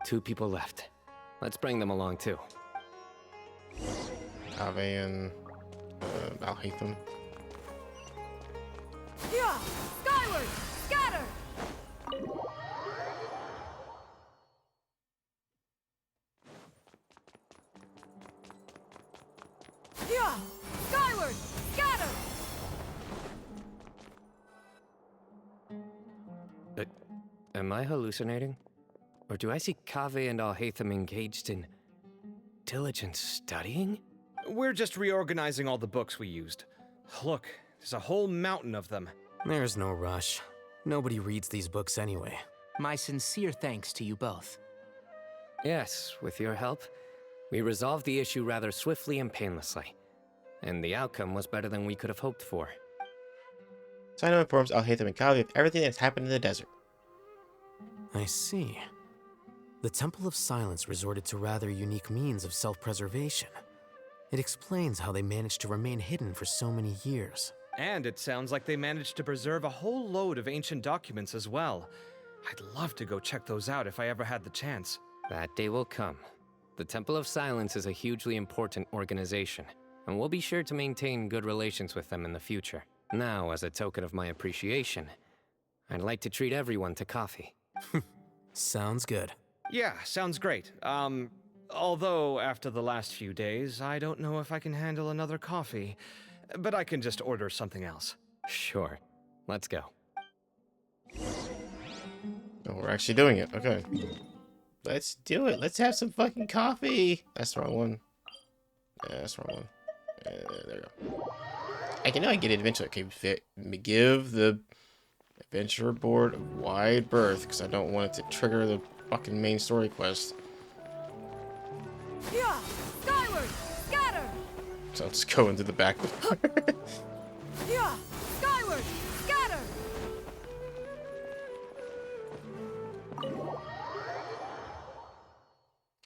2 people left. Let's bring them along too. Ave and Al-Haytham. Yeah! Skyward! Scatter! Yeah! Skyward! Scatter! Am I hallucinating? Or do I see Kaveh and Al-Haytham engaged in diligent studying? We're just reorganizing all the books we used. Look, there's a whole mountain of them. There's no rush. Nobody reads these books anyway. My sincere thanks to you both. Yes, with your help, we resolved the issue rather swiftly and painlessly. And the outcome was better than we could have hoped for. Sino informs Al-Haytham and Kaveh of everything that's happened in the desert. I see. The Temple of Silence resorted to rather unique means of self-preservation. It explains how they managed to remain hidden for so many years. And it sounds like they managed to preserve a whole load of ancient documents as well. I'd love to go check those out if I ever had the chance. That day will come. The Temple of Silence is a hugely important organization, and we'll be sure to maintain good relations with them in the future. Now, as a token of my appreciation, I'd like to treat everyone to coffee. Sounds good. Yeah, sounds great. Although after the last few days, I don't know if I can handle another coffee. But I can just order something else. Sure. Let's go. Oh, we're actually doing it. Okay. Let's do it. Let's have some fucking coffee. That's the wrong one. Yeah, that's the wrong one. There we go. I can know I get it eventually. Okay, give the adventure board a wide berth because I don't want it to trigger the fucking main story quest. Yeah! Skyward! Scatter! So I'll just go into the back. Yeah! Skyward! Scatter!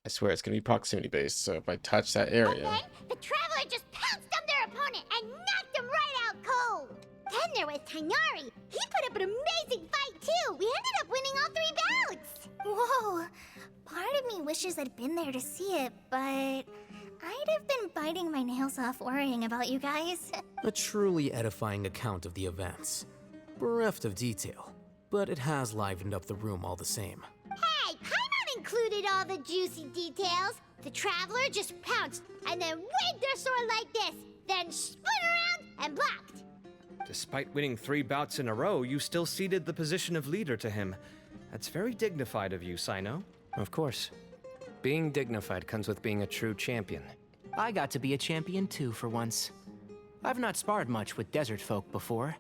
I swear it's gonna be proximity based, so if I touch that area. And then the Traveler just pounced on their opponent and knocked him right out cold. Then there was Tainari. He put up an amazing fight too. We ended up winning all 3 bouts. Whoa! Part of me wishes I'd been there to see it, but I'd have been biting my nails off worrying about you guys. A truly edifying account of the events. Bereft of detail, but it has livened up the room all the same. Hey, Paimon included all the juicy details. The Traveler just pounced and then waved their sword like this, then spun around and blocked. Despite winning 3 bouts in a row, you still ceded the position of leader to him. That's very dignified of you, Sino. Of course. Being dignified comes with being a true champion. I got to be a champion too for once. I've not sparred much with desert folk before.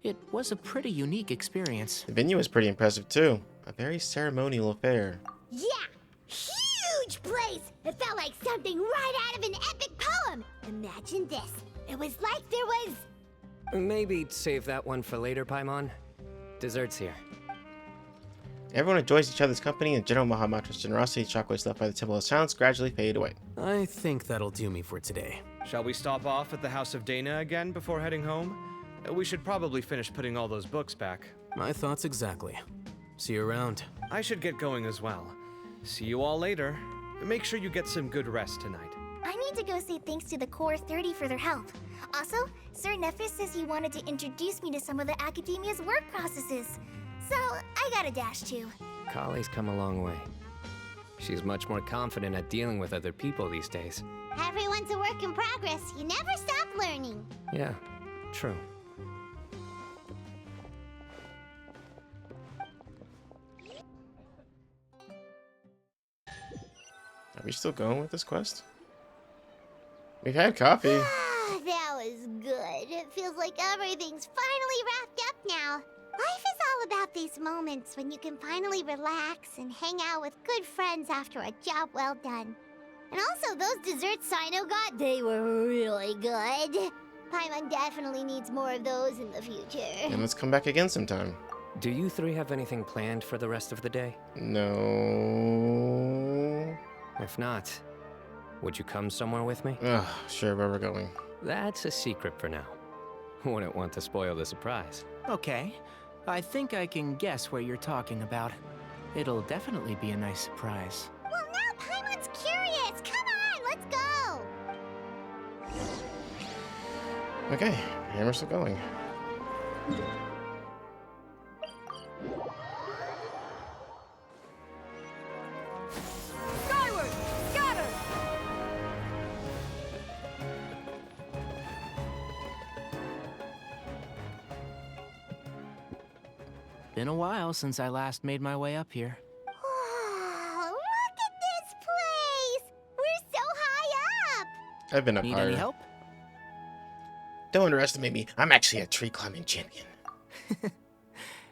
It was a pretty unique experience. The venue was pretty impressive too. A very ceremonial affair. Yeah, huge place. It felt like something right out of an epic poem. Imagine this. It was like there was... Maybe save that one for later, Paimon. Dessert's here. Everyone enjoys each other's company, and General Mahamatra's generosity, shockwaves left by the Temple of Silence gradually fade away. I think that'll do me for today. Shall we stop off at the House of Dana again before heading home? We should probably finish putting all those books back. My thoughts exactly. See you around. I should get going as well. See you all later. Make sure you get some good rest tonight. I need to go say thanks to the Core 30 for their help. Also, Sir Nephis says he wanted to introduce me to some of the Academia's work processes. So, I gotta dash too. Kali's come a long way. She's much more confident at dealing with other people these days. Everyone's a work in progress. You never stop learning. Yeah, true. Are we still going with this quest? We've had coffee. That was good. It feels like everything's finally wrapped up now. Life is all about these moments when you can finally relax and hang out with good friends after a job well done. And also, those desserts Sino got, they were really good. Paimon definitely needs more of those in the future. And let's come back again sometime. Do you 3 have anything planned for the rest of the day? No. If not, would you come somewhere with me? Ugh, sure, where we're going. That's a secret for now. Wouldn't want to spoil the surprise. Okay. I think I can guess where you're talking about. It'll definitely be a nice surprise. Well, now Paimon's curious. Come on, let's go. Okay, and we're still going. Skyward! Scatter! Been a while since I last made my way up here. Wow, look at this place. We're so high up. I've been up Need higher. any help? Don't underestimate me. I'm actually a tree climbing champion.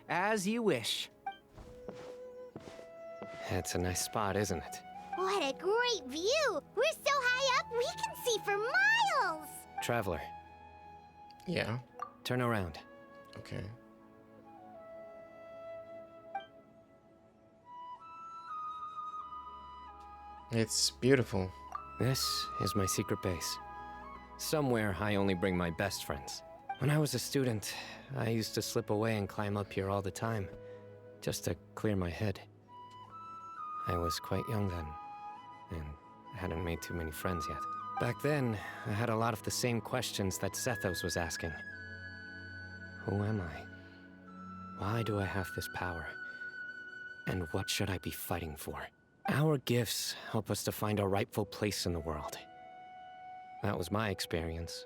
As you wish. It's a nice spot, isn't it? What a great view. We're so high up, we can see for miles. Traveler, Yeah. turn around. Okay. It's beautiful. This is my secret base. Somewhere I only bring my best friends. When I was a student, I used to slip away and climb up here all the time, just to clear my head. I was quite young then, and hadn't made too many friends yet. Back then, I had a lot of the same questions that Zethos was asking. Who am I? Why do I have this power? And what should I be fighting for? Our gifts help us to find our rightful place in the world. That was my experience.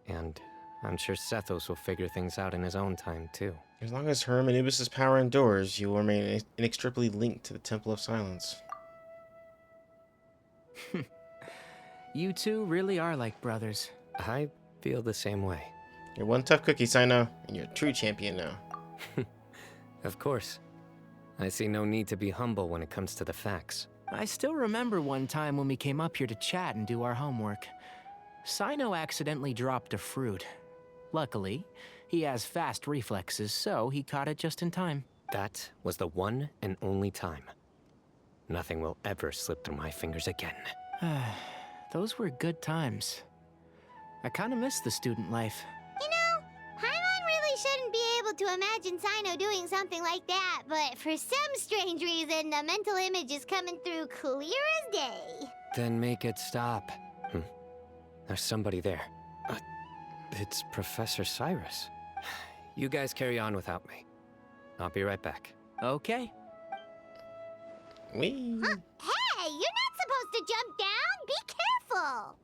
And I'm sure Sethos will figure things out in his own time, too. As long as Hermanubis' power endures, you will remain inextricably linked to the Temple of Silence. You two really are like brothers. I feel the same way. You're one tough cookie, Sino, and you're a true champion now. Of course. I see no need to be humble when it comes to the facts. I still remember one time when we came up here to chat and do our homework. Sino accidentally dropped a fruit. Luckily, he has fast reflexes, so he caught it just in time. That was the one and only time. Nothing will ever slip through my fingers again. Those were good times. I kind of miss the student life. You know, Paimon really shouldn't be able to imagine Sino doing something like that, but for some strange reason, the mental image is coming through clear as day. Then make it stop. There's somebody there. It's Professor Cyrus. You guys carry on without me. I'll be right back. Okay. Whee! Huh? Hey, you're not supposed to jump down! Be careful!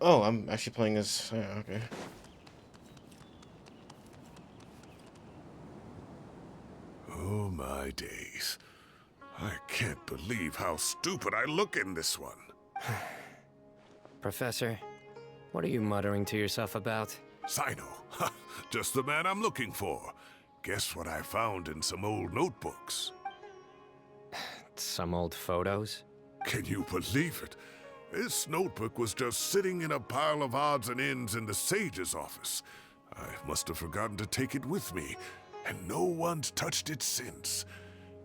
Oh, I'm actually playing this. Okay. Oh my days. I can't believe how stupid I look in this one. Professor, what are you muttering to yourself about? Sino. Just the man I'm looking for. Guess what I found in some old notebooks? Some old photos? Can you believe it? This notebook was just sitting in a pile of odds and ends in the sage's office. I must have forgotten to take it with me, and no one's touched it since.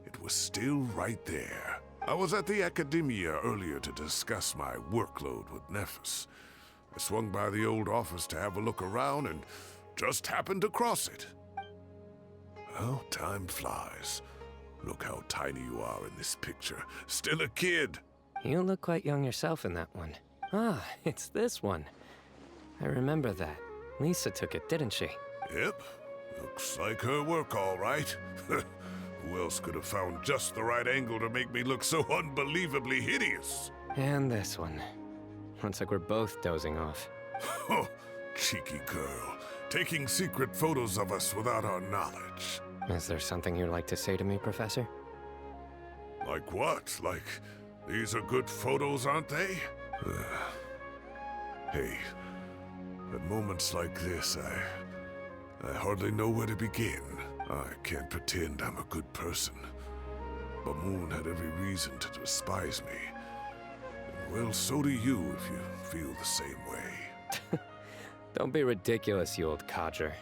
It was still right there. I was at the Academia earlier to discuss my workload with Nephis. I swung by the old office to have a look around and just happened to cross it. Well, time flies. Look how tiny you are in this picture. Still a kid. You look quite young yourself in that one. Ah, it's this one. I remember that. Lisa took it, didn't she? Yep. Looks like her work, all right. Who else could have found just the right angle to make me look so unbelievably hideous? And this one. Looks like we're both dozing off. Oh, cheeky girl. Taking secret photos of us without our knowledge. Is there something you'd like to say to me, Professor? Like what? Like, these are good photos, aren't they? Hey, at moments like this, I hardly know where to begin. I can't pretend I'm a good person. But Moon had every reason to despise me. And well, so do you if you feel the same way. Don't be ridiculous, you old codger.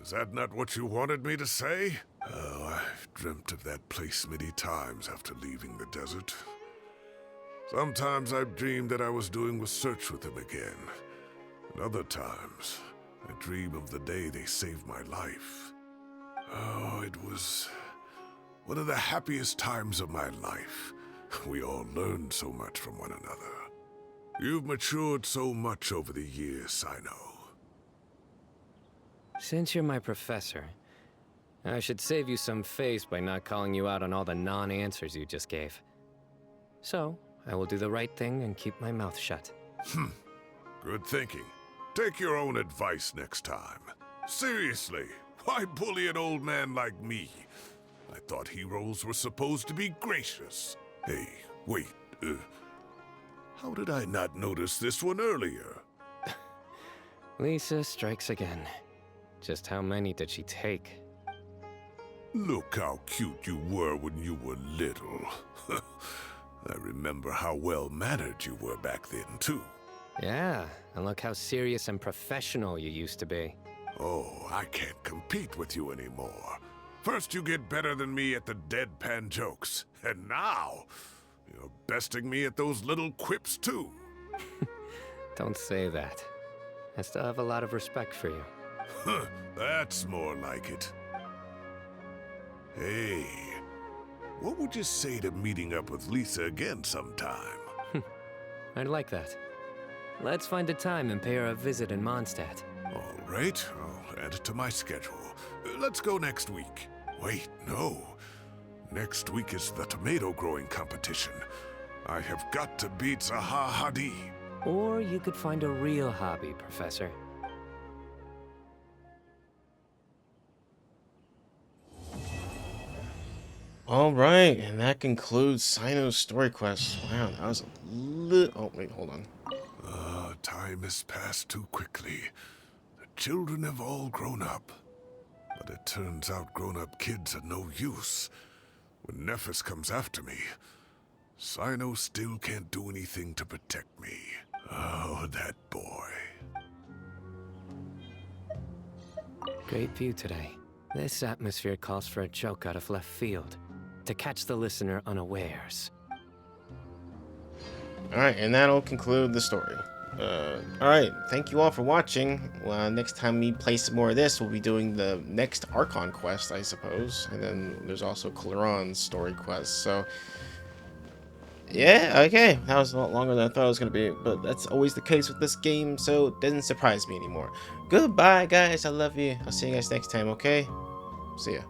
Is that not what you wanted me to say? Oh, I've dreamt of that place many times after leaving the desert. Sometimes I've dreamed that I was doing research with them again. And other times, I dream of the day they saved my life. Oh, it was one of the happiest times of my life. We all learned so much from one another. You've matured so much over the years, I know. Since you're my professor, I should save you some face by not calling you out on all the non-answers you just gave. So, I will do the right thing and keep my mouth shut. Good thinking. Take your own advice next time. Seriously, why bully an old man like me? I thought heroes were supposed to be gracious. Hey, wait, how did I not notice this one earlier? Lisa strikes again. Just how many did she take? Look how cute you were when you were little. I remember how well-mannered you were back then, too. Yeah, and look how serious and professional you used to be. Oh, I can't compete with you anymore. First you get better than me at the deadpan jokes, and now you're besting me at those little quips, too. Don't say that. I still have a lot of respect for you. That's more like it. Hey, what would you say to meeting up with Lisa again sometime? I'd like that. Let's find a time and pay her a visit in Mondstadt. All right, I'll add it to my schedule. Let's go next week. Wait, no. Next week is the tomato growing competition. I have got to beat Zaha Hadi. Or you could find a real hobby, Professor. Alright, and that concludes Sino's story quest. Wow, that was a little... Oh, wait, hold on. Time has passed too quickly. The children have all grown up. But it turns out grown-up kids are no use. When Nephis comes after me, Sino still can't do anything to protect me. Oh, that boy. Great view today. This atmosphere calls for a joke out of left field, to catch the listener unawares. Alright, and that'll conclude the story. Alright, thank you all for watching. Well, next time we play some more of this, we'll be doing the next Archon quest, I suppose. And then there's also Clairon's story quest, so... Yeah, okay, that was a lot longer than I thought it was going to be, but that's always the case with this game, so it doesn't surprise me anymore. Goodbye, guys, I love you. I'll see you guys next time, okay? See ya.